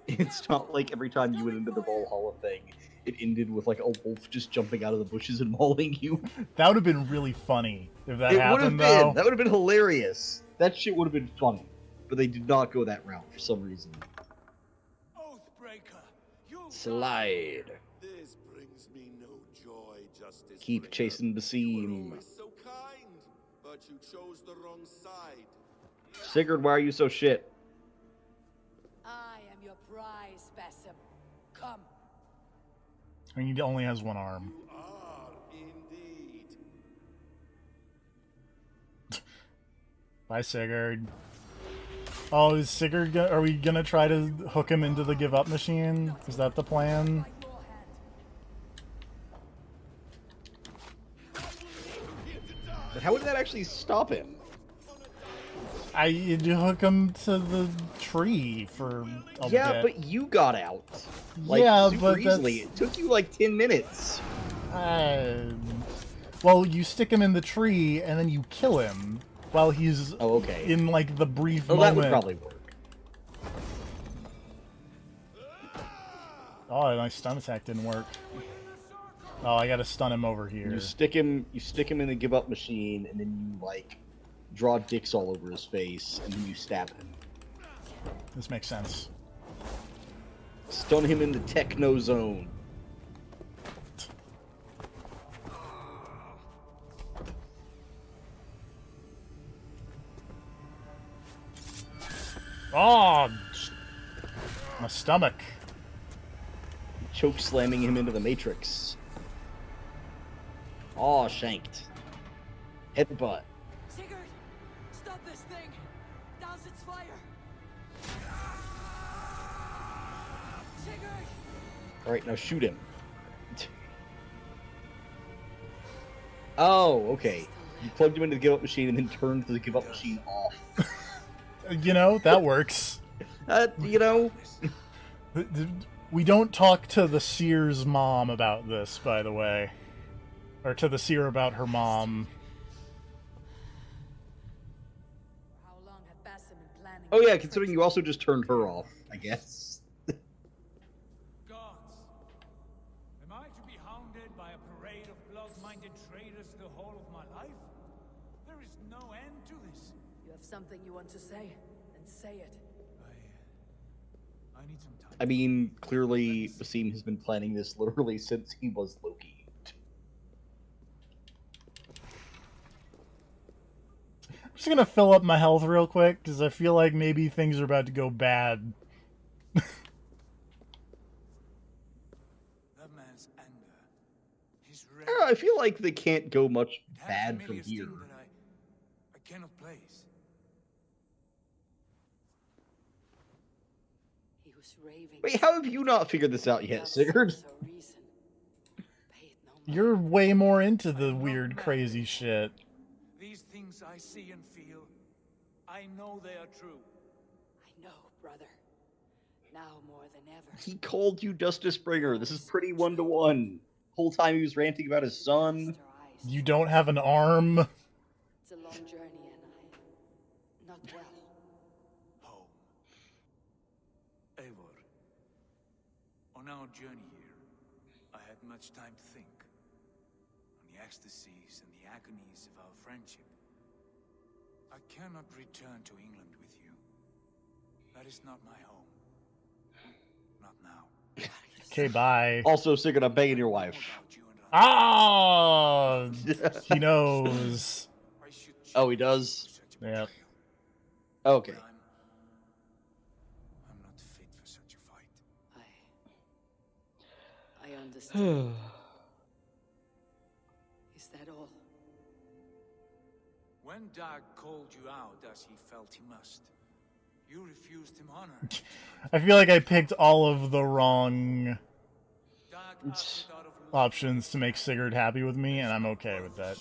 It's not like every time you went into the Valhalla thing, it ended with like a wolf just jumping out of the bushes and mauling you. That would have been really funny if that It would have happened, been. though. That would have been hilarious. That shit would have been funny, but they did not go that route for some reason. Oathbreaker, you Slide. This brings me no joy, Justice. Keep Breaker. chasing You were Basim. always so kind, but you chose the wrong side. Sigurd, why are you so shit? I am your prize, Basim. Come. I mean, he only has one arm. You are indeed. Bye, Sigurd. Oh, is Sigurd are we gonna try to hook him into the give up machine? Is that the plan? But how would that actually stop him? You'd hook him to the tree for a bit. But you got out. Like, yeah, super but easily. that's... It took you like 10 minutes. Well, you stick him in the tree and then you kill him while he's in like the brief moment. That would probably work. Oh, my stun attack didn't work. Oh, I gotta stun him over here. You stick him in the give up machine, and then you like draw dicks all over his face, and then you stab him. This makes sense. Stun him in the techno zone. Oh, my stomach. Choke slamming him into the matrix. Oh, shanked. Headbutt. Sigurd, stop this thing. Douse its fire. Sigurd. All right, now shoot him. Oh, okay. You plugged him into the give up machine and then turned the give up machine off. You know, that works. You know. We don't talk to the seer's mom about this, by the way. Or to the seer about her mom. Oh yeah, considering you also just turned her off, I guess. Gods, am I to be hounded by a parade of blood-minded traitors the whole of my life? There is no end to this. You have something you want to say, then say it. I need some time. I mean, clearly, Basim has been planning this literally since he was Loki. I'm just gonna fill up my health real quick, because I feel like maybe things are about to go bad. That man's anger. His rage. I feel like they can't go much bad from here. I cannot place. He was raving. Wait, how have you not figured this out yet, Sigurd? You're way more into the weird, crazy shit. These things I see and feel, I know they are true. I know, brother. Now more than ever. He called you Justice Bringer. This is pretty one-to-one. Whole time he was ranting about his son. You don't have an arm. It's a long journey and not well. Home. Eivor. On our journey here, I had much time to think. On the ecstasies and the agonies of our friendship. I cannot return to England with you. That is not my home. Not now. Okay, bye. Also, Sigurd, I'm begging your wife. Ah, he knows. Oh, he does? Yep. Okay. I'm not fit for such a fight. I understand. Is that all? When Dag called you out as he felt he must, you refused him honor. I feel like I picked all of the wrong options to make Sigurd happy with me, and I'm okay with that.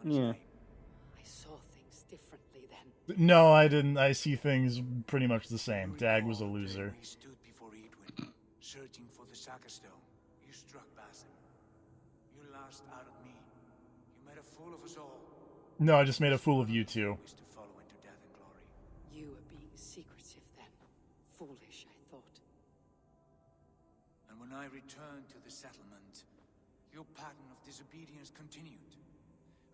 Yeah. I saw things differently then. No, I didn't. I see things pretty much the same. Dag was a loser. We stood before Edwin, searching for the Saga Stone. You struck Basim. You lashed out at me. You made a fool of us all. No, I just made a fool of you two. To follow into death and glory. You were being secretive then. Foolish, I thought. And when I returned to the settlement, your pattern of disobedience continued.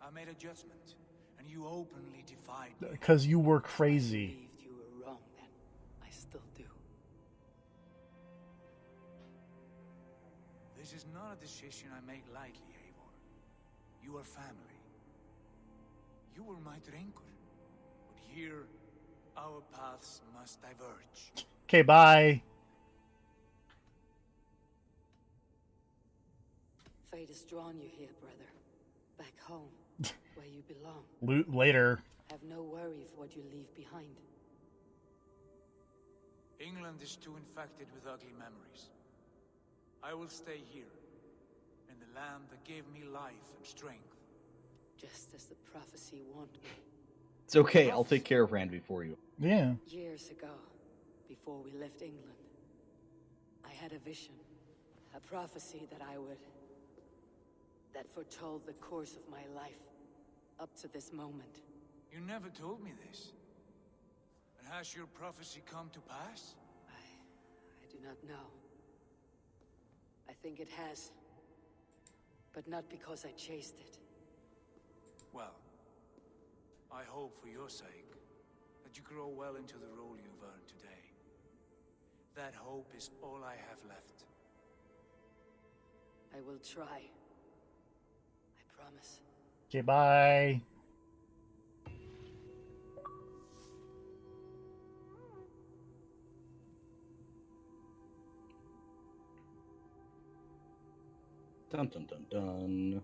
I made a judgment, and you openly defied me. Because you were crazy. I believed you were wrong then. I still do. This is not a decision I make lightly, Eivor. You are family. You were my drinker. But here, our paths must diverge. Okay, bye. Fate has drawn you here, brother. Back home, where you belong. Loot later. Have no worry of what you leave behind. England is too infected with ugly memories. I will stay here, in the land that gave me life and strength. Just as the prophecy warned me. It's okay, I'll take care of Randy for you. Yeah. Years ago, before we left England, I had a vision, a prophecy that foretold the course of my life up to this moment. You never told me this. And has your prophecy come to pass? I do not know. I think it has, but not because I chased it. Well, I hope for your sake that you grow well into the role you've earned today. That hope is all I have left. I will try. I promise. Okay, bye. Dun dun dun dun.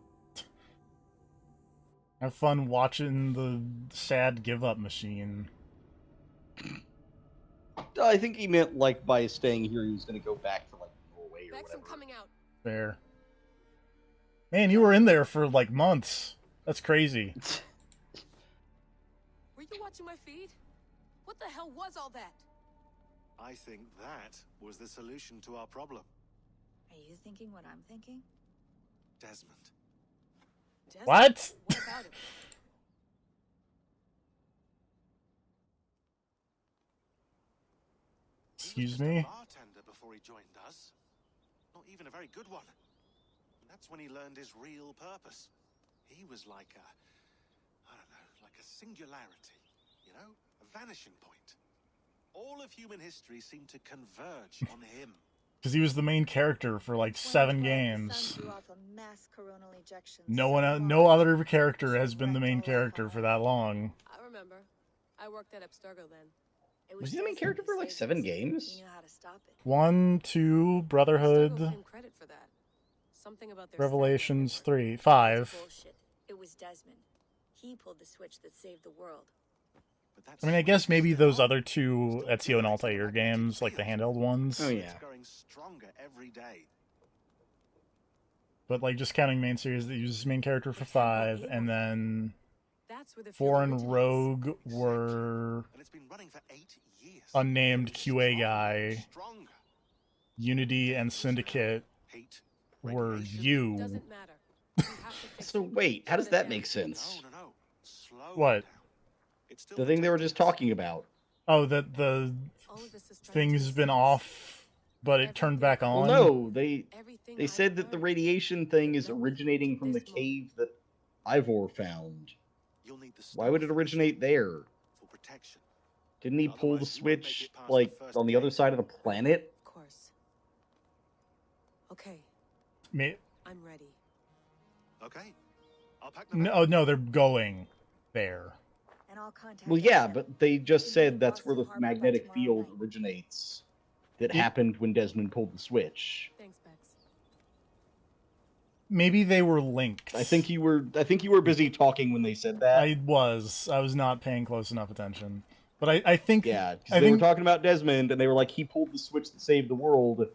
Have fun watching the sad give up machine. I think he meant, like, by staying here, he was going to go back to, like, Norway or Bex, whatever. I'm coming out. There. Man, you were in there for like months. That's crazy. Were you watching my feed? What the hell was all that? I think that was the solution to our problem. Are you thinking what I'm thinking? Desmond. What? What about him? Excuse He was me? just a bartender before he joined us. Not even a very good one. And that's when he learned his real purpose. He was like a, I don't know, like a singularity, you know? A vanishing point. All of human history seemed to converge on him. Because he was the main character for like 7 games. No other character has been the main character for that long. I remember. I worked at Abstergo then. Was he the main character for like 7 games? He knew how to stop it. 1, 2, Abstergo Brotherhood, claimed credit for that. Something about their Revelations 3, 5. Bullshit. It was Desmond. He pulled the switch that saved the world. I mean, I guess maybe those other 2 Ezio and Altair games, like the handheld ones. Oh yeah. Stronger every day. But like just counting main series that uses main character for 5, and then 4 and Rogue were unnamed QA guy. Unity and Syndicate were you. So wait, how does that make sense? What? The thing they were just talking about. Oh, that the thing's been off, but it turned back on? Well, no, they said that the radiation thing is originating from the cave that Ivor found. Why would it originate there? Didn't he pull the switch, like, on the other side of the planet? Of course. Okay. I'm ready. Okay. I'll pack No, they're going there. Well, yeah, but they just said that's where the magnetic field originates. That happened when Desmond pulled the switch. Thanks, Bex. Maybe they were linked. I think you were busy talking when they said that. I was not paying close enough attention. But I think... Yeah, because they were talking about Desmond, and they were like, he pulled the switch that saved the world.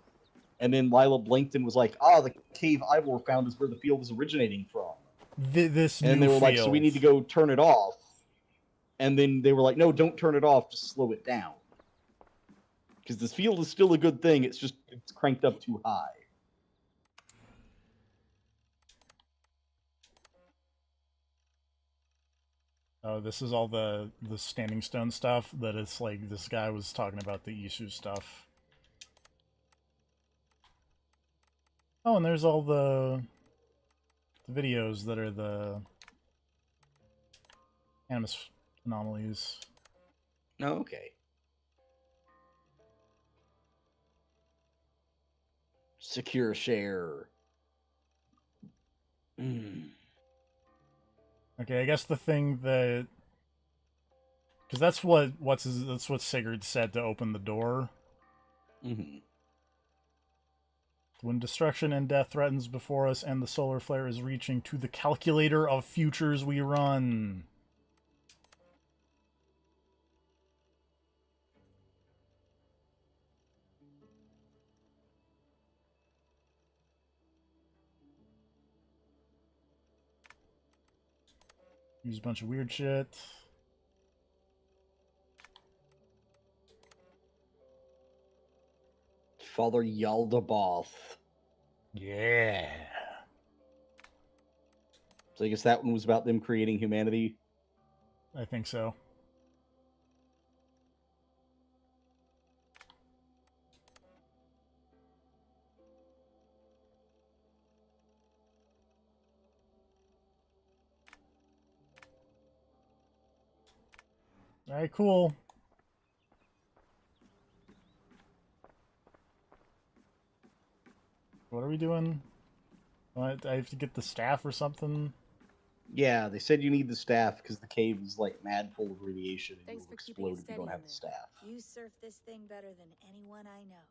And then Lila blinked and was like, the cave Ivor found is where the field is originating from. And they were like, so we need to go turn it off. And then they were like, no, don't turn it off, just slow it down. Because this field is still a good thing, it's cranked up too high. Oh, this is all the Standing Stone stuff, that it's like, this guy was talking about the Isu stuff. Oh, and there's all the videos that are the Animus anomalies. Oh, okay. Secure share. Okay, I guess the thing that... Because that's what Sigurd said to open the door. Mm-hmm. When destruction and death threatens before us and the solar flare is reaching to the calculator of futures we run. Use a bunch of weird shit. Father Yaldabaoth. Yeah. So I guess that one was about them creating humanity. I think so. Alright, cool. What are we doing? I have to get the staff or something? Yeah, they said you need the staff because the cave is like mad full of radiation and Thanks you'll for keeping it explode if you steady don't in have the there. staff. You surf this thing better than anyone I know.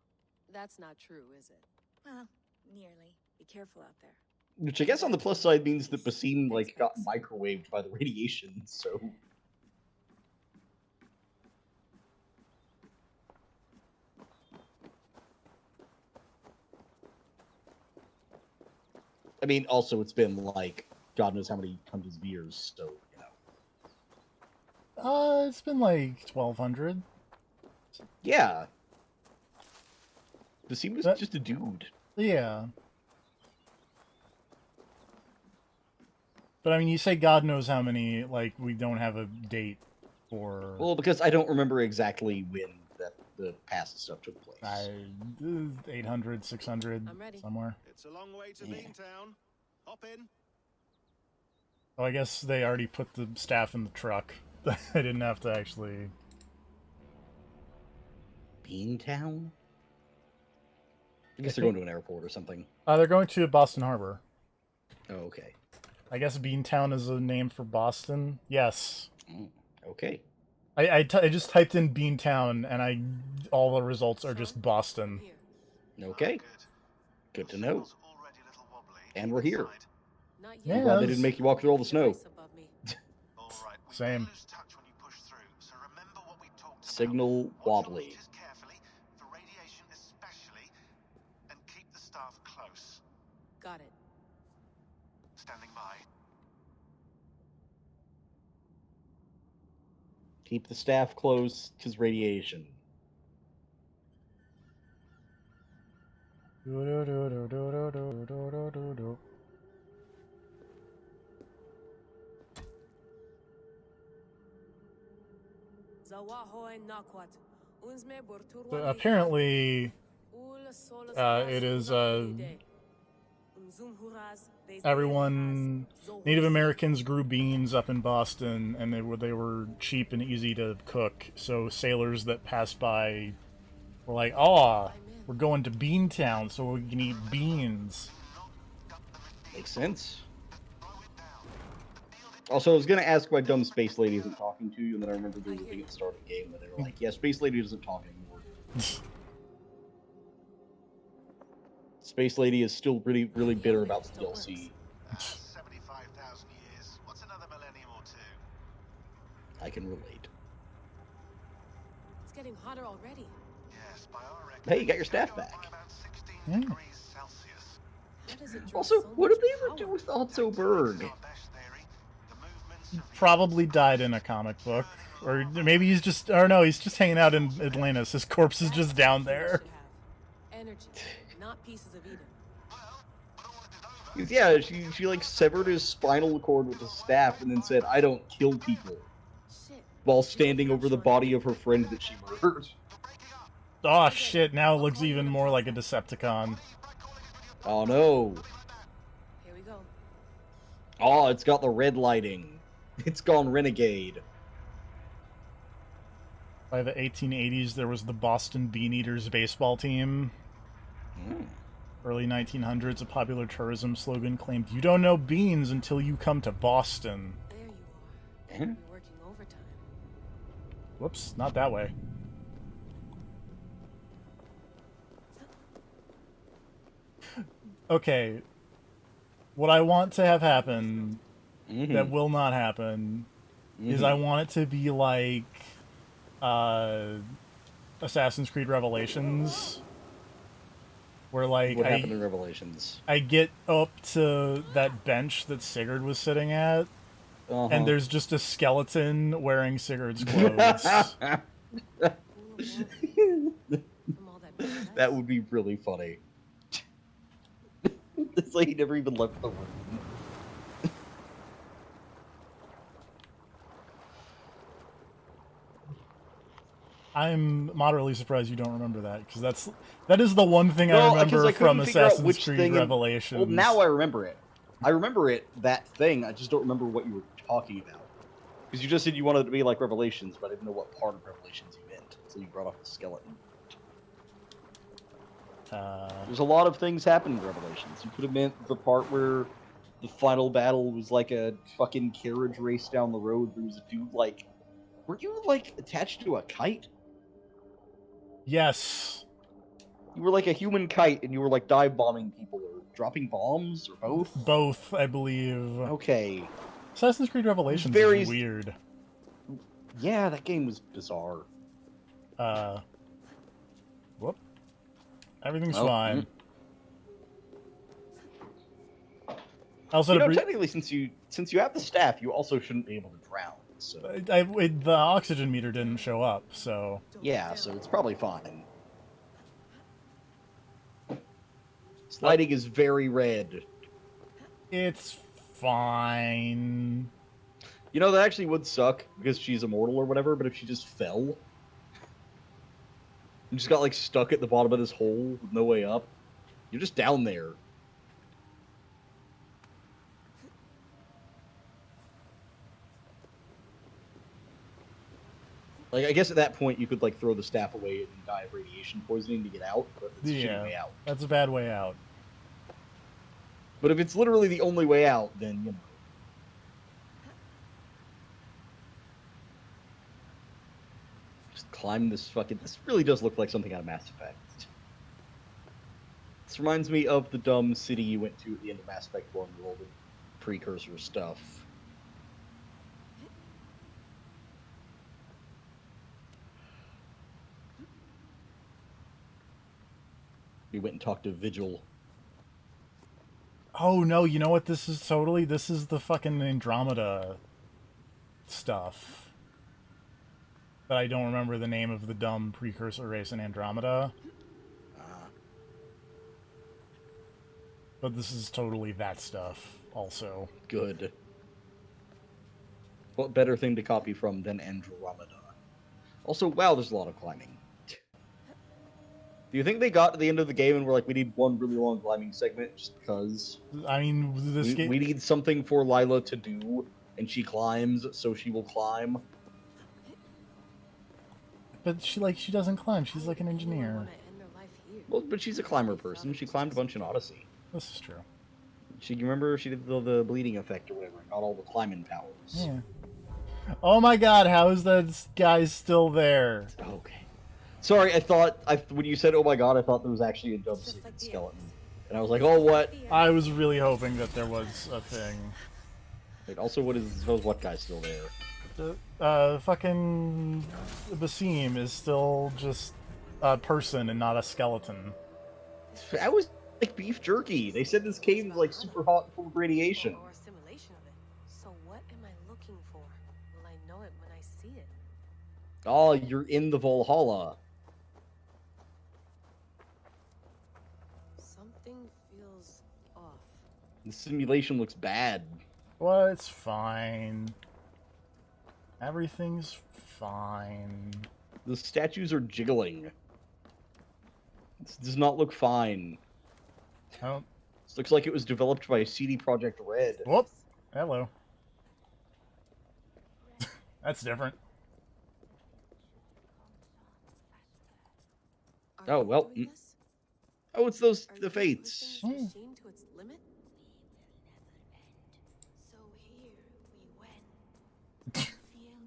That's not true, is it? Well, nearly. Be careful out there. Which I guess on the plus side means that Basim like got microwaved by the radiation, so I mean, also it's been like God knows how many hundreds of years, so you know. It's been like 1200. Yeah. Basim was just a dude. Yeah. But I mean, you say God knows how many, like, we don't have a date for... Well, because I don't remember exactly when the past stuff took place. 800, 600, somewhere. It's a long way to Beantown. Hop in. Oh, I guess they already put the staff in the truck. I didn't have to actually... Beantown? I guess they're going to an airport or something. They're going to Boston Harbor. Oh, okay. I guess Beantown is a name for Boston. Yes. Okay. I just typed in Beantown, and all the results are just Boston. Okay. Good to know. And we're here. Yeah, I'm glad they didn't make you walk through all the snow. Same. Signal wobbly. Got it. Standing by. Keep the staff close, because radiation. So apparently, it is everyone. Native Americans grew beans up in Boston, and they were cheap and easy to cook. So sailors that passed by were like, "Oh, we're going to Beantown, so we can eat beans." Makes sense. Also, I was going to ask why dumb Space Lady isn't talking to you, and then I remembered there was a thing at the start of the game where they were like, yeah, Space Lady doesn't talk anymore. Space Lady is still really, really bitter about the DLC. 75,000 years. What's another millennium or two? I can relate. It's getting hotter already. Yes, by our record. Hey, you got your staff back. Celsius. Also, what did they ever do with Otso Berg? He probably died in a comic book. Or maybe he's just... Or no, he's just hanging out in Atlantis. His corpse is just down there. Energy, not pieces of Eden. Yeah, she like severed his spinal cord with a staff and then said, I don't kill people. While standing over the body of her friend that she murdered. Oh shit, now it looks even more like a Decepticon. Oh no. Here we go. Oh, it's got the red lighting. It's gone renegade. By the 1880s, there was the Boston Bean Eaters baseball team. Early 1900s, a popular tourism slogan claimed, "You don't know beans until you come to Boston." There you are. You're working overtime. Whoops, not that way. Okay. What I want to have happen that will not happen is I want it to be like Assassin's Creed Revelations, where like what happened in Revelations? I get up to that bench that Sigurd was sitting at, and there's just a skeleton wearing Sigurd's clothes. That would be really funny. It's like he never even left the room. I'm moderately surprised you don't remember that, because that is the one thing I remember from Assassin's Creed Revelations. Well, now I remember it. I remember it, that thing, I just don't remember what you were talking about. Because you just said you wanted it to be like Revelations, but I didn't know what part of Revelations you meant, so you brought up the skeleton. There's a lot of things happen in Revelations. You could have meant the part where the final battle was like a fucking carriage race down the road. There was a dude, like... Were you, like, attached to a kite? Yes. You were like a human kite, and you were like dive bombing people, or dropping bombs, or both? Both, I believe. Okay. Assassin's Creed Revelations is weird. Yeah, that game was bizarre. Whoop. Everything's fine. Also, technically, since you have the staff, you also shouldn't be able to drown. So the oxygen meter didn't show up, so yeah, so it's probably fine. Sliding is very red. It's fine. You know, that actually would suck, because she's immortal or whatever, but if she just fell... and just got, like, stuck at the bottom of this hole with no way up, you're just down there. Like, I guess at that point you could, like, throw the staff away and die of radiation poisoning to get out, but it's a shitty way out. That's a bad way out. But if it's literally the only way out, then, you know. Just climb this fucking... This really does look like something out of Mass Effect. This reminds me of the dumb city you went to at the end of Mass Effect 1 with all the precursor stuff. We went and talked to Vigil. Oh no, you know what this is totally? This is the fucking Andromeda stuff. But I don't remember the name of the dumb precursor race in Andromeda. But this is totally that stuff, also. Good. What better thing to copy from than Andromeda? Also, wow, there's a lot of climbing. Do you think they got to the end of the game and were like, we need one really long climbing segment just because? I mean, this game... We need something for Lila to do, and she climbs, so she will climb. But she doesn't climb. She's like an engineer. Well, but she's a climber person. She climbed a bunch in Odyssey. This is true. You remember she did the bleeding effect or whatever, and got all the climbing powers. Yeah. Oh my god, how is that guy still there? Okay. Sorry, when you said, oh my god, I thought there was actually a dumb skeleton. And I was like, oh, what? I was really hoping that there was a thing. Wait, also, what guy's still there? Fucking Basim is still just a person and not a skeleton. That was like beef jerky. They said this cave is like super hot and full of radiation. Or assimilation of it. So what am I looking for? Will I know it when I see it? Oh, you're in the Valhalla. Something feels off. The simulation looks bad. Well, it's fine. Everything's fine. The statues are jiggling. This does not look fine. This looks like it was developed by CD Projekt Red. Whoop. Hello. That's different. Oh, well. Oh, it's the Fates.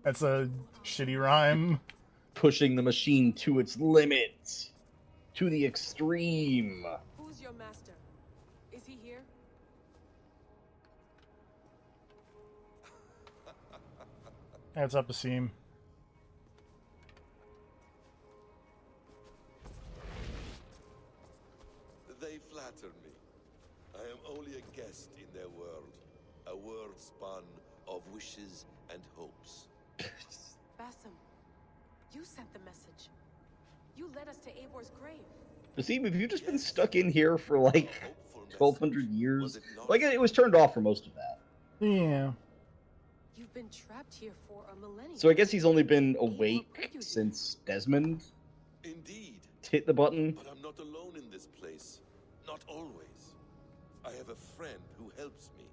That's a shitty rhyme. Pushing the machine to its limits. To the extreme. Who's your master? Is he here? That's up a seam. They flatter me. I am only a guest in their world. A world spun of wishes and hopes. Basim, you sent the message. You led us to Eivor's grave. Basim, have you just been stuck in here for like 1,200 years? Like, it was turned off for most of that. Yeah. You've been trapped here for a millennium. So I guess he's only been awake since Desmond Indeed. hit the button. But I'm not alone in this place. Not always. I have a friend who helps me.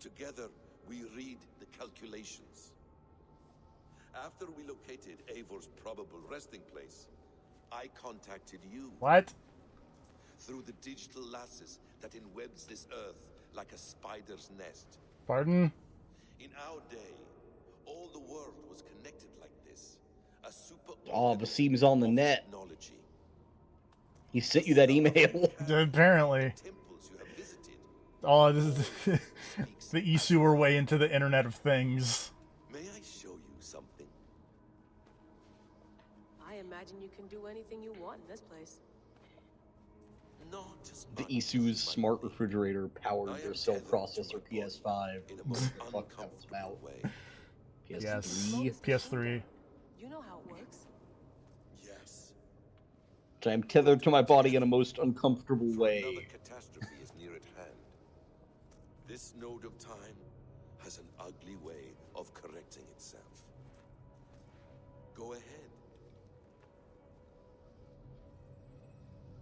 Together, we read the calculations. After we located Eivor's probable resting place, I contacted you. What? Through the digital lasses that enwebs this earth like a spider's nest. Pardon? In our day, all the world was connected like this. A super Basim's on the net. technology. He sent you that email. Apparently. Oh, this is the Isu are way into the Internet of Things. May I show you something? I imagine you can do anything you want in this place. The Isu's smart refrigerator powered their cell processor PS5. Fuck, that was about. PS3. Yes, PS3. You know how it works. Yes. I'm tethered to my body in a most uncomfortable way. Another catastrophe is near at hand. This node of time has an ugly way of correcting itself. Go ahead.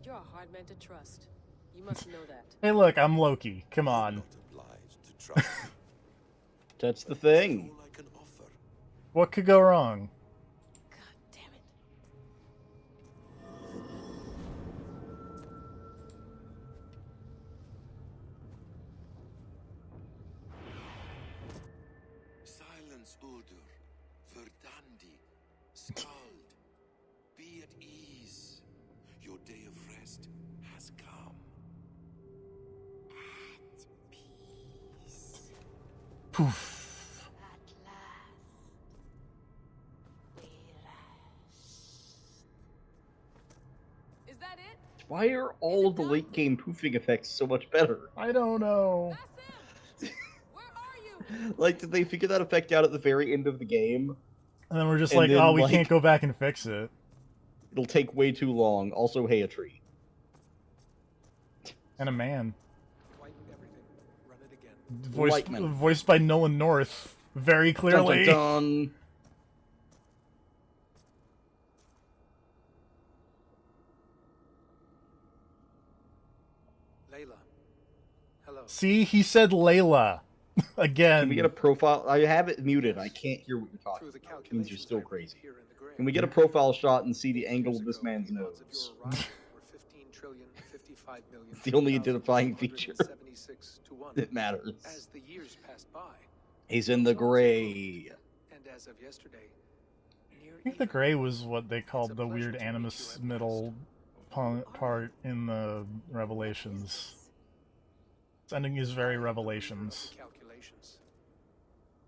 You're a hard man to trust. You must know that. Hey, look, I'm Loki. Come on. That's the thing. What could go wrong? Silence, Udur. Verdandi. Skald. Be at ease. Your day of rest has come. At peace. Poof. Is that it? Why are all of the late game poofing effects so much better? I don't know. Like, did they figure that effect out at the very end of the game? And then we're just And like, then, oh, we like, can't go back and fix it. It'll take way too long. Also, hey, a tree. And a man. White man. Voiced by Nolan North. Very clearly. Dun, dun, dun. Layla. Hello. See, he said Layla. Again. Can we get a profile? I have it muted. I can't hear what you're talking about. It means you're still crazy. Can we get a profile shot and see the angle of this man's nose? It's the only identifying feature that matters. As the years passed by, He's in the gray. and as of yesterday, I think the gray was what they called the weird animus middle part in the Revelations. Its ending is very Revelations. calculations.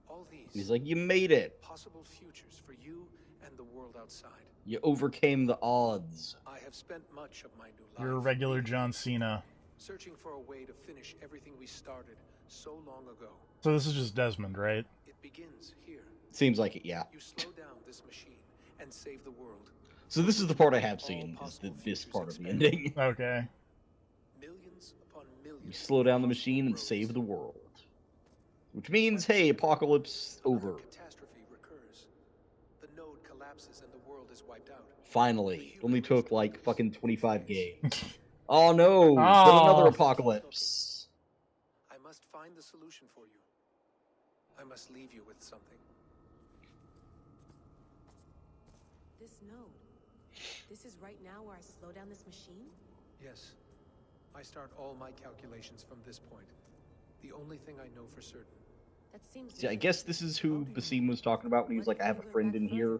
All these He's like, you made it. possible futures for you and the world outside. You overcame the odds. I have spent much of my new life You're a regular John Cena. searching for a way to finish everything we started so long ago. So this is just Desmond, right? It begins here. Seems like it, yeah. You slow down this machine and save the world. So this is the part I have seen, is this part of the ending. Okay. Millions upon millions. You slow down the machine and save the world. Which means, hey, apocalypse over. Catastrophe recurs. The node collapses and the world is wiped out. Finally. It only took, like, fucking 25 games. Oh no! But Oh. another apocalypse. I must find the solution for you. I must leave you with something. This node. This is right now where I slow down this machine? Yes. I start all my calculations from this point. The only thing I know for certain. That seems See, I guess this is who Basim was talking about when he was like, I have a friend in here.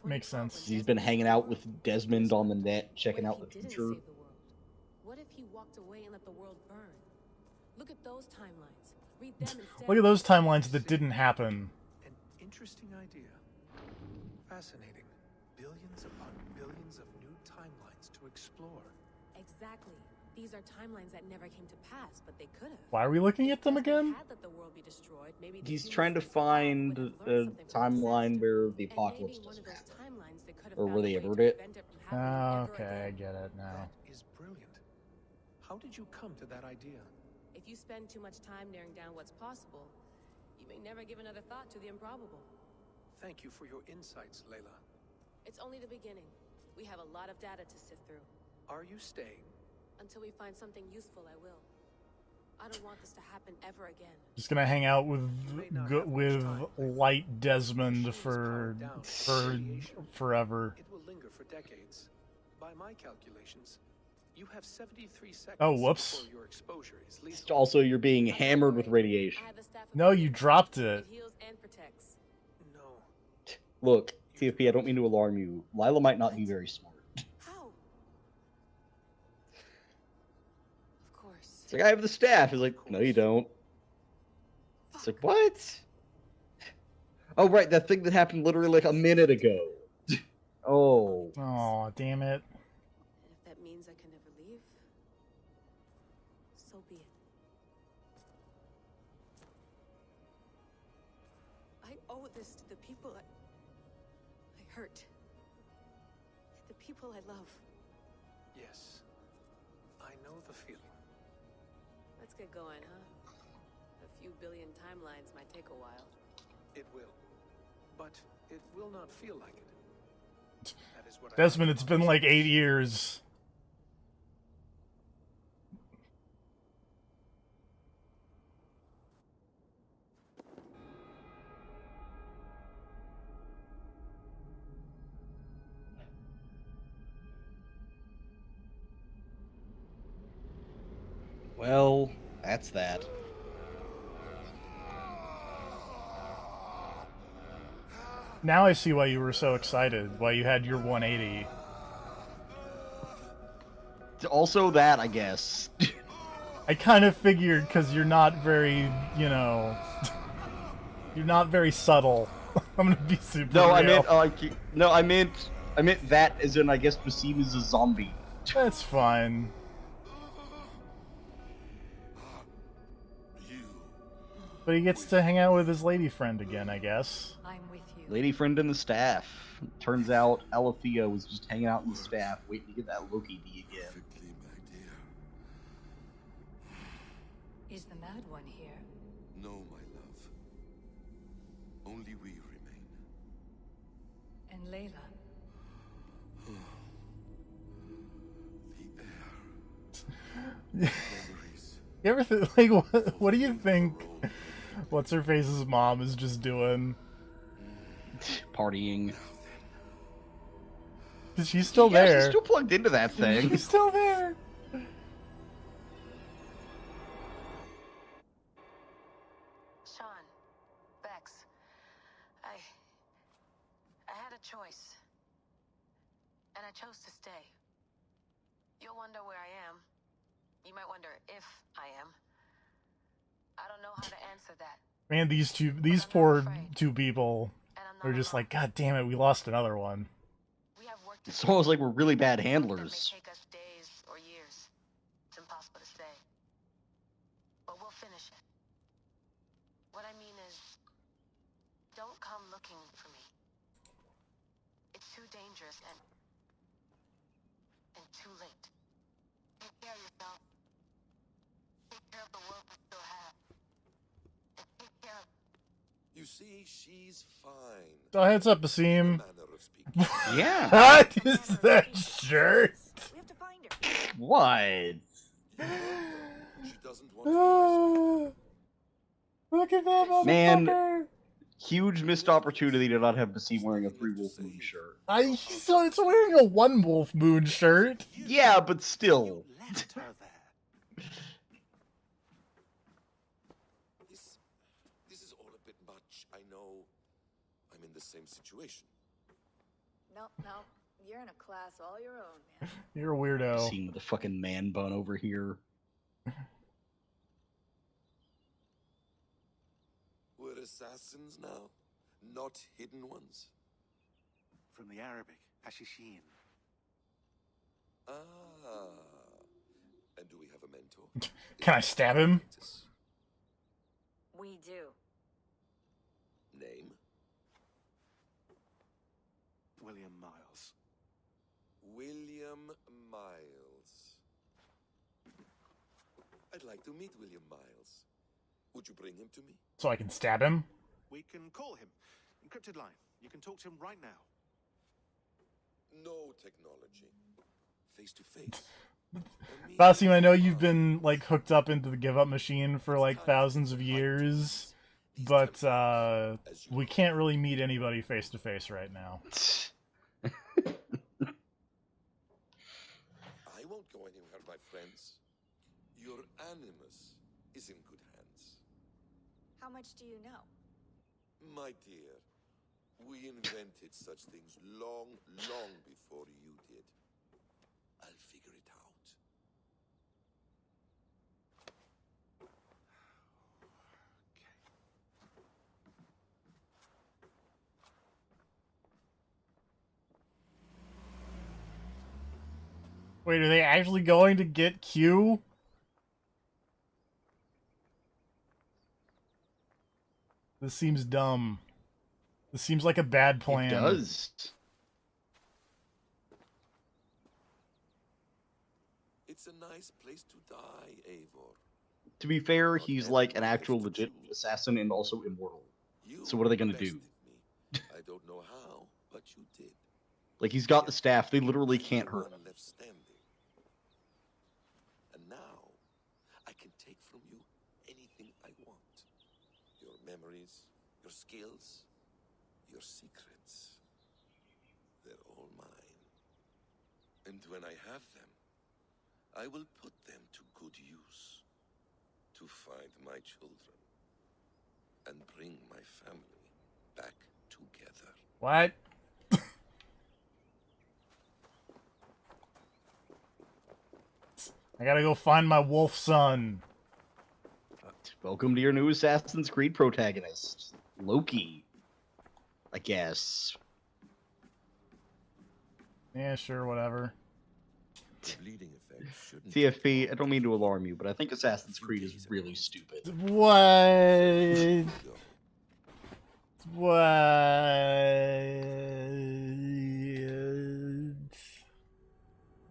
Makes sense. He's been hanging out with Desmond on the net, checking out the didn't future. save the world? What if he walked away and let the world burn? Look at those timelines. Read them instead. Look at those timelines that didn't happen. An interesting idea. Fascinating. Billions upon billions of new timelines to explore. Exactly. These are timelines that never came to pass, but they could have. Why are we looking at them again? Had let the world be destroyed, maybe the He's humans trying to that survived would find have a learned something from the timeline disaster. where the And apocalypse maybe one doesn't of those happen. timelines they could have Or found where a they way to avert it. prevent it from happening ever Okay, I again. get it now. That is brilliant. How did you come to that idea? If you spend too much time narrowing down what's possible, you may never give another thought to the improbable. Thank you for your insights, Layla. It's only the beginning. We have a lot of data to sift through. Are you staying? Until we find something useful, I will. I don't want this to happen ever again. Just gonna hang out with Light Desmond for forever. It will linger for decades. By my calculations, you have 73 seconds Oh, whoops. before your exposure is lethal. Also, you're being hammered with radiation. No, you dropped it. It heals and protects. No. Look, TFP, I don't mean to alarm you. Lila might not be very smart. How? Of course. It's like, I have the staff. He's like, no, you don't. It's like, what? Oh, right, that thing that happened literally like a minute ago. Oh. Oh, damn it. And if that means I can never leave, so be it. I owe this to the people I hurt. The people I love. Yes. I know the feeling. Let's get going, huh? A few billion timelines might take a while. It will. But it will not feel like it. That is what I Desmond, it's been like 8 years. Well, that's that. Now I see why you were so excited, why you had your 180. Also that, I guess. I kind of figured, because you're not very, you know... You're not very subtle. I'm gonna be super No, real. I meant that as in, I guess, Basim is a zombie. That's fine. But he gets to hang out with his lady friend again, I guess. I'm with you. Lady friend and the staff. Turns out Alethea was just hanging out in the staff, waiting to get that Loki D again. Is the mad one here? No, my love. Only we remain. And Layla? The air. You ever like what do you think? What's her face's mom is just doing? Partying. Cause she's still Yeah, there. she's still plugged into that thing. She's still there. Sean, Bex, I had a choice, and I chose to stay. You'll wonder where I am. You might wonder if I am. I don't know how to answer that. Man, these poor two people are just like, God damn it, we lost another one. It's almost like we're really bad handlers. Take us days or years. It's impossible to say. But we'll finish it. What I mean is, don't come looking for me. It's too dangerous and too late. Take care of yourself. Take care of the world we still have. And take care of... You see, she's fine. So heads up, Basim. Yeah. What is that shirt? We have to find her. What? She doesn't want Look at that motherfucker. Man, huge missed opportunity to not have Basim wearing a 3-Wolf Moon shirt. He's wearing a 1-Wolf Moon shirt. Yeah, but still. This is all a bit much. I know I'm in the same situation. No, you're in a class all your own, man. You're a weirdo. Basim with a fucking man bun over here. We're assassins now, not hidden ones. From the Arabic, Hashishin. Ah, And do we have a mentor? Can I stab him? We do. Name? William Miles. William Miles. I'd like to meet William Miles. Would you bring him to me? So I can stab him? We can call him. Encrypted line. You can talk to him right now. No technology. Face to face. Basim, I know you've been like hooked up into the give up machine for like thousands of years, but we can't really meet anybody face to face right now. I won't go anywhere, my friends. Your animus is in good hands. How much do you know? My dear, we invented such things long, long before you did. I'll figure it out. Wait, are they actually going to get Q? This seems dumb. This seems like a bad plan. It does. It's a nice place to die, Eivor. To be fair, he's like an actual legit assassin and also immortal. So what are they gonna do? I don't know how, but you did. Like, he's got the staff. They literally can't hurt him. Left standing. And now, I can take from you anything I want. Your memories, your skills, your secrets. They're all mine. And when I have them, I will put them to good use. To find my children. And bring my family back together. What? I gotta go find my wolf son. Welcome to your new Assassin's Creed protagonist, Loki. I guess. Yeah, sure, whatever. TFP, I don't mean to alarm you, but I think Assassin's Creed is really stupid. What? What?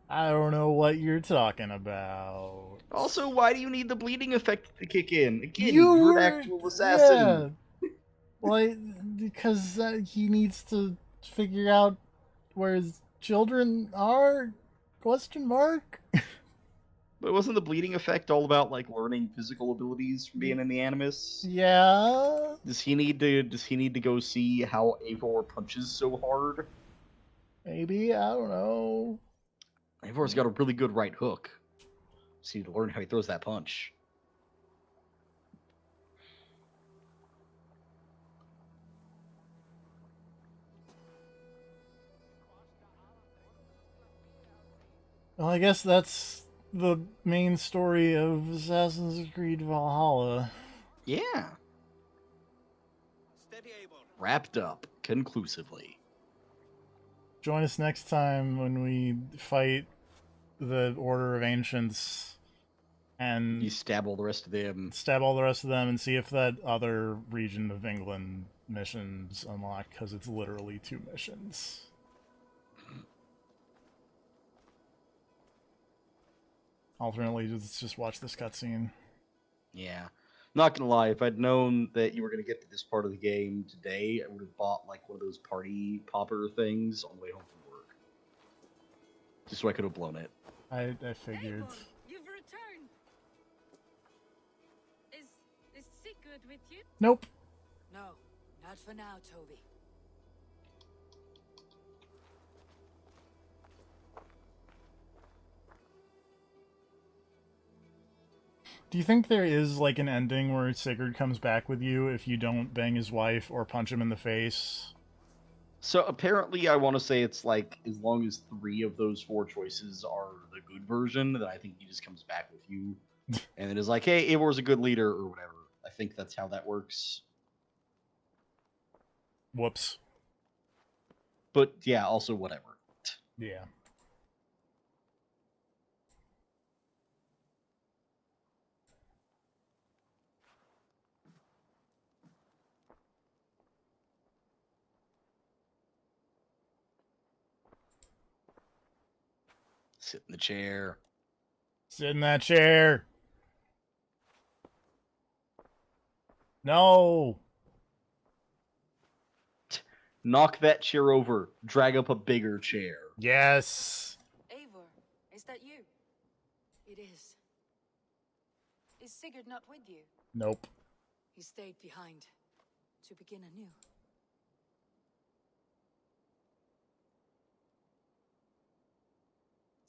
I don't know what you're talking about. Also, why do you need the bleeding effect to kick in? Again, you're an actual assassin. Yeah. Well, because he needs to figure out where his children are? Question mark? But wasn't the bleeding effect all about like learning physical abilities from being in the Animus? Yeah. Does he need to go see how Eivor punches so hard? Maybe, I don't know. Eivor's got a really good right hook. So you need to learn how he throws that punch. Well, I guess that's the main story of Assassin's Creed Valhalla. Yeah. Wrapped up conclusively. Join us next time when we fight the Order of Ancients and you stab all the rest of them. Stab all the rest of them and see if that other region of England missions unlock, because it's literally 2 missions. Alternately, just watch this cutscene. Yeah. Not gonna lie, if I'd known that you were gonna get to this part of the game today, I would have bought like one of those party popper things on the way home from work. Just so I could have blown it. I figured. You've returned. Is Sigurd with you? Nope. No, not for now, Toby. Do you think there is like an ending where Sigurd comes back with you if you don't bang his wife or punch him in the face? So apparently, I want to say it's like as long as 3 of those 4 choices are the good version, then I think he just comes back with you, and it is like, hey, Eivor's a good leader or whatever. I think that's how that works. Whoops. But yeah, also whatever. Yeah. Sit in the chair. Sit in that chair. No. Knock that chair over. Drag up a bigger chair. Yes. Eivor, is that you? It is. Is Sigurd not with you? Nope. He stayed behind to begin anew.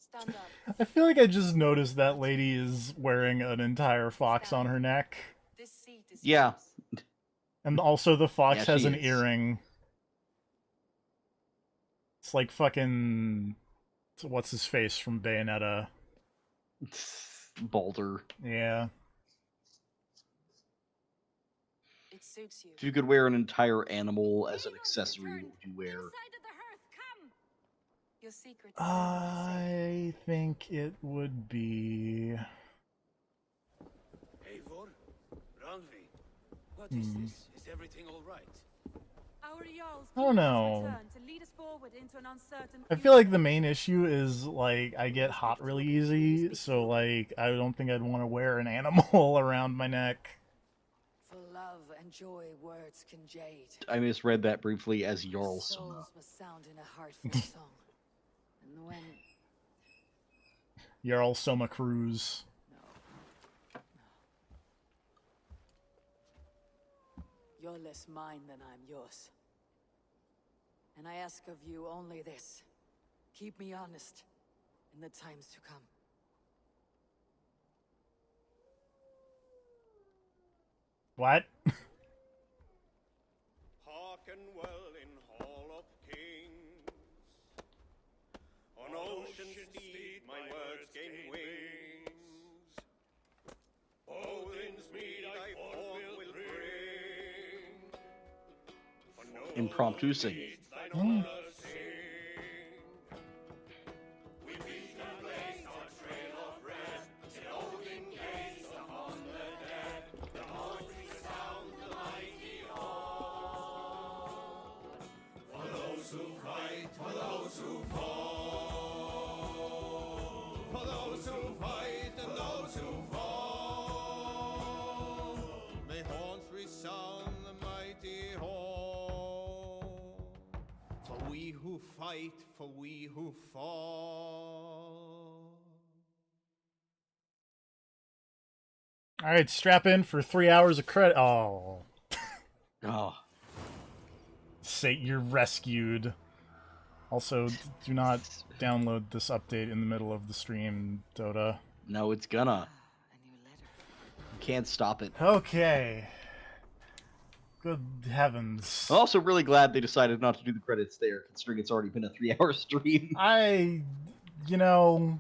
Stand up. I feel like I just noticed that lady is wearing an entire fox on her neck. This seat is Yeah. And also the fox Yeah, has she an is. earring. It's like fucking... What's his face from Bayonetta? Baldur. Yeah. It suits you. If you could wear an entire animal as an accessory, what would you wear? Your secret's I think it would be... Eivor? Randvi? What is this? Is everything alright? Our Jarl's I don't know. return to lead us forward into an uncertain I feel like the main issue is, like, I get hot really easy, so, like, I don't think I'd want to wear an animal around my neck. For love and joy, words can jade. I misread that briefly as Jarl Sona. Souls must sound in a heartful song. And when Jarl Soma Cruz. you're less mine than I'm yours. And I ask of you only this. Keep me honest in the times to come. What? Hearken well in Hall of Kings. On ocean steed my words gain wings. Odin's mead I forth will bring. Impromptu singing. For we who fall. Alright, strap in for 3 hours of credit. Oh. Oh. Say you're rescued. Also, do not download this update in the middle of the stream, Dota. No, it's gonna. You can't stop it. Okay. Good heavens. I'm also really glad they decided not to do the credits there, considering it's already been a 3-hour stream. You know,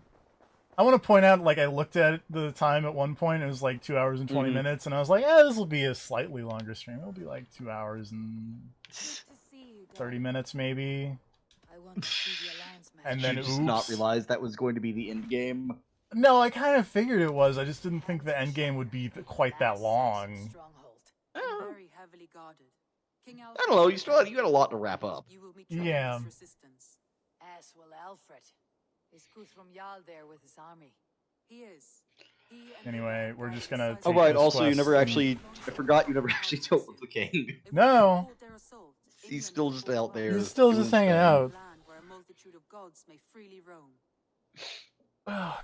I want to point out, like, I looked at the time at one point, it was like 2 hours and 20 minutes, and I was like, this will be a slightly longer stream. It'll be like 2 hours and 30 minutes, maybe. And then, Did you just not realize that was going to be the end game? No, I kind of figured it was. I just didn't think the end game would be quite that long. Very heavily guarded. I don't know, you had a lot to wrap up. Yeah. As will Alfred. Is Guthrum Jarl there with his army? He is. Anyway, we're just gonna. Oh right. Also, you never actually. I forgot you never actually dealt with the king. No. He's still just out there. He's still just hanging out. Where a multitude of gods may freely roam. All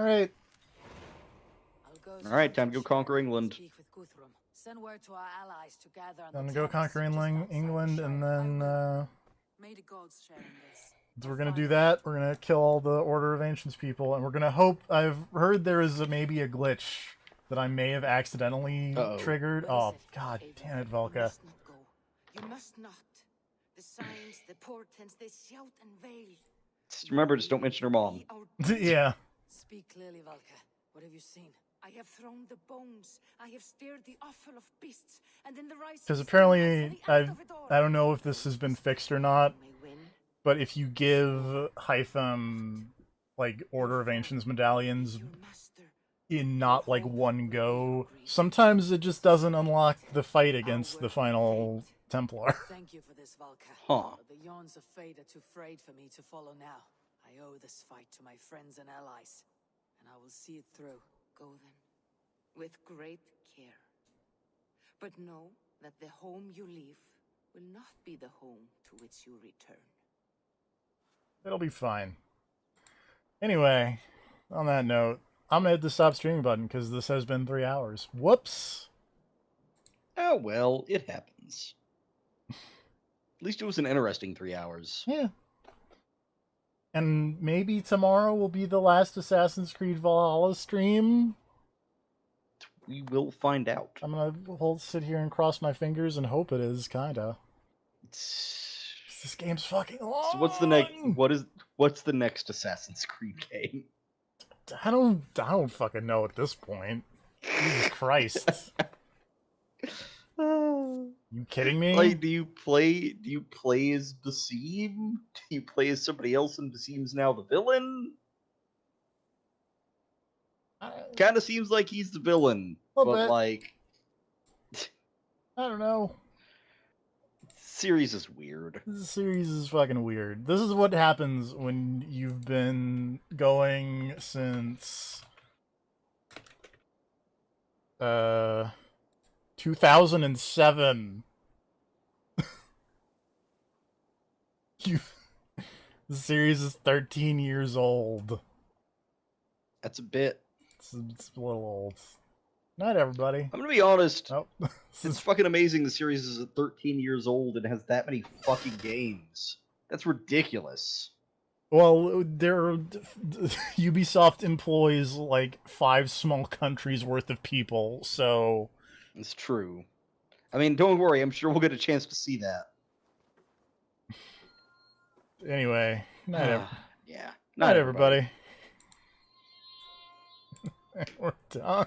right. All right, time to go conquer England. Send word to our allies to gather on I'm the gonna go conquer England, and then May the gods share in this. we're gonna do that. We're gonna kill all the Order of Ancients people, and we're gonna hope. I've heard there is maybe a glitch that I may have accidentally triggered. Oh God damn it, Velka! You must not. The signs, the portents, they shout and veil. Just remember, just don't mention her mom. Yeah. Speak clearly, Valka. What have you seen? I have thrown the bones. I have stirred the offal of beasts, and in the rice. Because apparently, I don't know if this has been fixed or not, but if you give Hytham like Order of Ancients medallions in not like one go, sometimes it just doesn't unlock the fight against the final Templar. Thank you for this, Valka. Huh. But the Yawns of Fate are too frayed for me to follow now. I owe this fight to my friends and allies, and I will see it through. Go then, with great care. But know that the home you leave will not be the home to which you return. It'll be fine. Anyway, on that note, I'm gonna hit the stop streaming button because this has been 3 hours. Whoops! Oh, well, it happens. At least it was an interesting 3 hours. Yeah. And maybe tomorrow will be the last Assassin's Creed Valhalla stream. We will find out. I'm gonna sit here and cross my fingers and hope it is, kinda. This game's fucking long. So what's the next Assassin's Creed game? I don't fucking know at this point. Jesus Christ. You kidding me? Like, do you play as Basim? Do you play as somebody else and Basim's now the villain? Kind of seems like he's the villain, but like, I don't know. Series is weird. This series is fucking weird. This is what happens when you've been going since 2007. The series is 13 years old. That's a bit. It's a little old. Not everybody. I'm gonna be honest. Oh. It's fucking amazing the series is 13 years old and has that many fucking games. That's ridiculous. Well, Ubisoft employs like 5 small countries worth of people, so... It's true. I mean, don't worry, I'm sure we'll get a chance to see that. Anyway, yeah. Night, everybody. We're done.